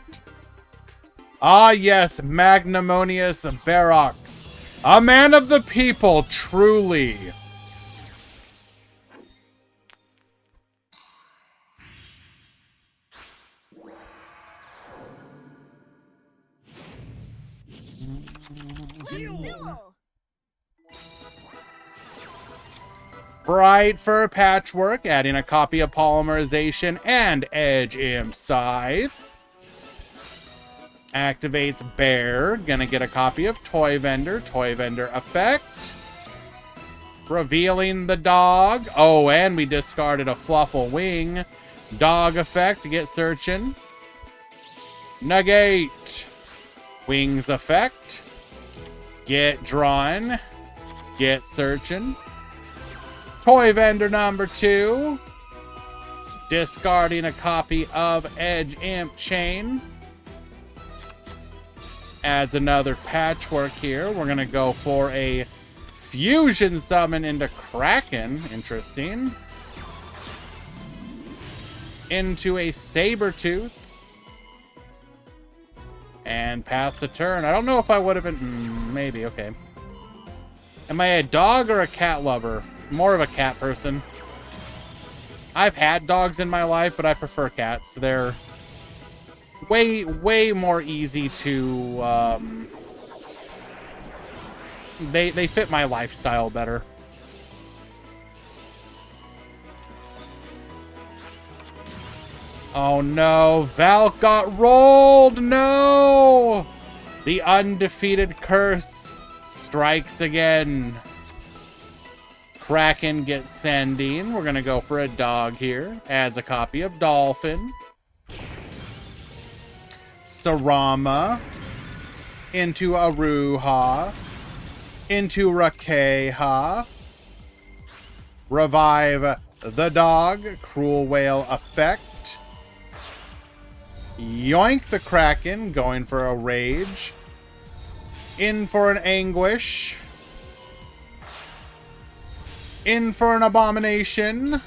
Ah, yes, Magnanimous Ferox. A man of the people, truly. Duel. Bright Fur Patchwork, adding a copy of Polymerization and Edge Imp Scythe. Activates Bear, gonna get a copy of Toy Vendor effect. Revealing the dog. Oh, and we discarded a Fluffle Wing. Dog effect, get searching. Negate. Wings effect. Get drawn. Get searching. Toy Vendor number 2. Discarding a copy of Edge Imp Chain. Adds another Patchwork here. We're going to go for a Fusion Summon into Kraken. Interesting. Into a Sabertooth. And pass the turn. I don't know if I would have been... maybe, okay. Am I a dog or a cat lover? More of a cat person. I've had dogs in my life, but I prefer cats. They're way more easy to... They fit my lifestyle better. Oh no, Valk got rolled! No! The undefeated curse strikes again. Kraken gets Sandine. We're gonna go for a dog here. Adds a copy of Dolphin. Sarama. Into Aruha. Into Rakeha. Revive the dog. Cruel Whale effect. Yoink the Kraken, going for a Rage. In for an Anguish. In for an Abomination.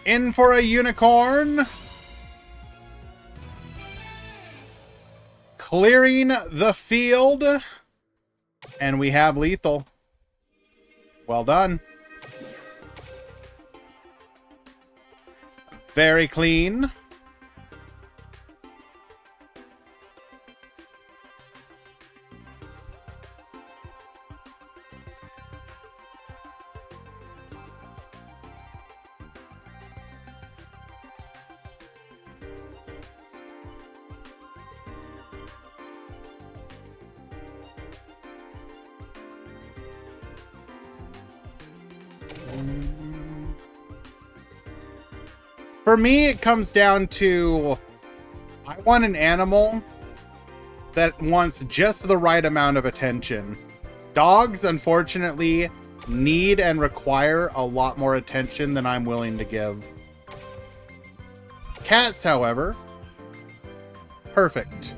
In for a Unicorn. Clearing the field. And we have lethal. Well done. Very clean. For me, it comes down to I want an animal that wants just the right amount of attention. Dogs, unfortunately, need and require a lot more attention than I'm willing to give. Cats, however, perfect.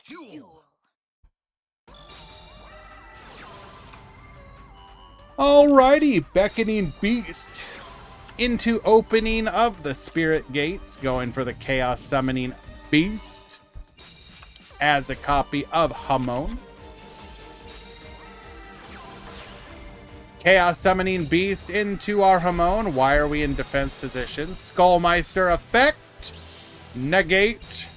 Duel. Alrighty, Beckoning Beast into opening of the Spirit Gates, going for the Chaos Summoning Beast as a copy of Hamon. Chaos Summoning Beast into our Hamon. Why are we in defense position? Skullmeister effect. Negate.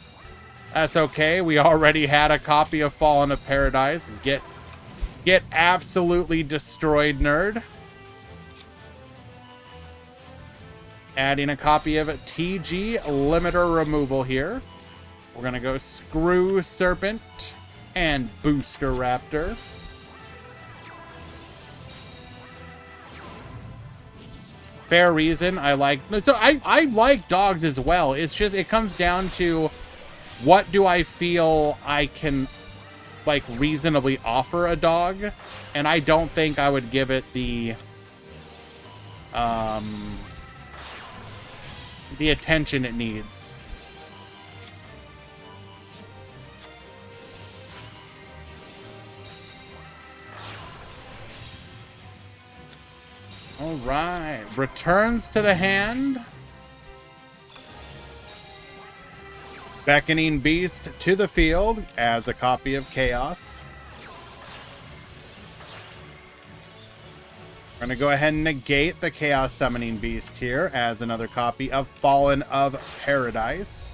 That's okay. We already had a copy of Fallen of Paradise. Get absolutely destroyed, nerd. Adding a copy of TG limiter removal here. We're going to go Screw Serpent and Booster Raptor. Fair reason. I like dogs as well. It's just, it comes down to what do I feel I can like reasonably offer a dog, and I don't think I would give it the attention it needs. All right, returns to the hand. Beckoning Beast to the field as a copy of Chaos. We're going to go ahead and negate the Chaos Summoning Beast here as another copy of Fallen of Paradise.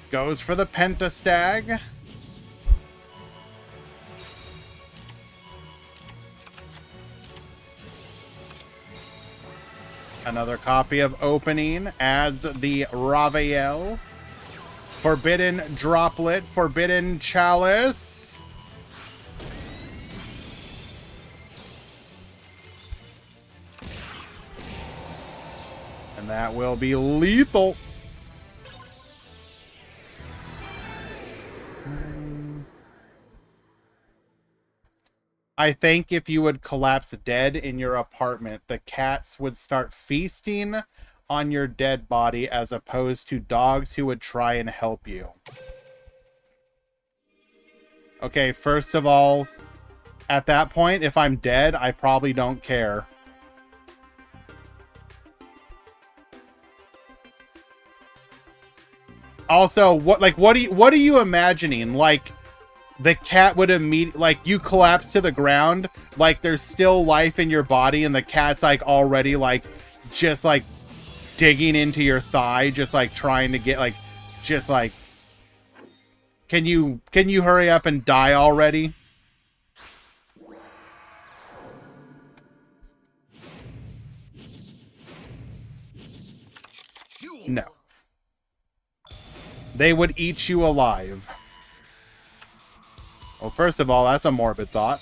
Goes for the Pentastag. Another copy of Opening adds the Ravael. Forbidden Droplet, Forbidden Chalice. And that will be lethal. I think if you would collapse dead in your apartment, the cats would start feasting on your dead body as opposed to dogs who would try and help you. Okay, first of all, at that point, if I'm dead, I probably don't care. Also, what are you imagining? Like, the cat would immediately, like, you collapse to the ground, like there's still life in your body, and the cat's like already like just like digging into your thigh, just like trying to get like, just like, can you hurry up and die already? No. They would eat you alive. Well, first of all, that's a morbid thought.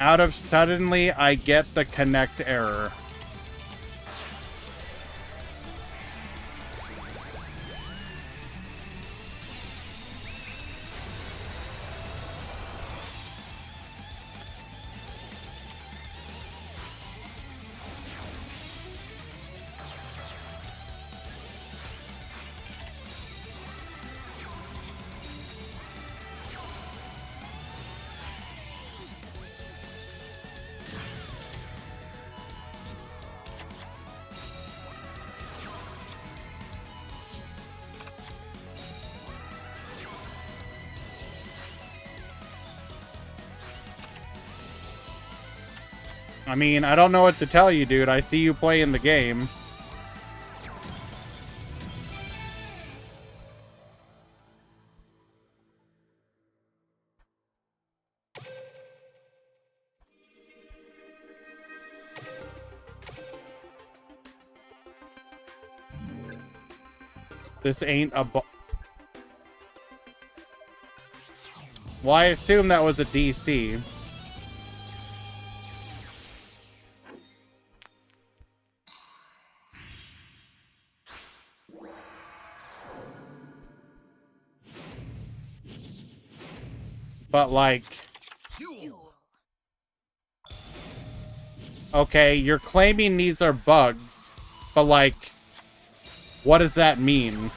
Out of suddenly, I get the connect error. I mean, I don't know what to tell you, dude. I see you playing the game. This ain't a well, I assume that was a DC. But, like... Duel. Okay, you're claiming these are bugs. But, like... What does that mean?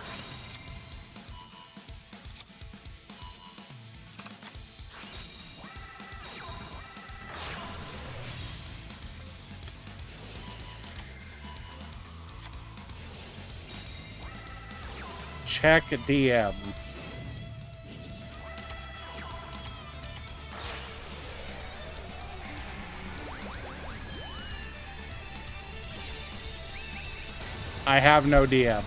Check DM. I have no DM.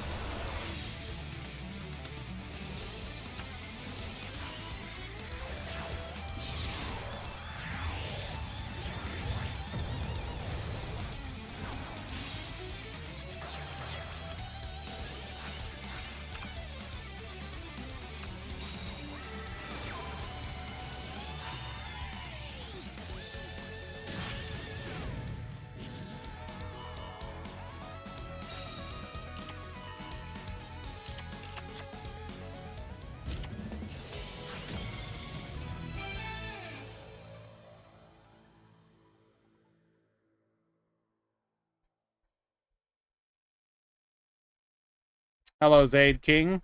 Hello, Zaid King.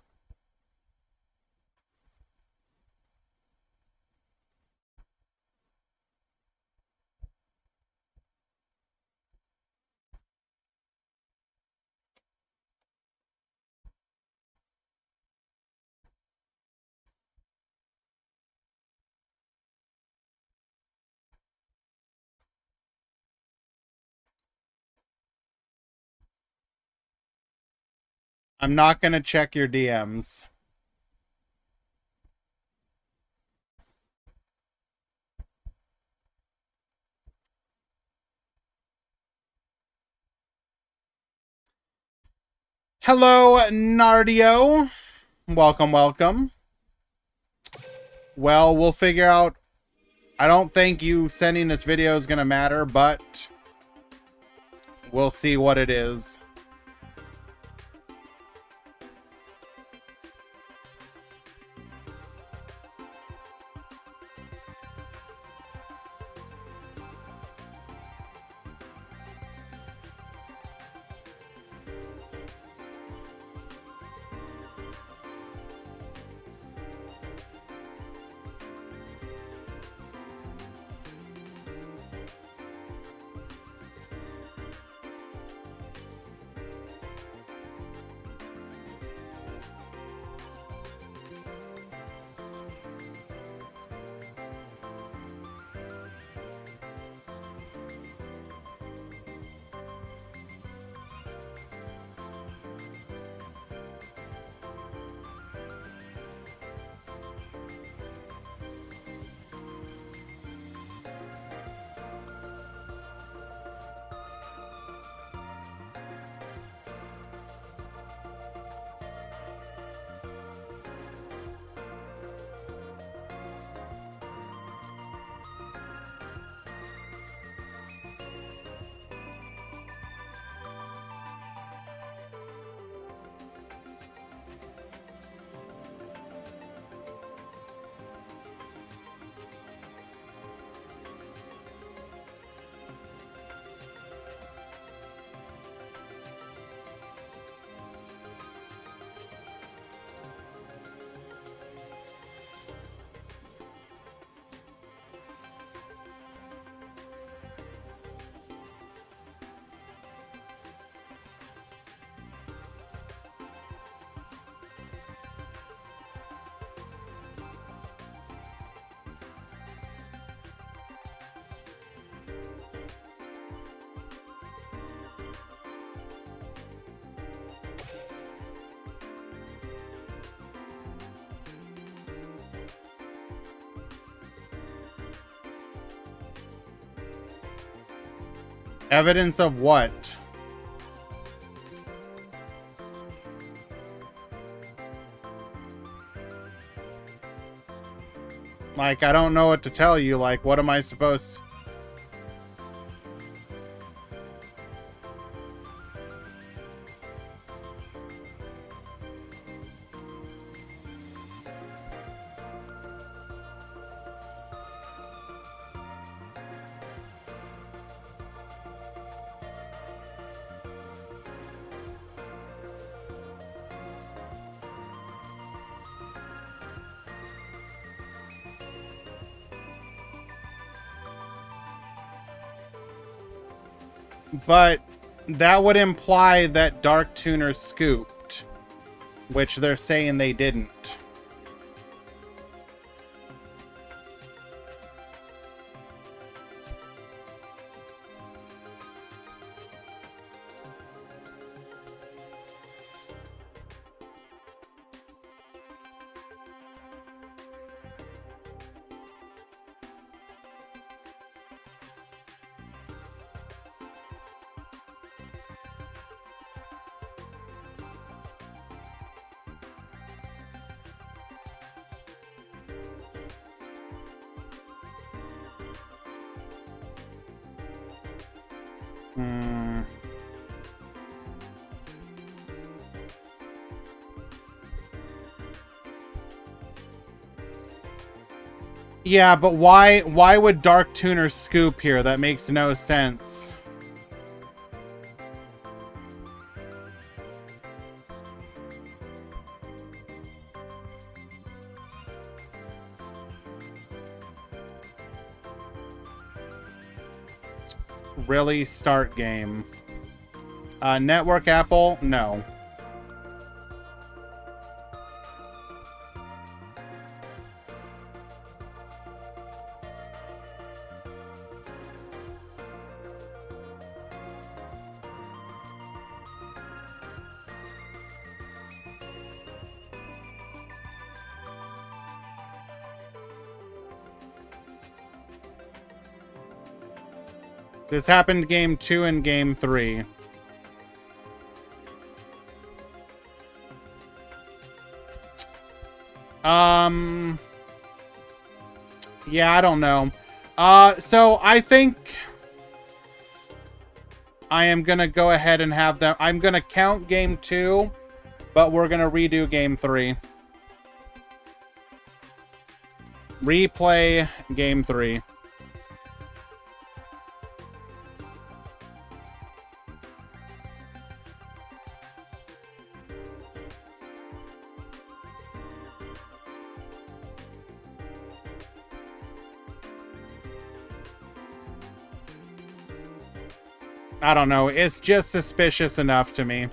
I'm not gonna check your DMs. Hello, Nardio. Welcome, welcome. Well, we'll figure out... I don't think you sending this video is gonna matter, but... We'll see what it is. Evidence of what? Like, I don't know what to tell you. Like, what am I supposed to... But that would imply that Dark Tuner scooped, which they're saying they didn't. Yeah, but why would Dark Tuner scoop here? That makes no sense. Really? Start game. Network Apple? No. This happened game 2 and game 3. Yeah, I don't know. So I think I am gonna go ahead and have them. I'm gonna count game 2, but we're gonna redo game 3. Replay game 3. I don't know. It's just suspicious enough to me.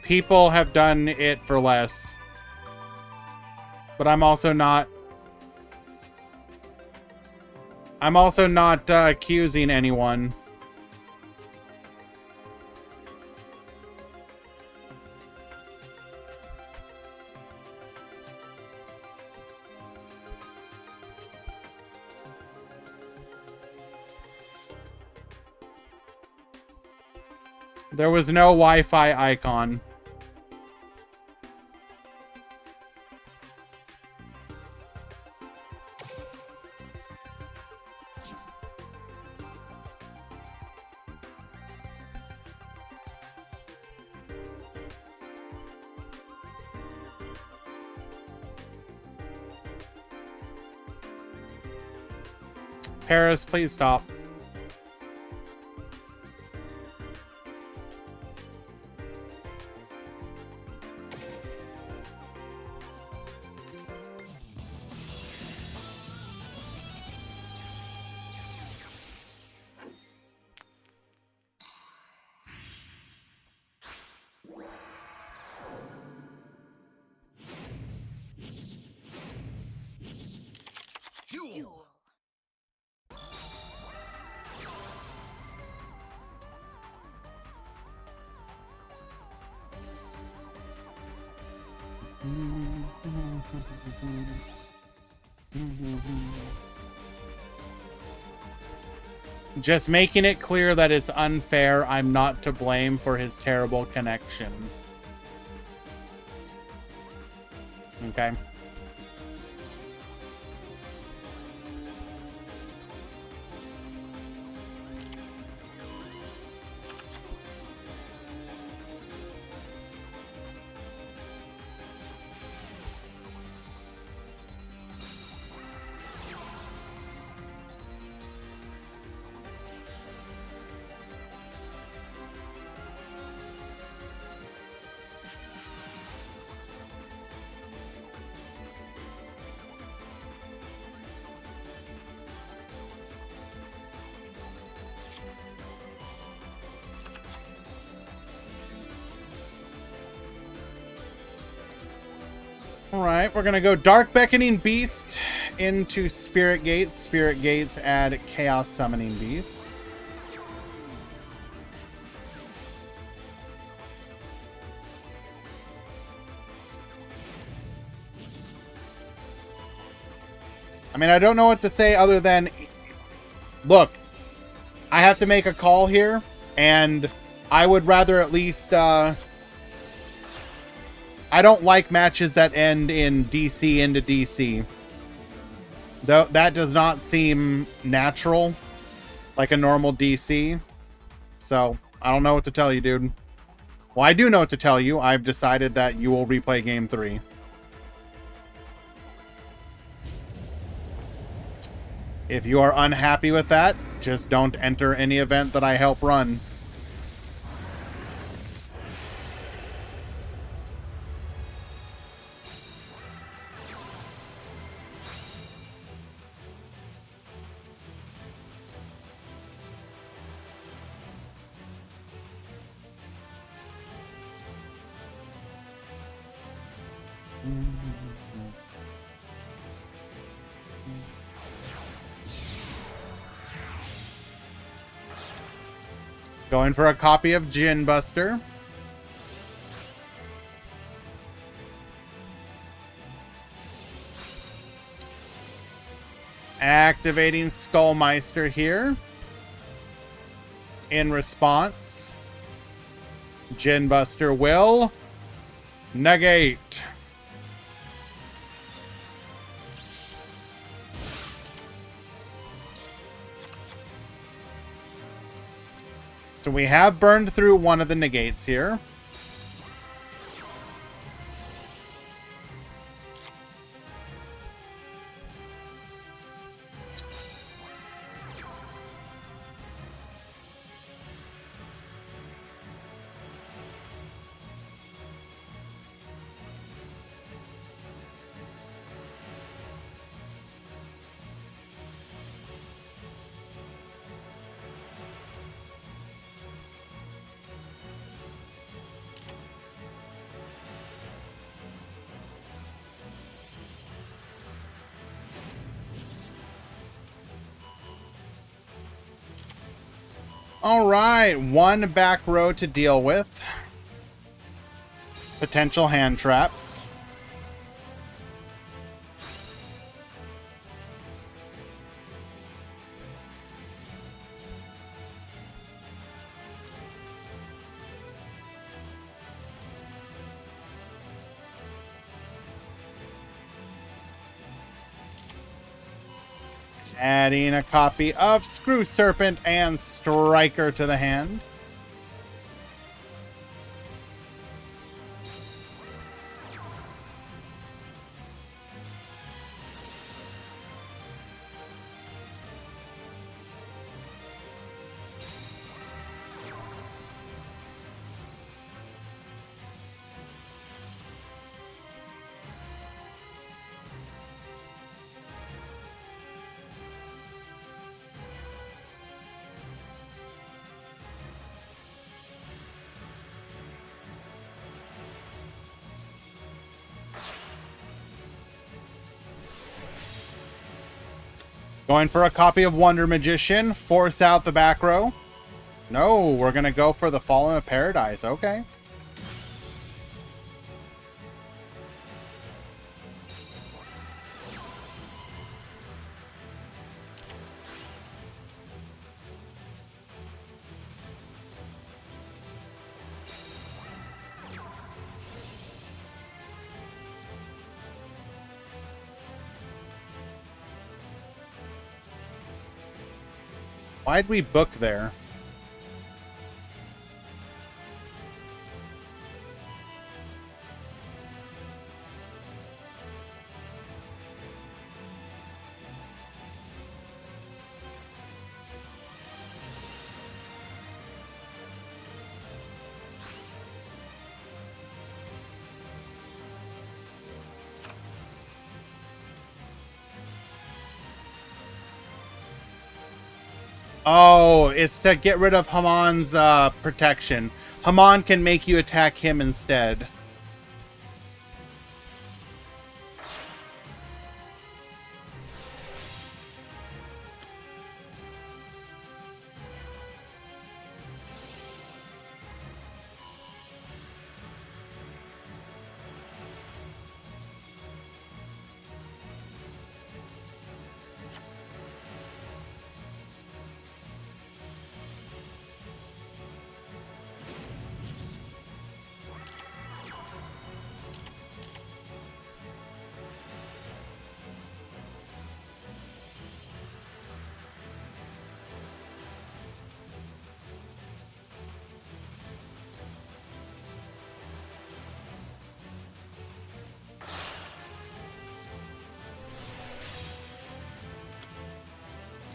People have done it for less. But I'm also not accusing anyone. There was no Wi-Fi icon. Paris, please stop. Just making it clear that it's unfair. I'm not to blame for his terrible connection. Okay. Alright, we're gonna go Dark Beckoning Beast into Spirit Gates. Spirit Gates add Chaos Summoning Beast. I mean, I don't know what to say other than... Look, I have to make a call here, and I would rather at least... I don't like matches that end in DC into DC. Though that does not seem natural, like a normal DC. So, I don't know what to tell you, dude. Well, I do know what to tell you. I've decided that you will replay Game 3. If you are unhappy with that, just don't enter any event that I help run. Going for a copy of Gin Buster. Activating Skullmeister here. In response, Gin Buster will negate. So we have burned through one of the negates here. All right, one back row to deal with. Potential hand traps. Adding a copy of Screw Serpent and Striker to the hand. Going for a copy of Wonder Magician. Force out the back row. No, we're going to go for the Fallen of Paradise. Okay. Why'd we book there? Oh, it's to get rid of Hamon's protection. Hamon can make you attack him instead.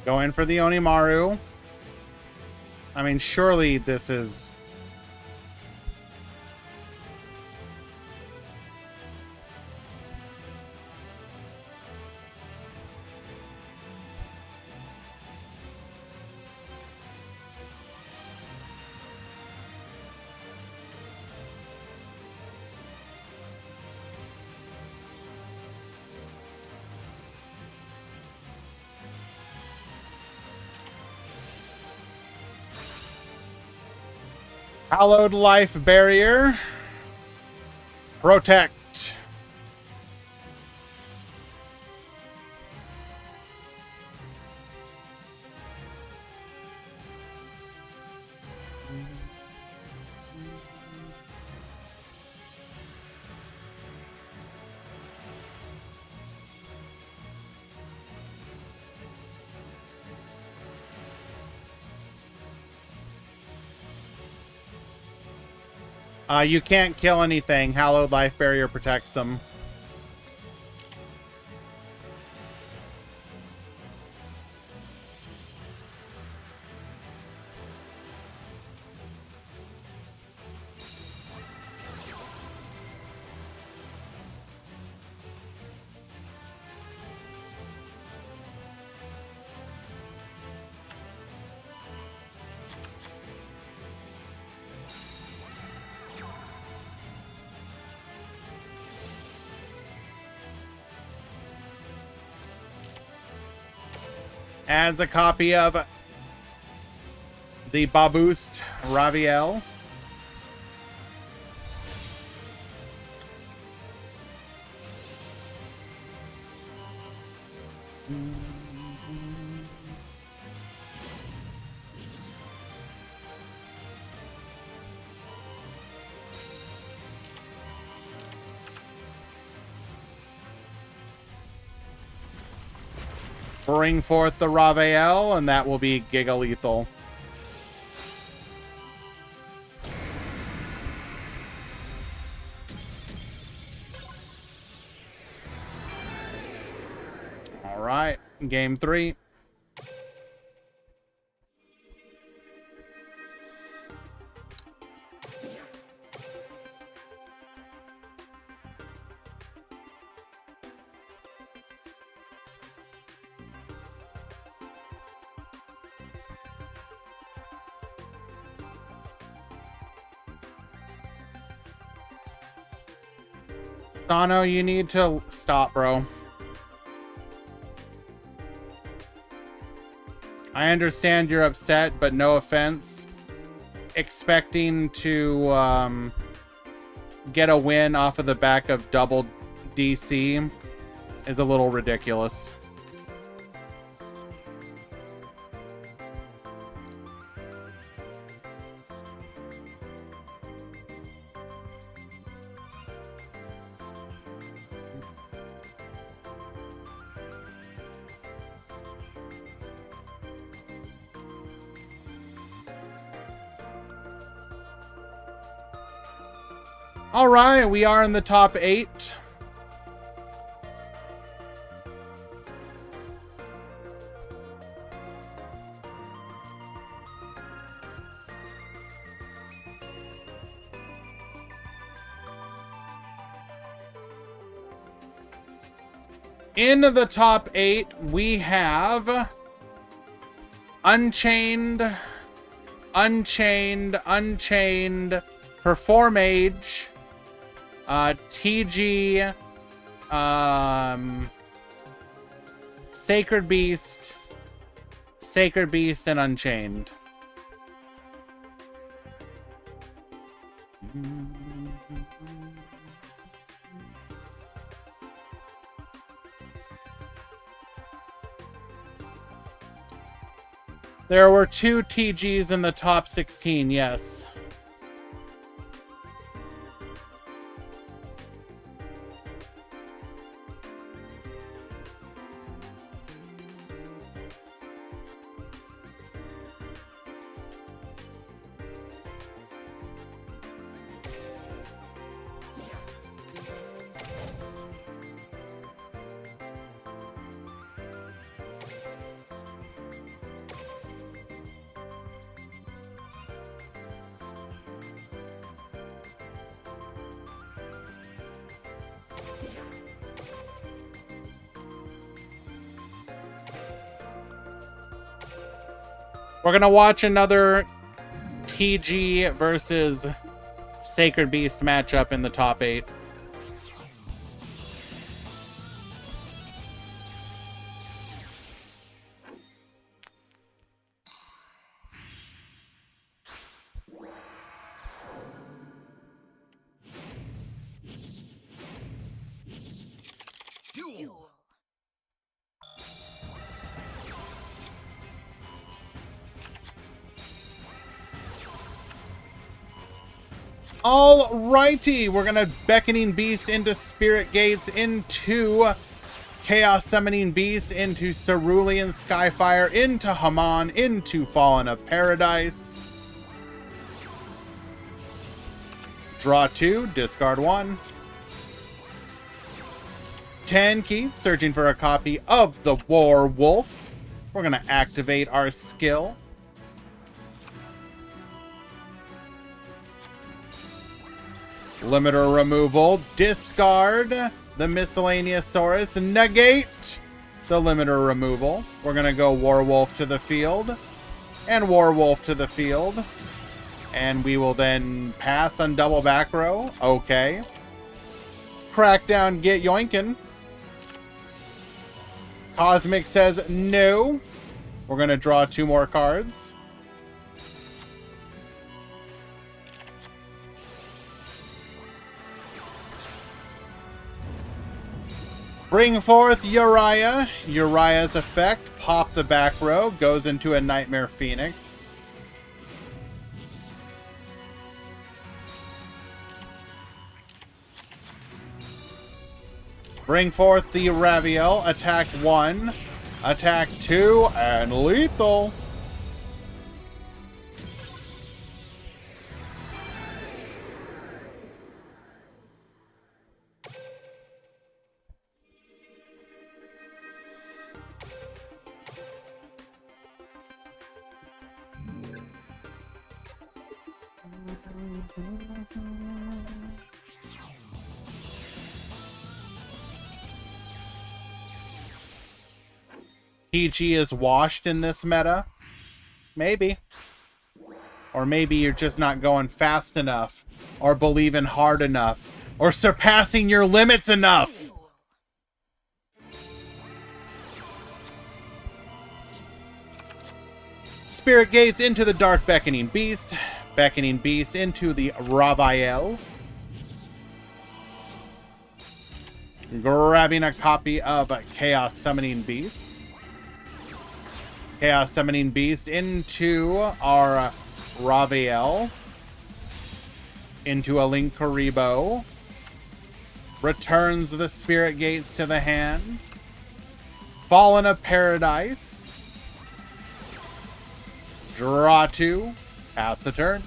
Going for the Onimaru. I mean, surely this is... Hallowed Life Barrier. Protect. You can't kill anything. Hallowed Life Barrier protects them. Adds a copy of the Baboost Raviel. Bring forth the Raviel, and that will be Giga Lethal. All right, game 3. Dono, you need to stop, bro. I understand you're upset, but no offense. Expecting to get a win off of the back of double DC is a little ridiculous. All right, we are in the top 8. In the top 8, we have Unchained, Perform Age, TG, Sacred Beast, and Unchained. There were 2 TGs in the top 16, yes. We're going to watch another TG versus Sacred Beast matchup in the top 8. Duel. Alrighty, we're gonna Beckoning Beast into Spirit Gates, into Chaos Summoning Beast, into Cerulean Skyfire, into Haman, into Fallen of Paradise. Draw 2, discard 1. 10 key, searching for a copy of the War Wolf. We're gonna activate our skill. Limiter removal, discard the Miscellaneousaurus, negate the limiter removal. We're going to go Warwolf to the field, and Warwolf to the field. And we will then pass on double back row. Okay. Crackdown, get yoinkin'. Cosmic says no. We're going to draw 2 more cards. Bring forth Uriah. Uriah's effect, pop the back row, goes into a Nightmare Phoenix. Bring forth the Raviel, attack 1, attack 2, and lethal. PG is washed in this meta. Maybe. Or maybe you're just not going fast enough, or believing hard enough, or surpassing your limits enough. Spirit Gates into the Dark Beckoning Beast. Beckoning Beast into the Raviel. Grabbing a copy of Chaos Summoning Beast. Chaos Summoning Beast into our Raviel. Into a Linkuriboh. Returns the Spirit Gates to the hand. Fallen of Paradise. Draw 2. Pass the turn.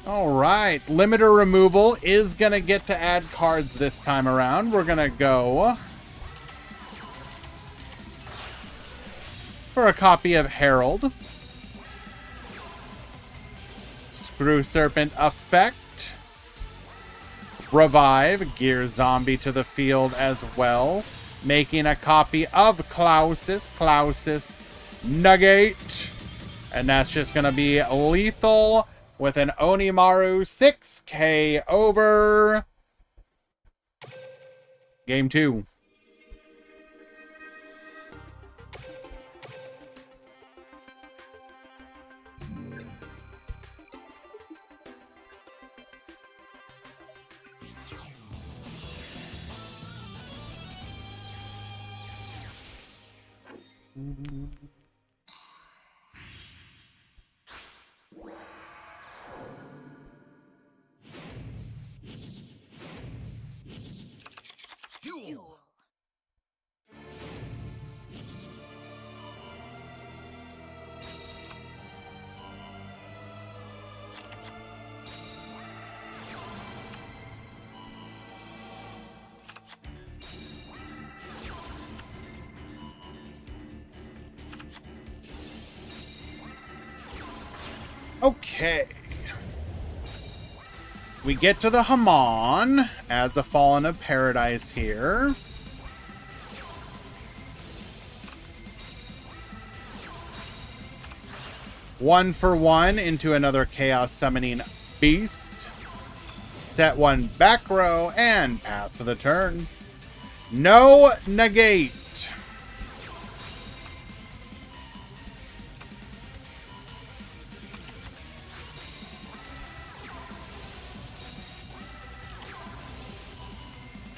All right, limiter removal is going to get to add cards this time around. We're going to go for a copy of Herald. Screw Serpent effect. Revive, Gear Zombie to the field as well. Making a copy of Klausus. Klausus negate. And that's just going to be lethal with an Onimaru 6k over. Game 2. Duel. Okay. We get to the Haman as a Fallen of Paradise here. One for one into another Chaos Summoning Beast. Set one back row and pass to the turn. No negate.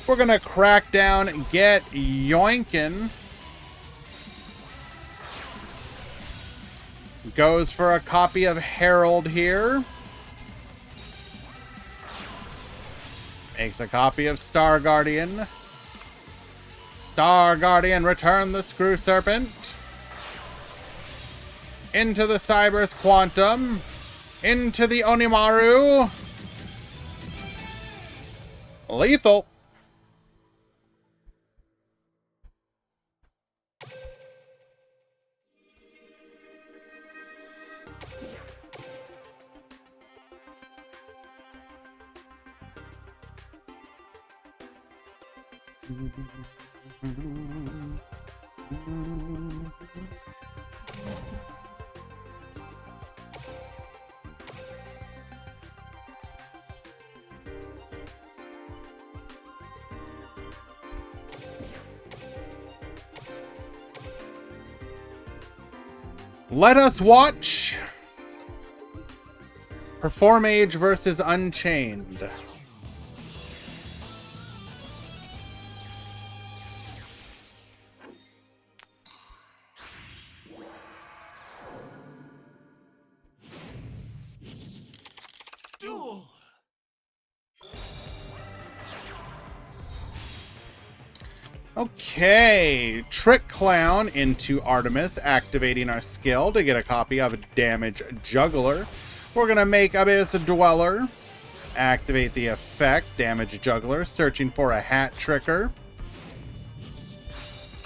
We're going to crack down and get yoinkin'. Goes for a copy of Herald here. Makes a copy of Star Guardian. Star Guardian, return the Screw Serpent. Into the Cyber's Quantum. Into the Onimaru. Lethal. Let us watch Perform Age versus Unchained. Duel. Okay, Trick Clown into Artemis, activating our skill to get a copy of Damage Juggler. We're going to make Abyss Dweller, activate the effect, Damage Juggler, searching for a Hat Tricker.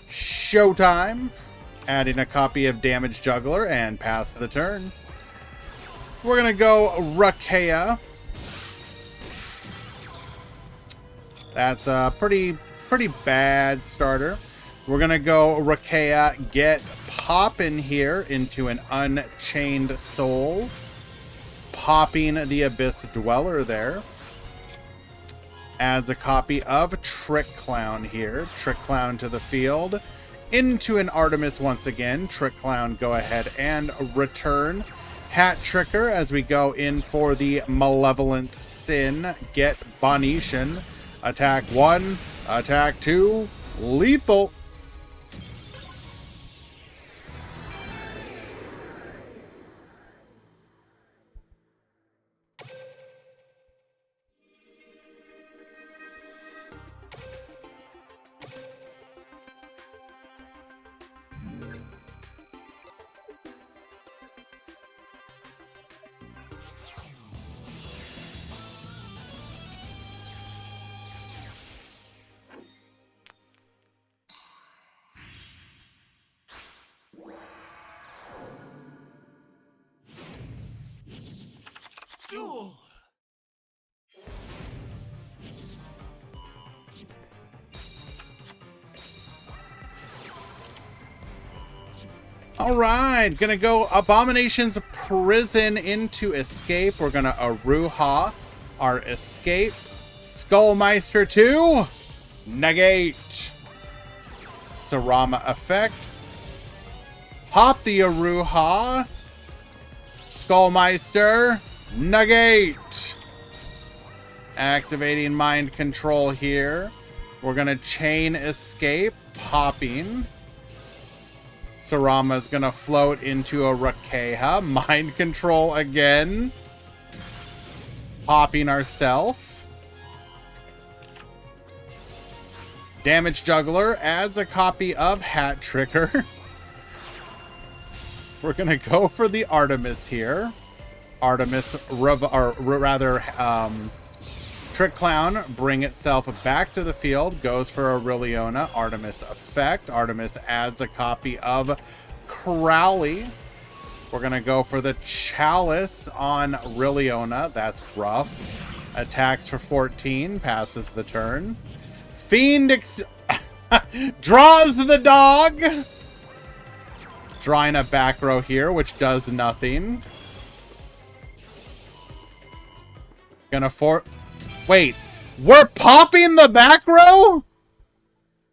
Showtime, adding a copy of Damage Juggler and pass to the turn. We're going to go Rakea. That's a pretty bad starter. We're gonna go Rakea, get poppin' here into an Unchained Soul, popping the Abyss Dweller there. Adds a copy of Trick Clown here. Trick Clown to the field, into an Artemis once again. Trick Clown, go ahead and return. Hat Tricker as we go in for the Malevolent Sin. Get Bonetian. Attack 1, attack 2, lethal. Duel. All right, gonna go Abomination's Prison into Escape. We're gonna Aruha our Escape. Skullmeister 2, negate. Sarama effect. Pop the Aruha. Skullmeister, negate. Activating mind control here. We're gonna chain escape, popping. Sarama's gonna float into a Rakeha. Mind control again. Popping ourself. Damage Juggler adds a copy of Hat Tricker. We're gonna go for the Artemis here. Artemis, or rather, Trick Clown, bring itself back to the field, goes for Aureliona. Artemis effect. Artemis adds a copy of Crowley. We're going to go for the Chalice on Aureliona. That's rough. Attacks for 14, passes the turn. Fiend draws the dog. Drawing a back row here, which does nothing. Gonna Wait, we're popping the back row?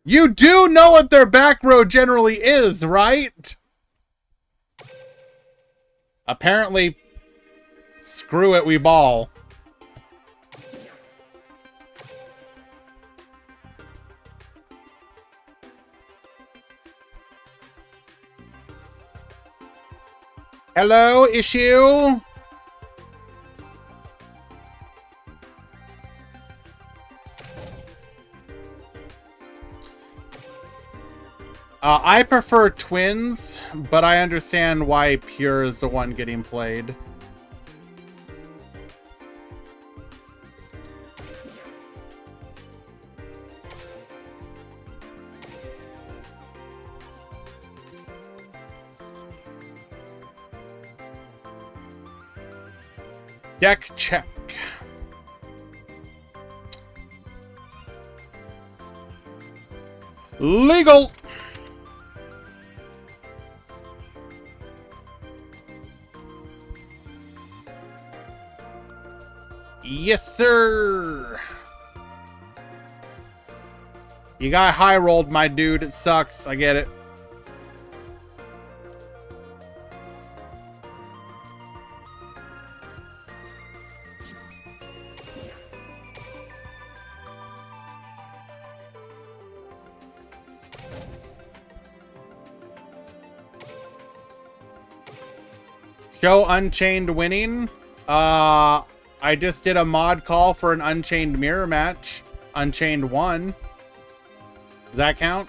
You do know what their back row generally is, right? Apparently, screw it, we ball. Hello, issue? I prefer twins, but I understand why Pure is the one getting played. Deck check. Legal. Yes, sir. You got high rolled, my dude. It sucks. I get it. Show Unchained winning. I just did a mod call for an Unchained mirror match. Unchained won. Does that count?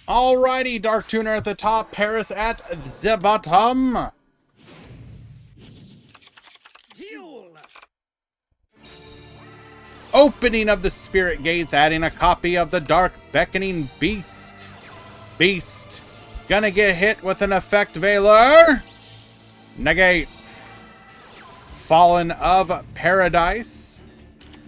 Alrighty, Dark Tuner at the top, Paris at the bottom. Duel. Opening of the Spirit Gates, adding a copy of the Dark Beckoning Beast. Beast. Gonna get hit with an Effect Veiler. Negate. Fallen of Paradise.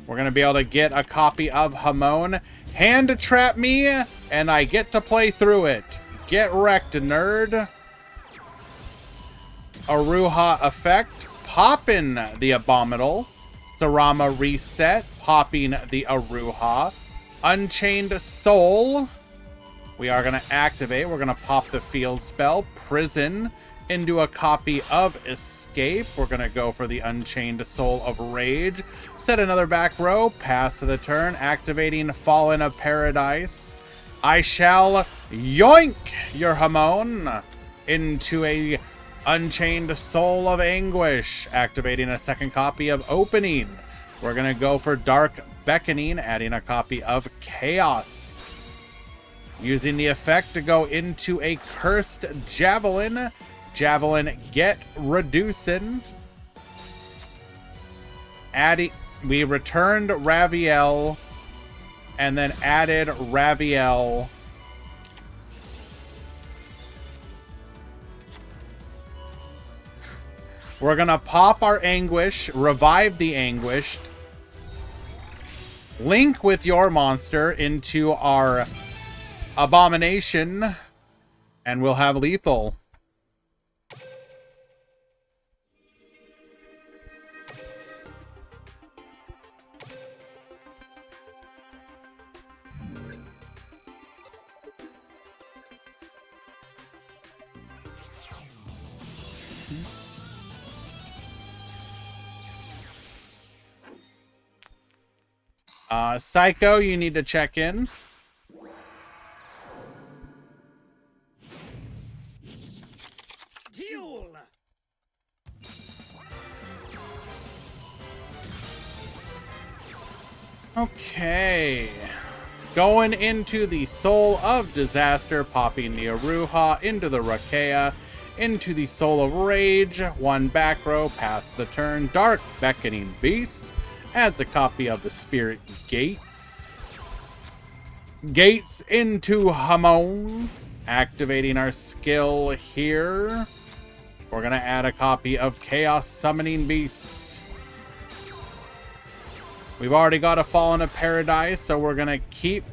We're gonna be able to get a copy of Hamon. Hand trap me, and I get to play through it. Get wrecked, nerd. Aruha effect. Poppin' the Abominable. Sarama reset. Popping the Aruha. Unchained Soul. We are going to activate. We're going to pop the field spell. Prison into a copy of Escape. We're going to go for the Unchained Soul of Rage. Set another back row. Pass to the turn. Activating Fallen of Paradise. I shall yoink your Hamon into a Unchained Soul of Anguish, activating a second copy of Opening. We're going to go for Dark Beckoning, adding a copy of Chaos. Using the effect to go into a Cursed Javelin. Javelin get reducing. We returned Raviel and then added Raviel. We're gonna pop our Anguish, revive the Anguished, link with your monster into our Abomination, and we'll have lethal. Psycho, you need to check in. Duel. Okay. Going into the Soul of Disaster, popping the Aruha into the Rakea, into the Soul of Rage, one back row, pass the turn, Dark Beckoning Beast, adds a copy of the Spirit Gates. Gates into Hamon, activating our skill here. We're going to add a copy of Chaos Summoning Beast. We've already got a Fallen of Paradise, so we're going to keep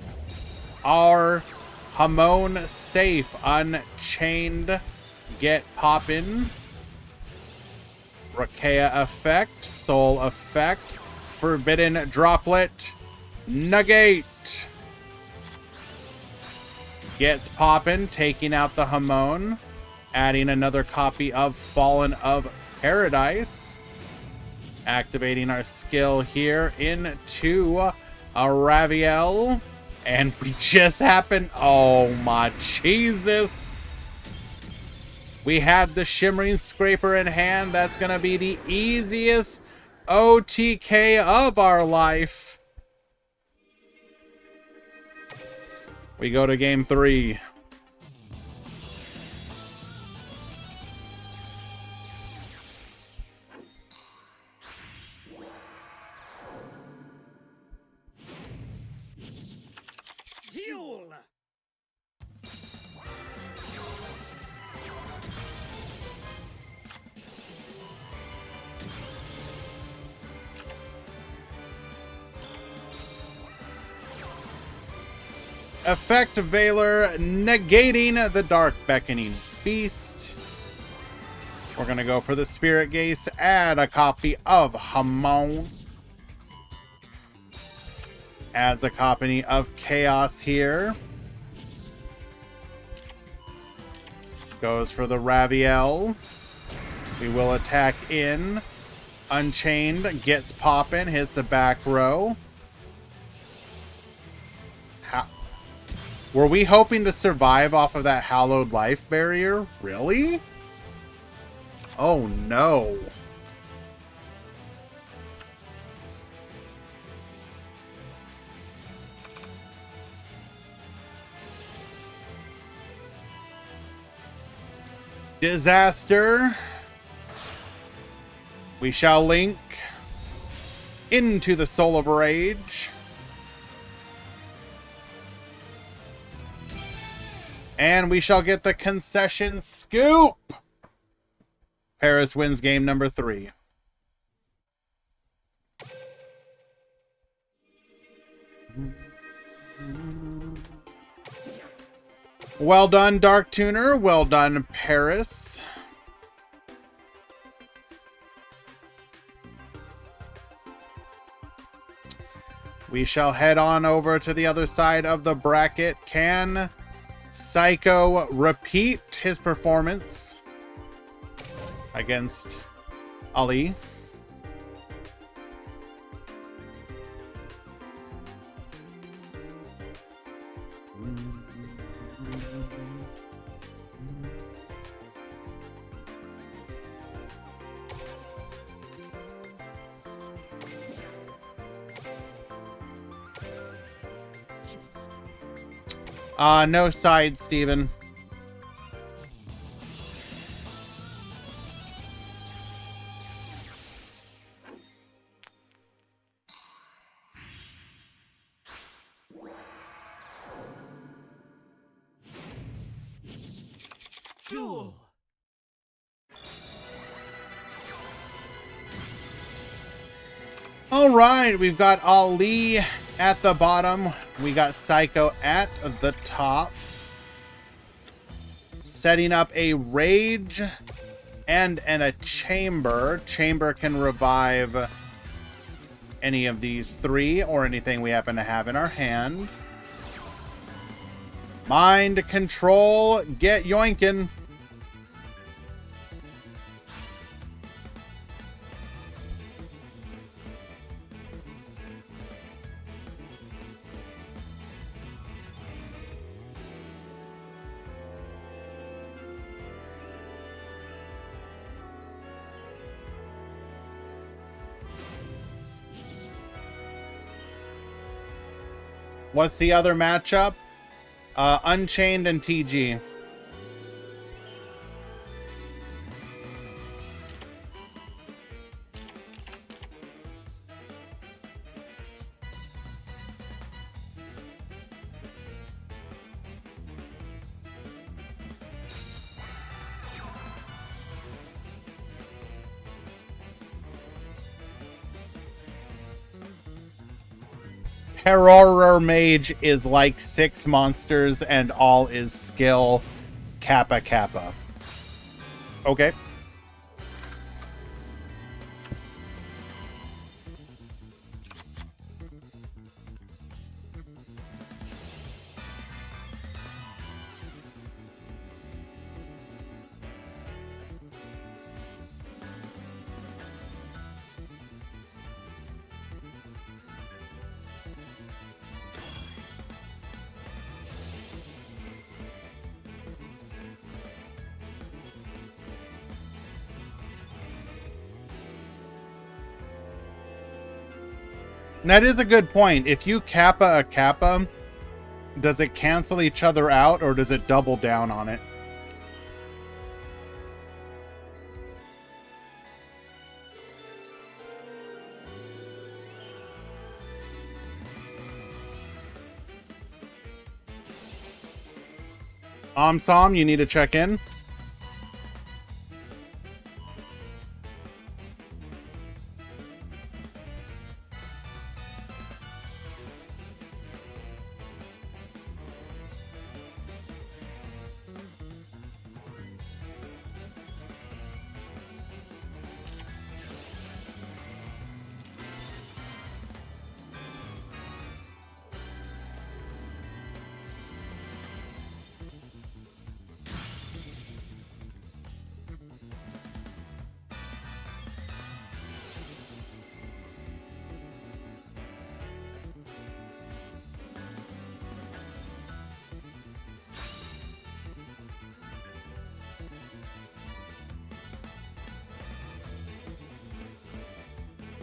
our Hamon safe. Unchained, get poppin'. Rakea effect, Soul effect, Forbidden Droplet, negate. Gets poppin', taking out the Hamon, adding another copy of Fallen of Paradise. Activating our skill here into a Raviel. And we just happened. Oh my Jesus. We had the Shimmering Scraper in hand. That's going to be the easiest OTK of our life. We go to game 3. Duel. Effect Valor, negating the Dark Beckoning Beast. We're going to go for the Spirit Gaze, add a copy of Hamon. Adds a copy of Chaos here. Goes for the Raviel. We will attack in. Unchained, gets poppin', hits the back row. Were we hoping to survive off of that Hallowed Life barrier? Really? Oh no. Disaster. We shall link into the Soul of Rage. And we shall get the concession scoop. Paris wins game number 3. Well done, Dark Tuner. Well done, Paris. We shall head on over to the other side of the bracket. Can Psycho repeat his performance against Ali? No side, Steven. Duel. All right, we've got Ali at the bottom. We got Psycho at the top. Setting up a Rage and a Chamber. Chamber can revive any of these three or anything we happen to have in our hand. Mind Control, get yoinkin'. What's the other matchup? Unchained and TG. Terror Mage is like 6 monsters and all is skill Kappa Kappa. Okay. That is a good point. If you Kappa a Kappa, does it cancel each other out or does it double down on it? Som, you need to check in.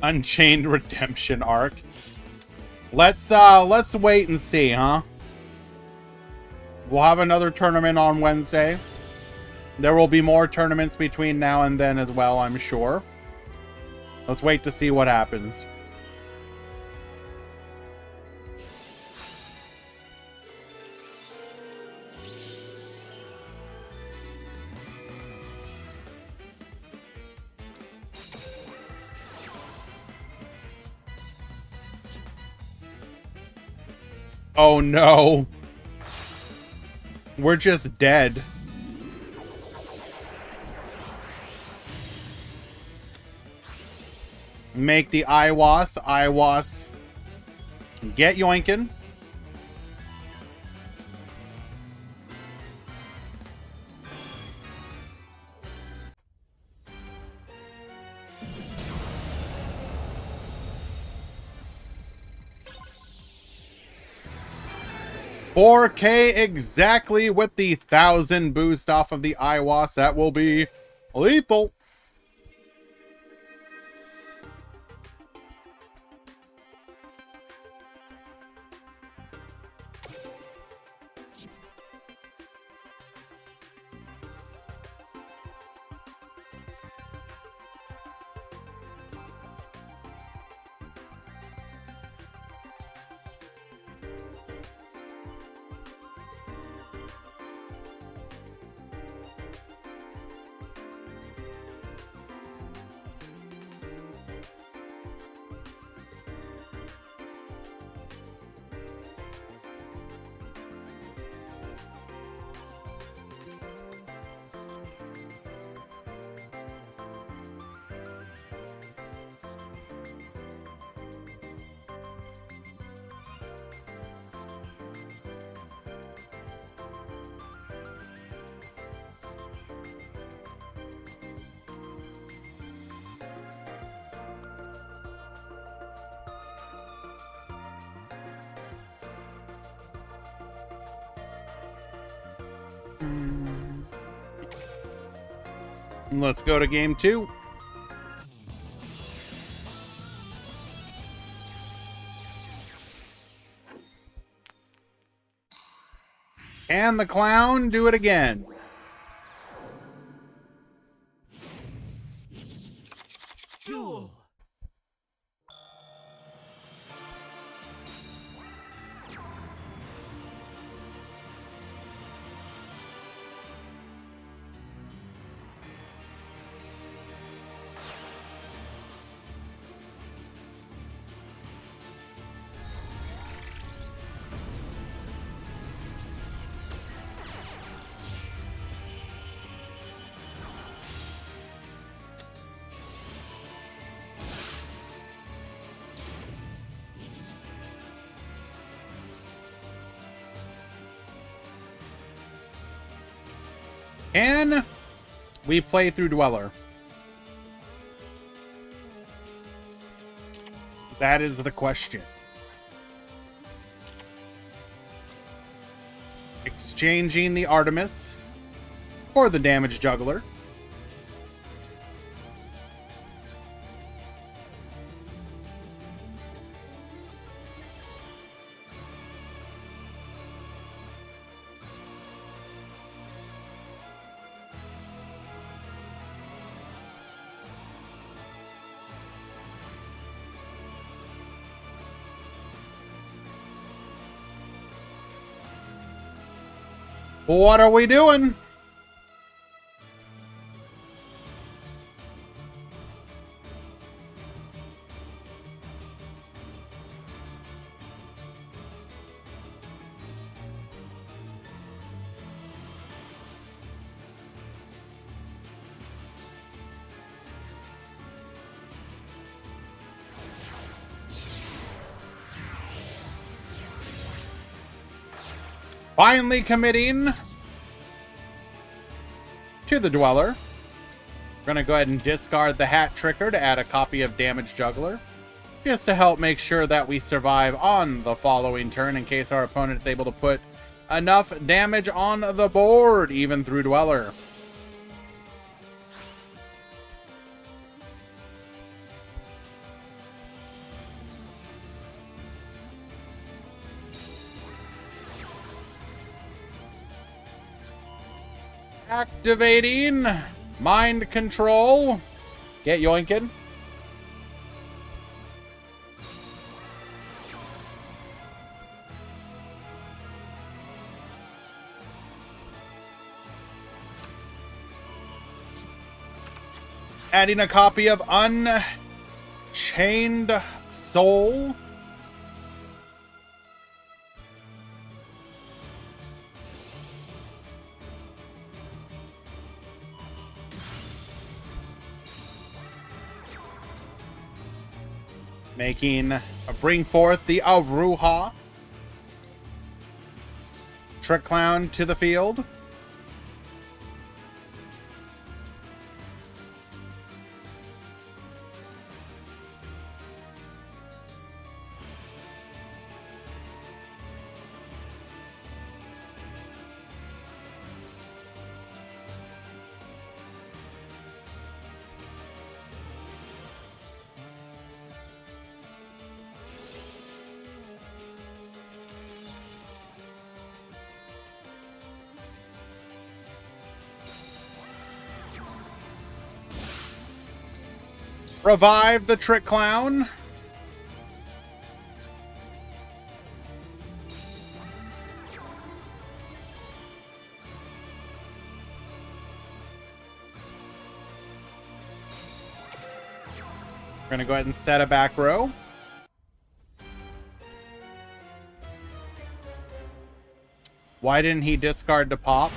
Unchained Redemption arc. Let's wait and see, huh? We'll have another tournament on Wednesday. There will be more tournaments between now and then as well, I'm sure. Let's wait to see what happens. Oh no. We're just dead. Make the Iwas. Iwas. Get yoinkin'. $4K exactly with the 1,000 boost off of the Iwas. That will be lethal. Let's go to game 2. And the clown do it again. Duel. Can we play through Dweller? That is the question. Exchanging the Artemis for the Damage Juggler. What are we doing? Finally committing to the Dweller. We're going to go ahead and discard the Hat Tricker to add a copy of Damage Juggler, just to help make sure that we survive on the following turn in case our opponent is able to put enough damage on the board, even through Dweller. Activating Mind Control. Get yoinkin'. Adding a copy of Unchained Soul. Bring forth the Aruha. Trick Clown to the field. Revive the Trick Clown. We're going to go ahead and set a back row. Why didn't he discard to pop?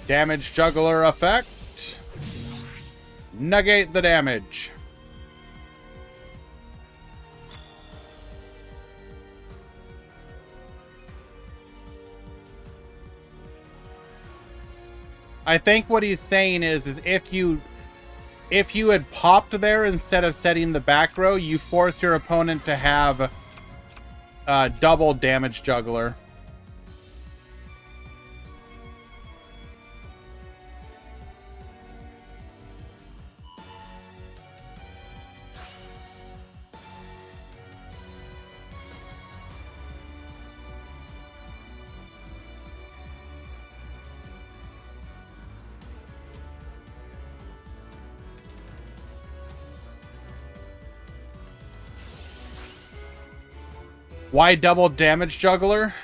Damage Juggler effect. Negate the damage. I think what he's saying is if you if you had popped there instead of setting the back row, you force your opponent to have double damage juggler. Why double damage juggler?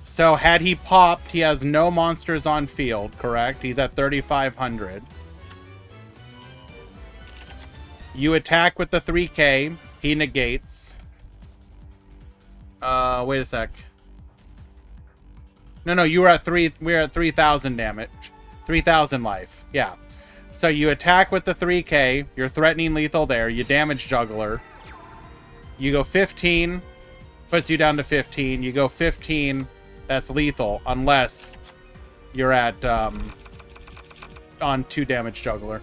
So had he popped, he has no monsters on field, correct? He's at 3,500. You attack with the 3K. He negates. Wait a sec. No, you were at we're at 3,000 damage. 3,000 life. Yeah. So you attack with the 3K. You're threatening lethal there. You damage juggler. You go 15, puts you down to 15. You go 15, that's lethal, unless you're at on 2 damage juggler.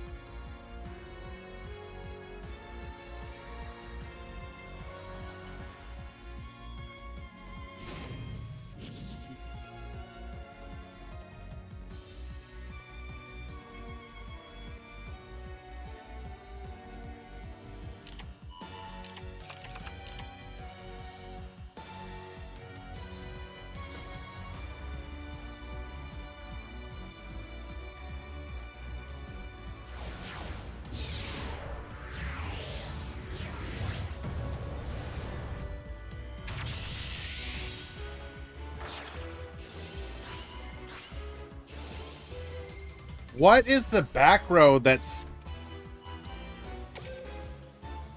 What is the back row that's...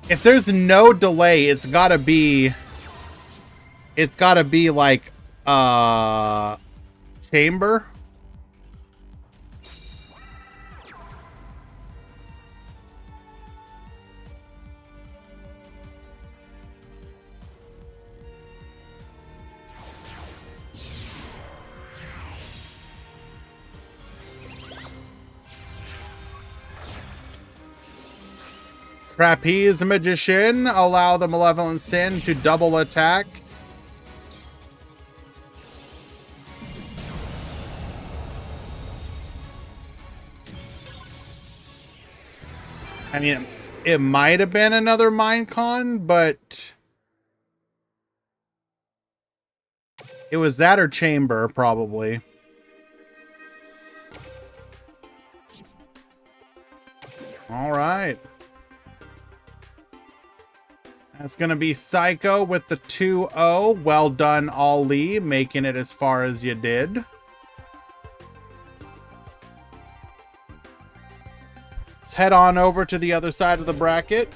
If there's no delay, it's gotta be... It's gotta be like... Chamber? Trapeze Magician, allow the Malevolent Sin to double attack. I mean, it might have been another Minecon, but it was that or Chamber, probably. All right. That's going to be Psycho with the 2-0. Well done, Ali, making it as far as you did. Let's head on over to the other side of the bracket.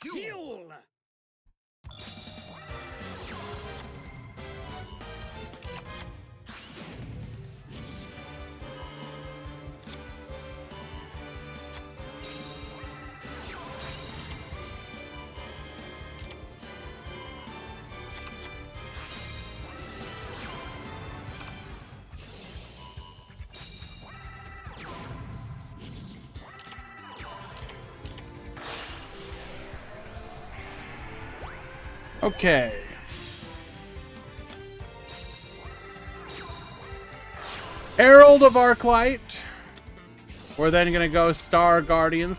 Duel! Okay. Herald of Arclight. We're then going to go Star Guardian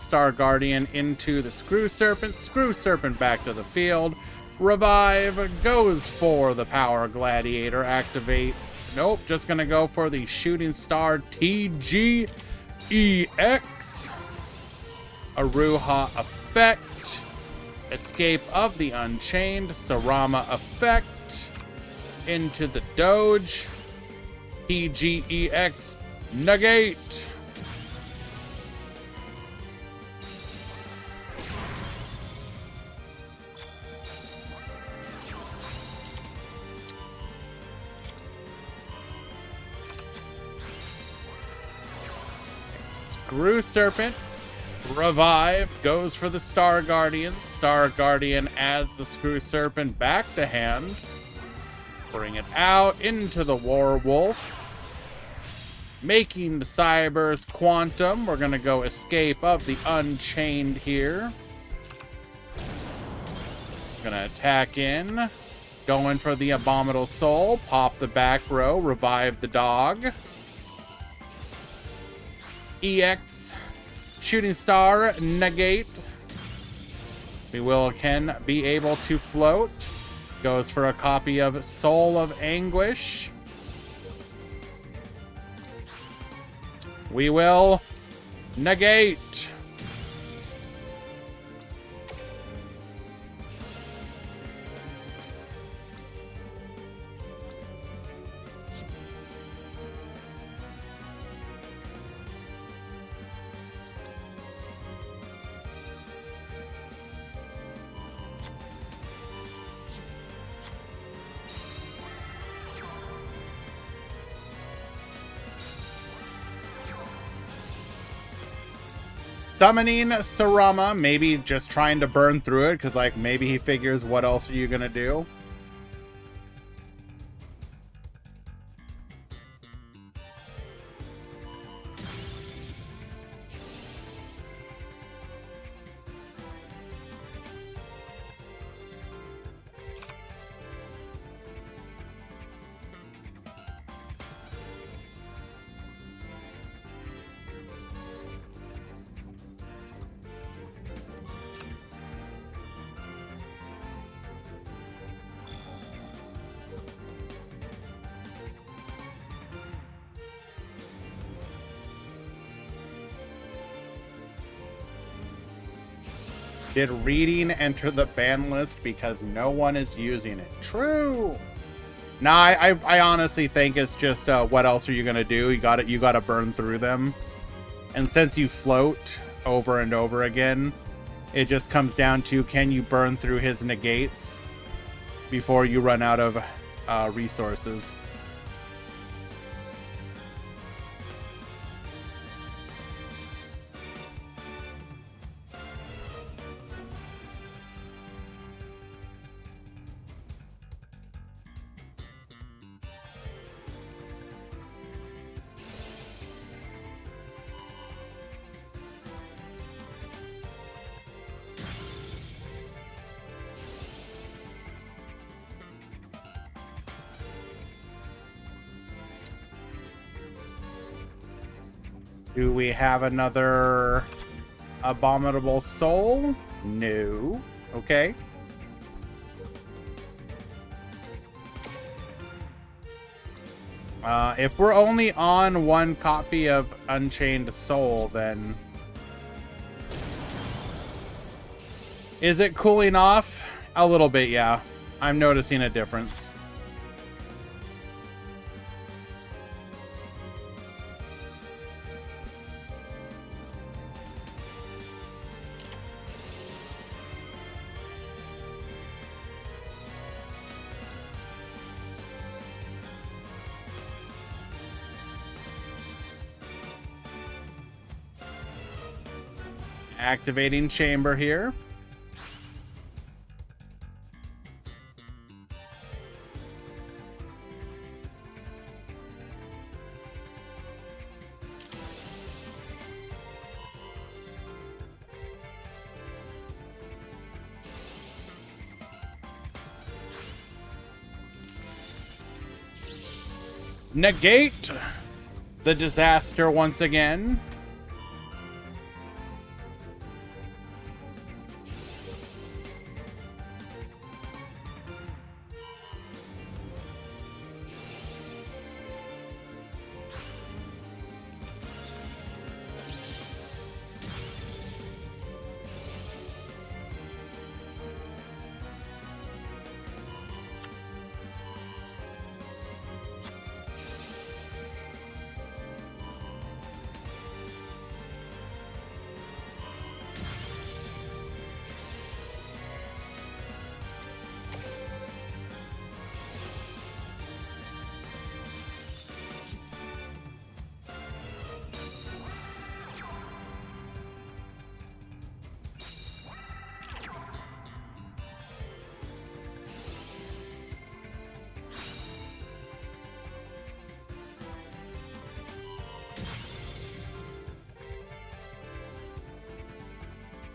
into the Screw Serpent back to the field. Revive goes for the Power Gladiator, activates. Nope, just going to go for the Shooting Star TGEX. Aruha effect. Escape of the Unchained, Sarama effect, into the Doge. PGEX negate. Screw Serpent. Revive goes for the Star Guardian. Star Guardian adds the Screw Serpent back to hand. Bring it out into the Warwolf. Making the Cybers Quantum. We're going to go Escape of the Unchained here. Going to attack in. Going for the Abominable Soul. Pop the back row. Revive the dog. EX. Shooting Star. Negate. We will again be able to float. Goes for a copy of Soul of Anguish. We will negate. Summoning Sarama, maybe just trying to burn through it, because, like, maybe he figures, what else are you going to do? Did reading enter the ban list because no one is using it? True. No, I honestly think it's just what else are you gonna do? You gotta burn through them. And since you float over and over again, it just comes down to, can you burn through his negates before you run out of resources? Do we have another Abominable Soul? No. Okay. If we're only on one copy of Unchained Soul, then... Is it cooling off? A little bit, yeah. I'm noticing a difference. Activating chamber here. Negate the disaster once again.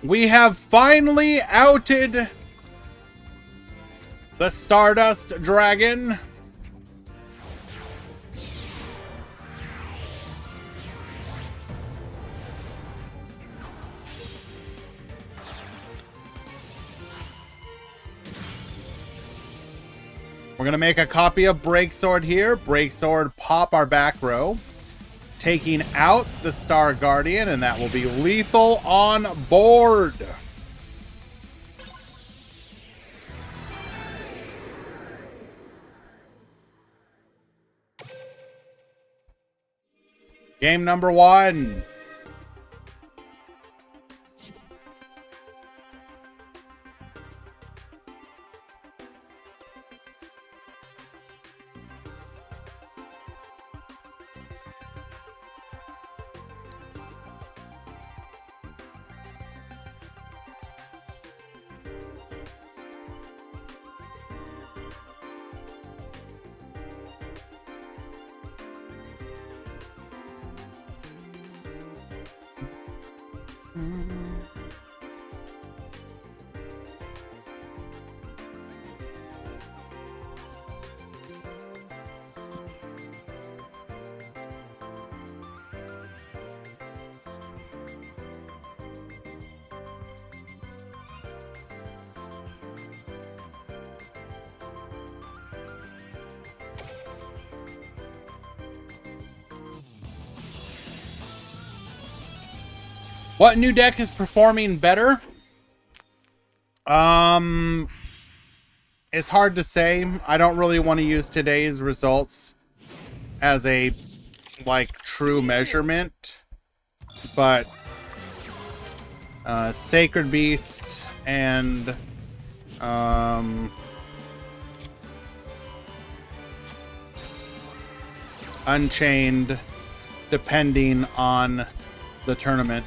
We have finally outed the Stardust Dragon. We're going to make a copy of Breaksword here. Breaksword, pop our back row. Taking out the Star Guardian, and that will be lethal on board. Game number 1. What new deck is performing better? It's hard to say. I don't really want to use today's results as a, like, true measurement. But Sacred Beast and Unchained, depending on the tournament.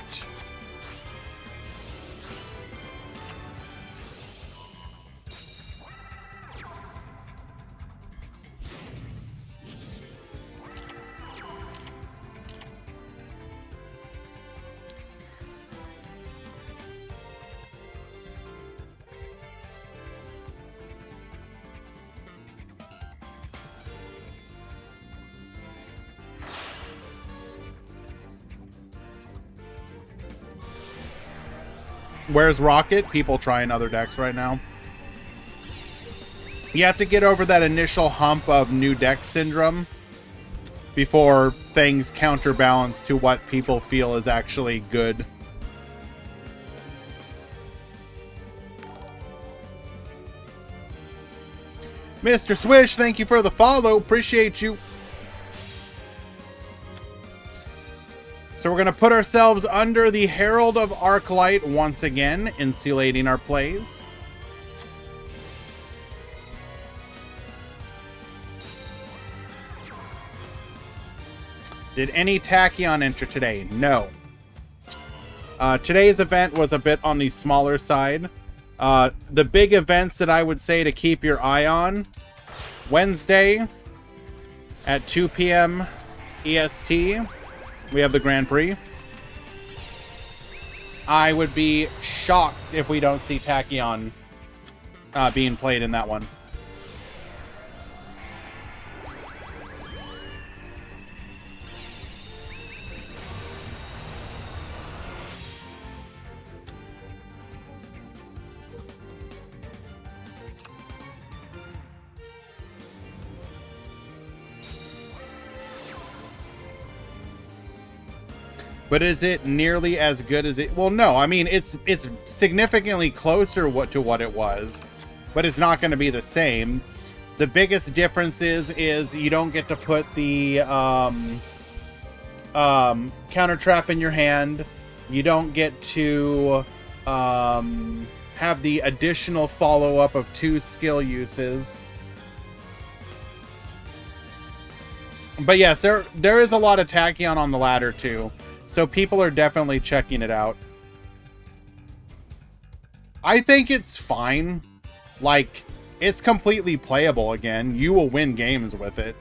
Where's Rocket? People trying other decks right now. You have to get over that initial hump of new deck syndrome before things counterbalance to what people feel is actually good. Mr. Swish, thank you for the follow. Appreciate you. So we're going to put ourselves under the Herald of Arclight once again, insulating our plays. Did any Tachyon enter today? No. Today's event was a bit on the smaller side. The big events that I would say to keep your eye on: Wednesday at 2 p.m. EST, we have the Grand Prix. I would be shocked if we don't see Tachyon being played in that one. But is it nearly as good as it? Well, no. I mean, it's significantly closer to what it was, but it's not going to be the same. The biggest difference is you don't get to put the counter trap in your hand. You don't get to have the additional follow-up of 2 skill uses. But yes, there is a lot of Tachyon on the ladder too. So people are definitely checking it out. I think it's fine. Like, it's completely playable again. You will win games with it.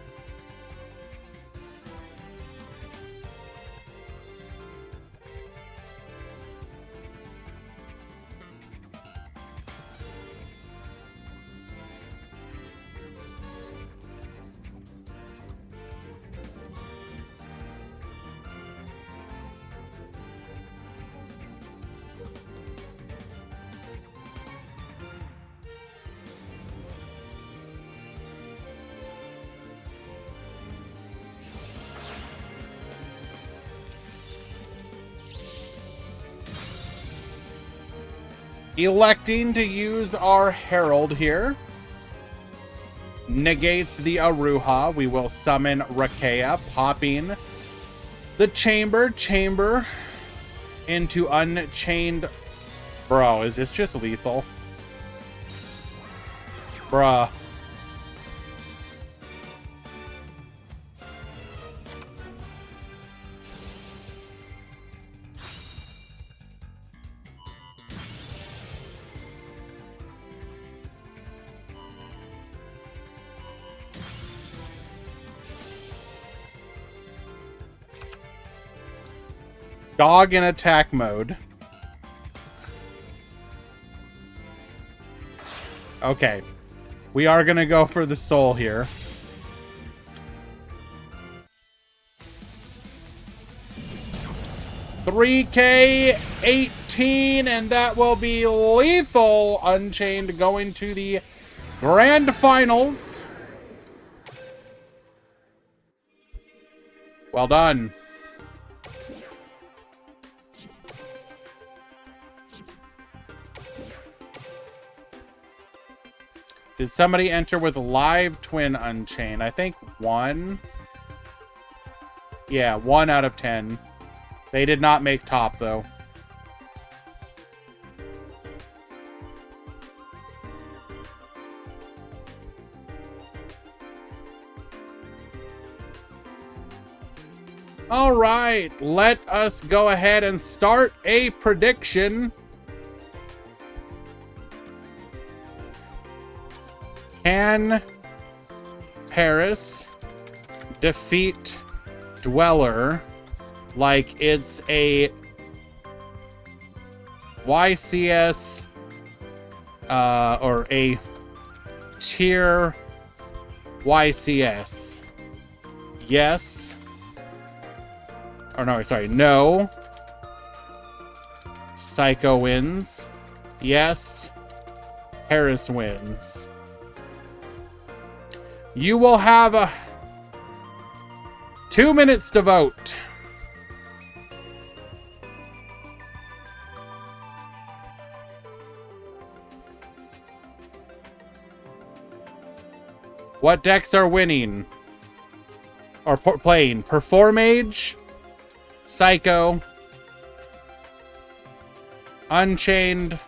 Electing to use our Herald here. Negates the Aruha. We will summon Rakea, popping the Chamber into Unchained. Bro, is this just lethal? Bruh. Dog in attack mode. Okay. We are going to go for the soul here. $3K 18, and that will be lethal. Unchained going to the grand finals. Well done. Did somebody enter with live twin Unchained? I think 1. Yeah, 1 out of 10. They did not make top, though. All right, let us go ahead and start a prediction. Can Paris defeat Dweller like it's a YCS or a tier YCS? Yes. Or no, sorry, no. Psycho wins. Yes. Paris wins. You will have 2 minutes to vote. What decks are winning? Or playing? Performage, Psycho, Unchained,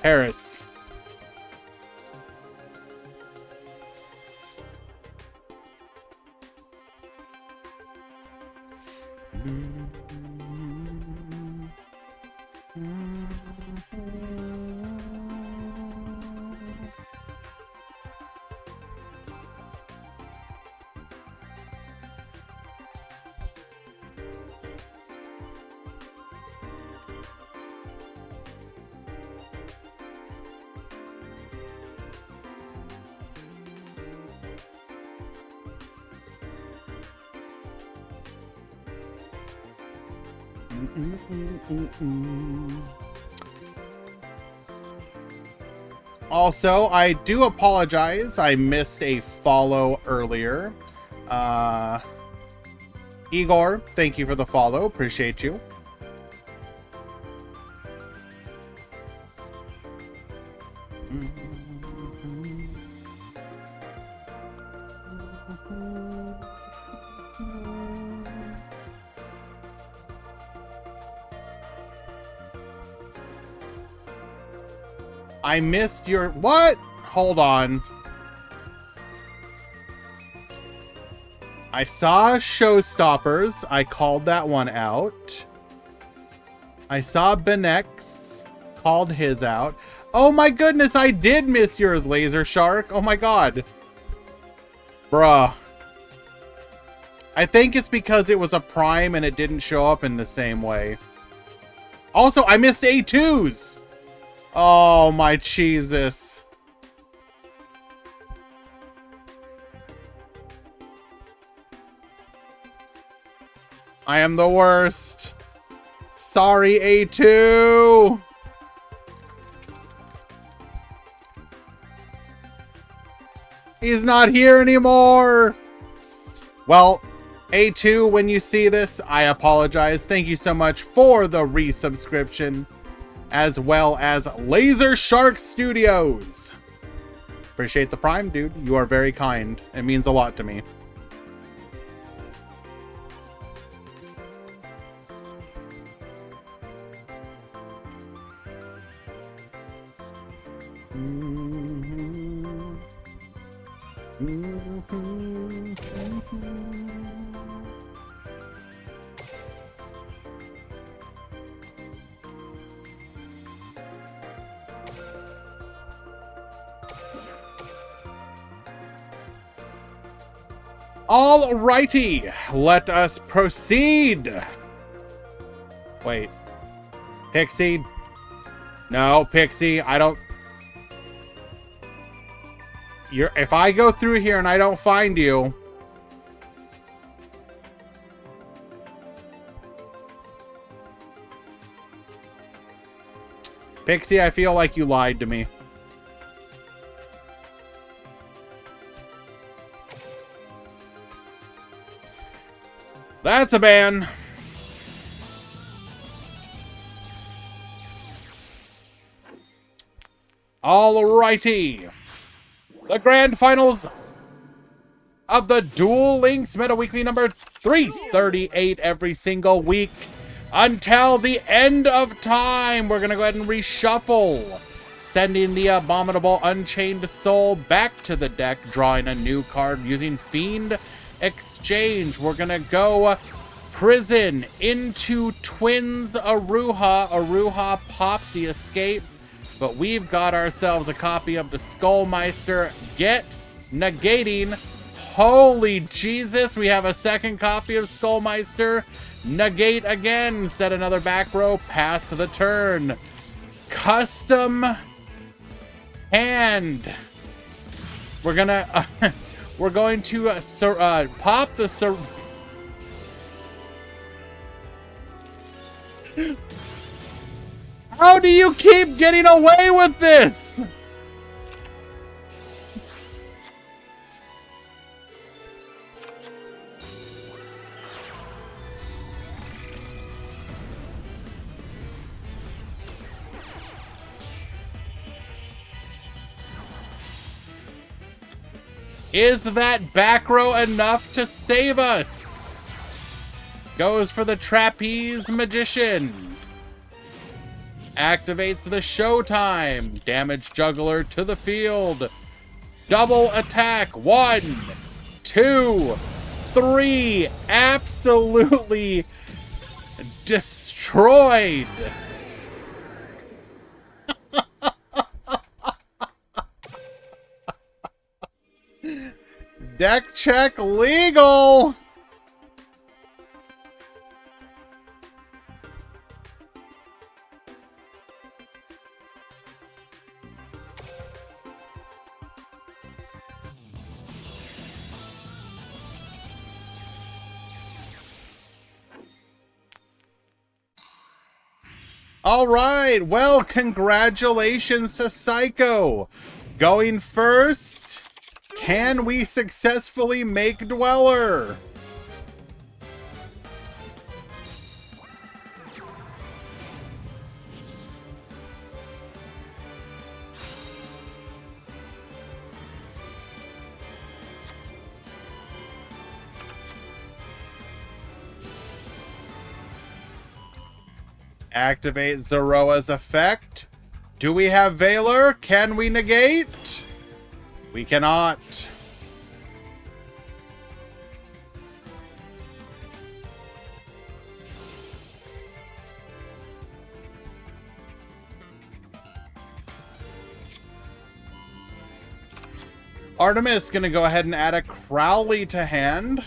Paris. Also, I do apologize. I missed a follow earlier. Igor, thank you for the follow. Appreciate you. I missed your... What? Hold on. I saw Showstoppers. I called that one out. I saw Benex. Called his out. Oh my goodness, I did miss yours, Laser Shark. Oh my god. Bruh. I think it's because it was a Prime and it didn't show up in the same way. Also, I missed A2s. Oh my Jesus. I am the worst. Sorry, A2. He's not here anymore. Well, A2, when you see this, I apologize. Thank you so much for the resubscription. as well as Laser Shark Studios. Appreciate the Prime, dude. You are very kind. It means a lot to me. Alrighty, let us proceed. Wait. Pixie. No, Pixie, I don't... If I go through here and I don't find you... Pixie, I feel like you lied to me. That's a ban. Alrighty. The grand finals of the Duel Links Meta Weekly number 338 every single week until the end of time. We're going to go ahead and reshuffle, sending the abominable Unchained Soul back to the deck, drawing a new card using Fiend Exchange. We're going to go Prison into Twins Aruha. Aruha popped the escape, but we've got ourselves a copy of the Skullmeister. Get negating. Holy Jesus, we have a second copy of Skullmeister. Negate again. Set another back row. Pass the turn. Custom hand. We're gonna we're going to pop the How do you keep getting away with this? Is that back row enough to save us? Goes for the Trapeze Magician. Activates the Showtime. Damage Juggler to the field. Double attack. 1, 2, 3. Absolutely destroyed. Deck check legal. All right, well, congratulations to Psycho. Going first, can we successfully make Dweller? Activate Zoroa's effect. Do we have Valor? Can we negate? We cannot. Artemis is going to go ahead and add a Crowley to hand.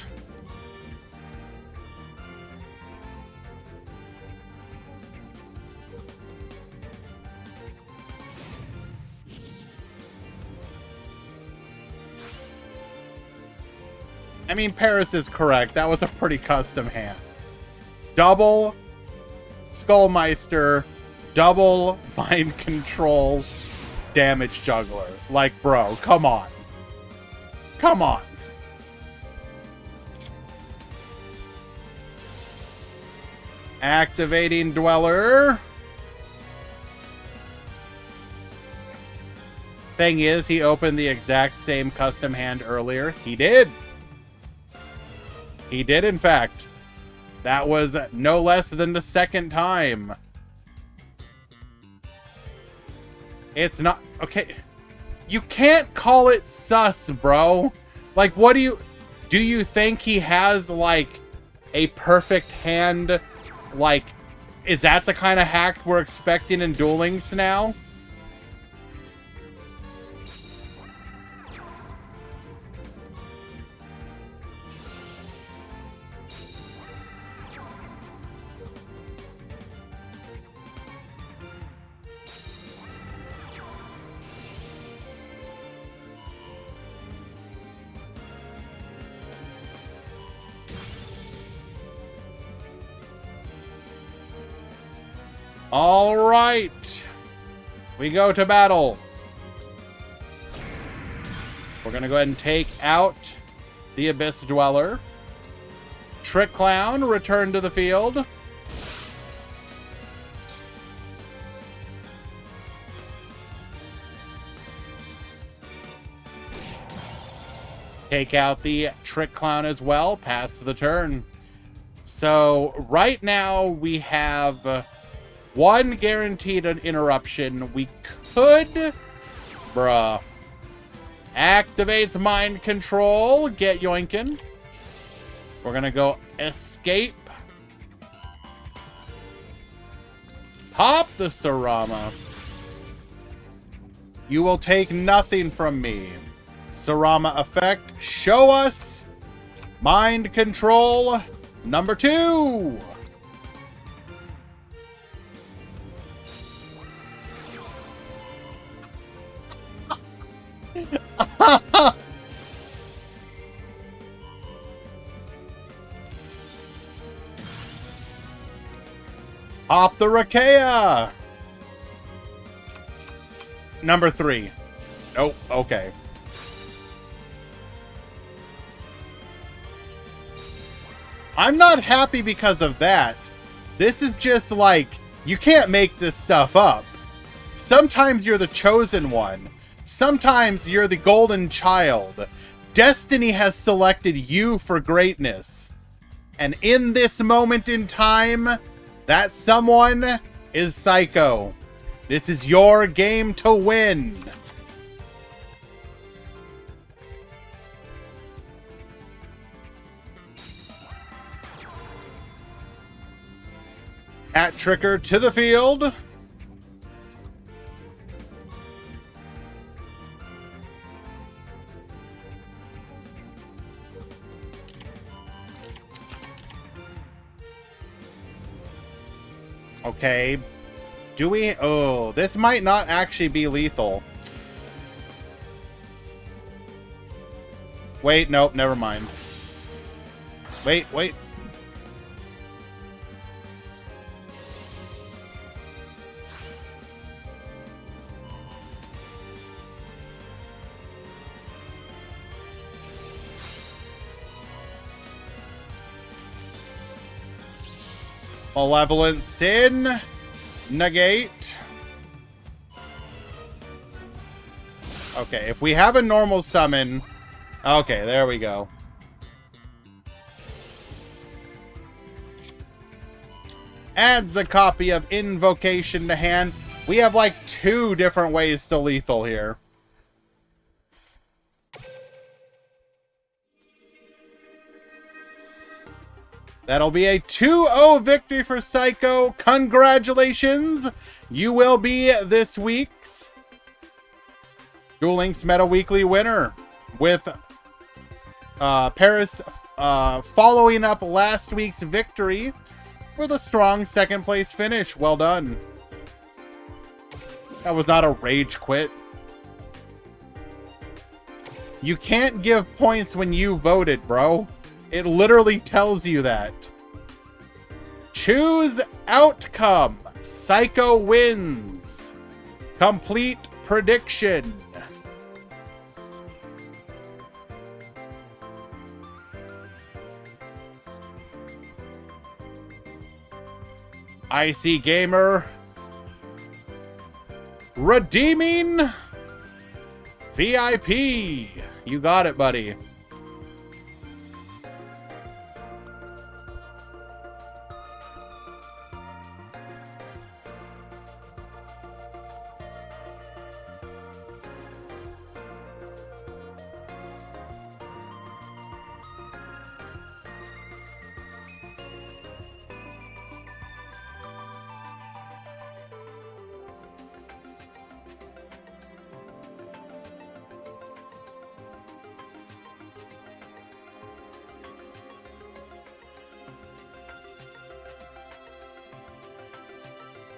I mean, Paris is correct. That was a pretty custom hand. Double Skullmeister, double Mind Control, Damage Juggler. Like, bro, come on. Come on. Activating Dweller. Thing is, he opened the exact same custom hand earlier. He did. He did, in fact. That was no less than the second time. It's not... Okay. You can't call it sus, bro. Like, what do you... Do you think he has, like, a perfect hand? Like, is that the kind of hack we're expecting in Duel Links now? All right. We go to battle. We're going to go ahead and take out the Abyss Dweller. Trick Clown, return to the field. Take out the Trick Clown as well. Pass the turn. So right now we have one guaranteed interruption. We could... Bruh. Activates Mind Control. Get yoinkin'. We're going to go Escape. Pop the Sarama. You will take nothing from me. Sarama effect. Show us Mind Control number 2. Pop the Rakea. Number 3. Nope. Okay. I'm not happy because of that. This is just like, you can't make this stuff up. Sometimes you're the chosen one. Sometimes you're the golden child. Destiny has selected you for greatness. And in this moment in time, that someone is Psycho. This is your game to win. Hat Tricker to the field. Okay. Do we... Oh, this might not actually be lethal. Wait, nope, never mind. Wait. Malevolent Sin. Negate. Okay, if we have a normal summon... Okay, there we go. Adds a copy of Invocation to hand. We have like 2 different ways to lethal here. That'll be a 2-0 victory for Psycho. Congratulations. You will be this week's Duel Links Meta Weekly winner, with Paris following up last week's victory with a strong second place finish. Well done. That was not a rage quit. You can't give points when you voted, bro. It literally tells you that. Choose outcome. Psycho wins. Complete prediction. IC Gamer redeeming VIP! You got it, buddy.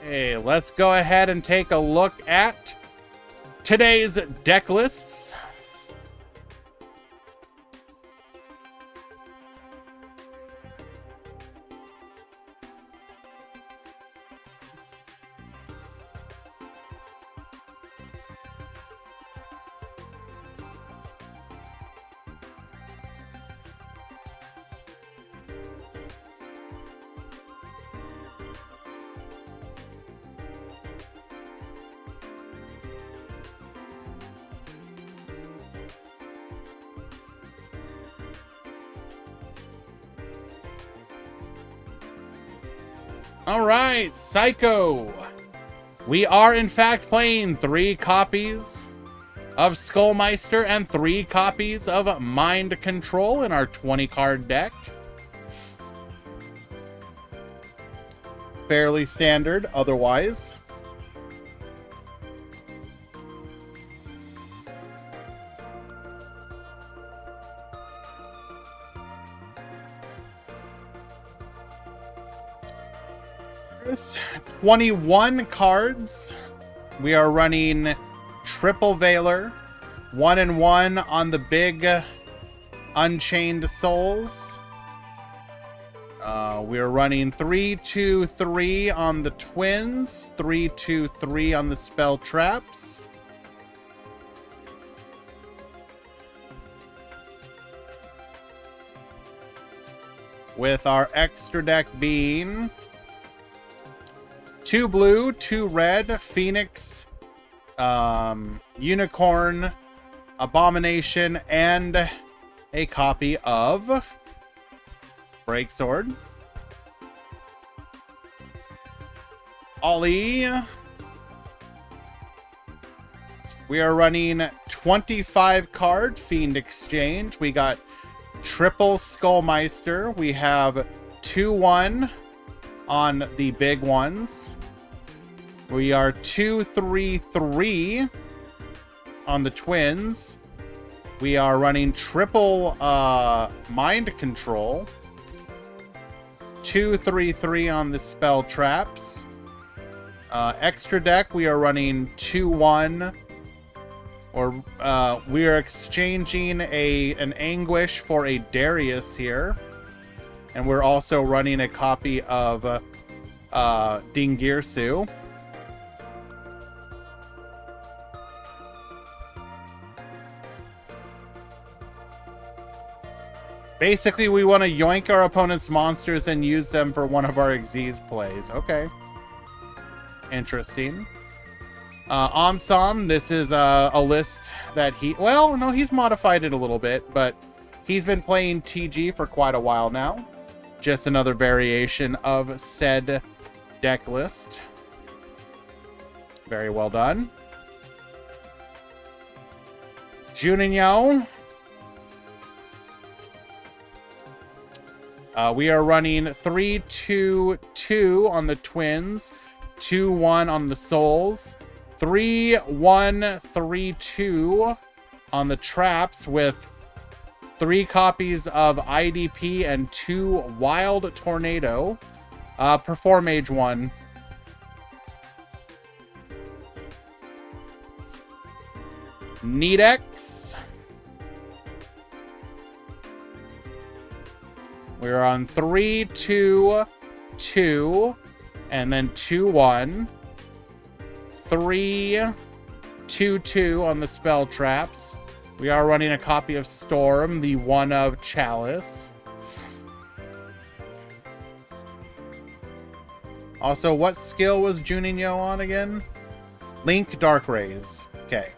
Hey, let's go ahead and take a look at today's deck lists. All right, Psycho. We are, in fact, playing 3 copies of Skullmeister and 3 copies of Mind Control in our 20-card deck. Fairly standard otherwise. There's 21 cards. We are running Triple Veiler, 1-1 on the big Unchained Souls. We are running 3-2-3 on the Twins, 3-2-3 on the Spell Traps. With our extra deck being 2 blue, 2 red, Phoenix, Unicorn, Abomination, and a copy of Breaksword. Ollie. We are running 25 card Fiend Exchange. We got triple Skullmeister. We have 2-1 on the big ones. We are 2-3-3 on the Twins. We are running triple Mind Control. 2-3-3 on the Spell Traps. Extra deck, we are running 2-1. Or we are exchanging an Anguish for a Darius here. And we're also running a copy of Dingirsu. Basically, we want to yoink our opponent's monsters and use them for one of our Xyz plays. Okay. Interesting. Omsom, this is a list that well, no, he's modified it a little bit, but he's been playing TG for quite a while now. Just another variation of said deck list. Very well done. Juninho. We are running 3-2-2 on the Twins, 2-1 on the Souls, 3-1-3-2 on the Traps with 3 copies of IDP and 2 Wild Tornado. Perform Age 1. Needex. We're on 3-2-2 and then 2-1. 3-2-2 on the Spell Traps. We are running a copy of Storm, the one of Chalice. Also, what skill was Juninho on again? Link Dark Rays. Okay.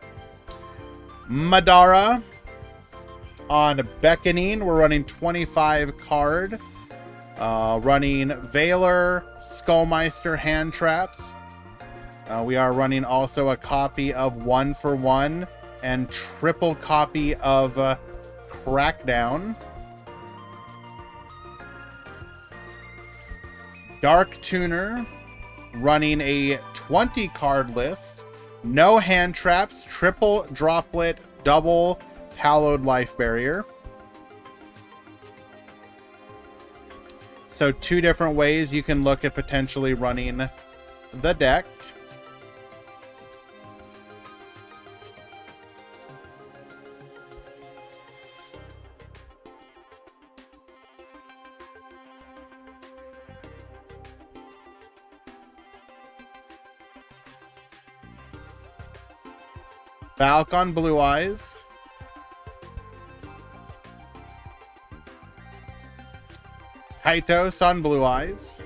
Madara. On Beckoning, we're running 25 card. Running Valor, Skullmeister hand traps. We are running also a copy of 1 for 1 and triple copy of Crackdown. Dark Tuner, running a 20 card list. No hand traps, triple droplet, double hallowed life barrier. So 2 different ways you can look at potentially running the deck. Valk on Blue Eyes. Kaitos on Blue Eyes.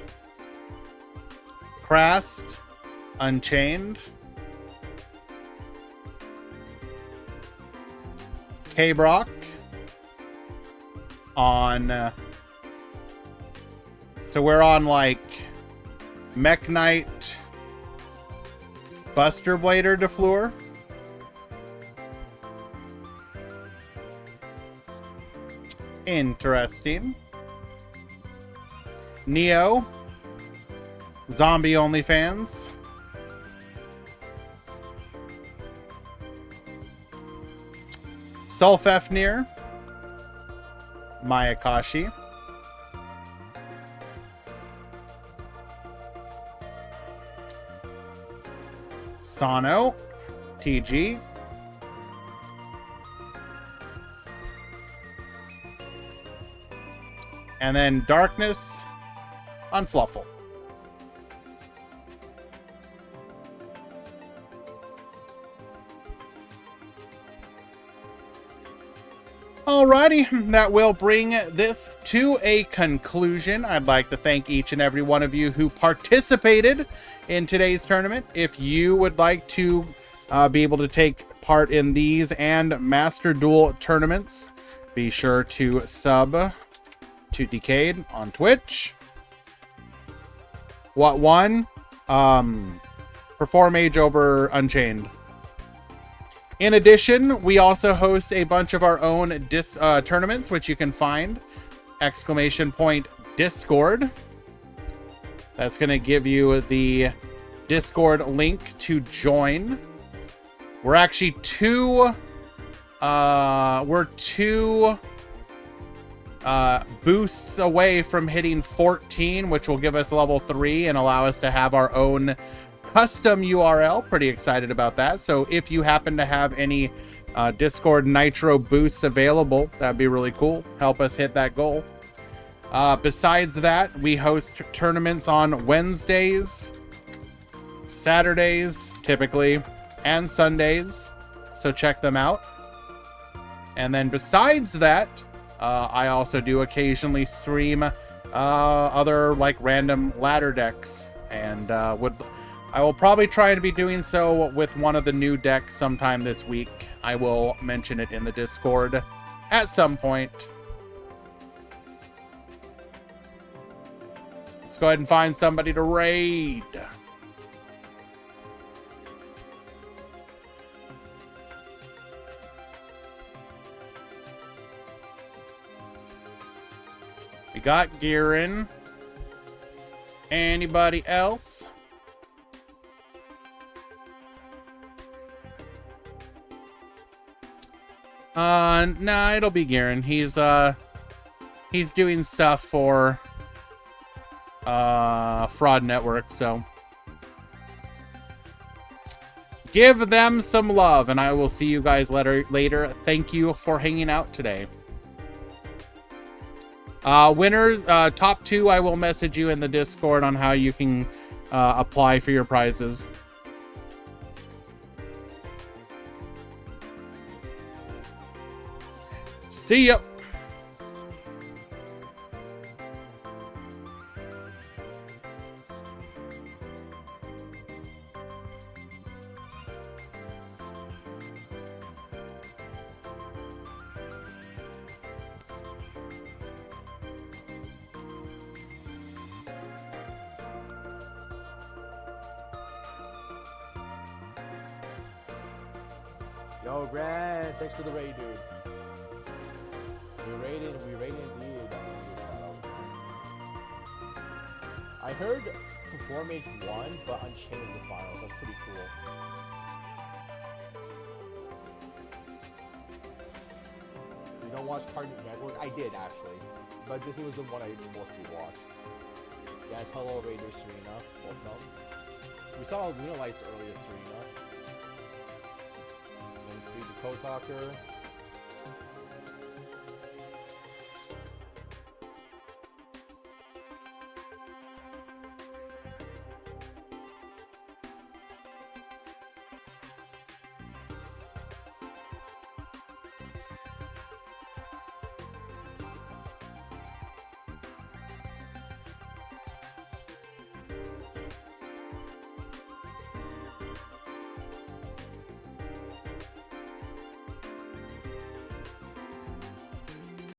Krast, Unchained. K-Brock on... so we're on, like, Mech Knight, Buster Blader DeFleur. Interesting. Neo. Zombie OnlyFans. Sulfefnir. Mayakashi. Sano. TG. And then Darkness on Fluffle. Alrighty, that will bring this to a conclusion. I'd like to thank each and every one of you who participated in today's tournament. If you would like to be able to take part in these and Master Duel tournaments, be sure to sub to Decade on Twitch. What won? Perform Age over Unchained. In addition, we also host a bunch of our own tournaments, which you can find !Discord. That's going to give you the Discord link to join. We're actually two boosts away from hitting 14, which will give us level 3 and allow us to have our own custom URL. Pretty excited about that. So if you happen to have any Discord Nitro boosts available, that'd be really cool. Help us hit that goal. Besides that, we host tournaments on Wednesdays, Saturdays, typically, and Sundays. So check them out. And then besides that, I also do occasionally stream other like random ladder decks, and I will probably try to be doing so with one of the new decks sometime this week. I will mention it in the Discord at some point. Let's go ahead and find somebody to raid. We got Gearin. Anybody else? Nah, it'll be Gearin. He's doing stuff for Fraud Network, so give them some love, and I will see you guys later. Thank you for hanging out today. Winners, top 2, I will message you in the Discord on how you can apply for your prizes. See ya. Yo, Grant, thanks for the raid, dude. We raided indeed. I heard Performance won, but Unchained was the finals. That's pretty cool. You don't watch Cartoon Network? I did, actually. But Disney was the one I mostly watched. Yes, hello, Raiders, Serena. Welcome. We saw Luna Lights earlier, Serena. Then Free the Co-Talker.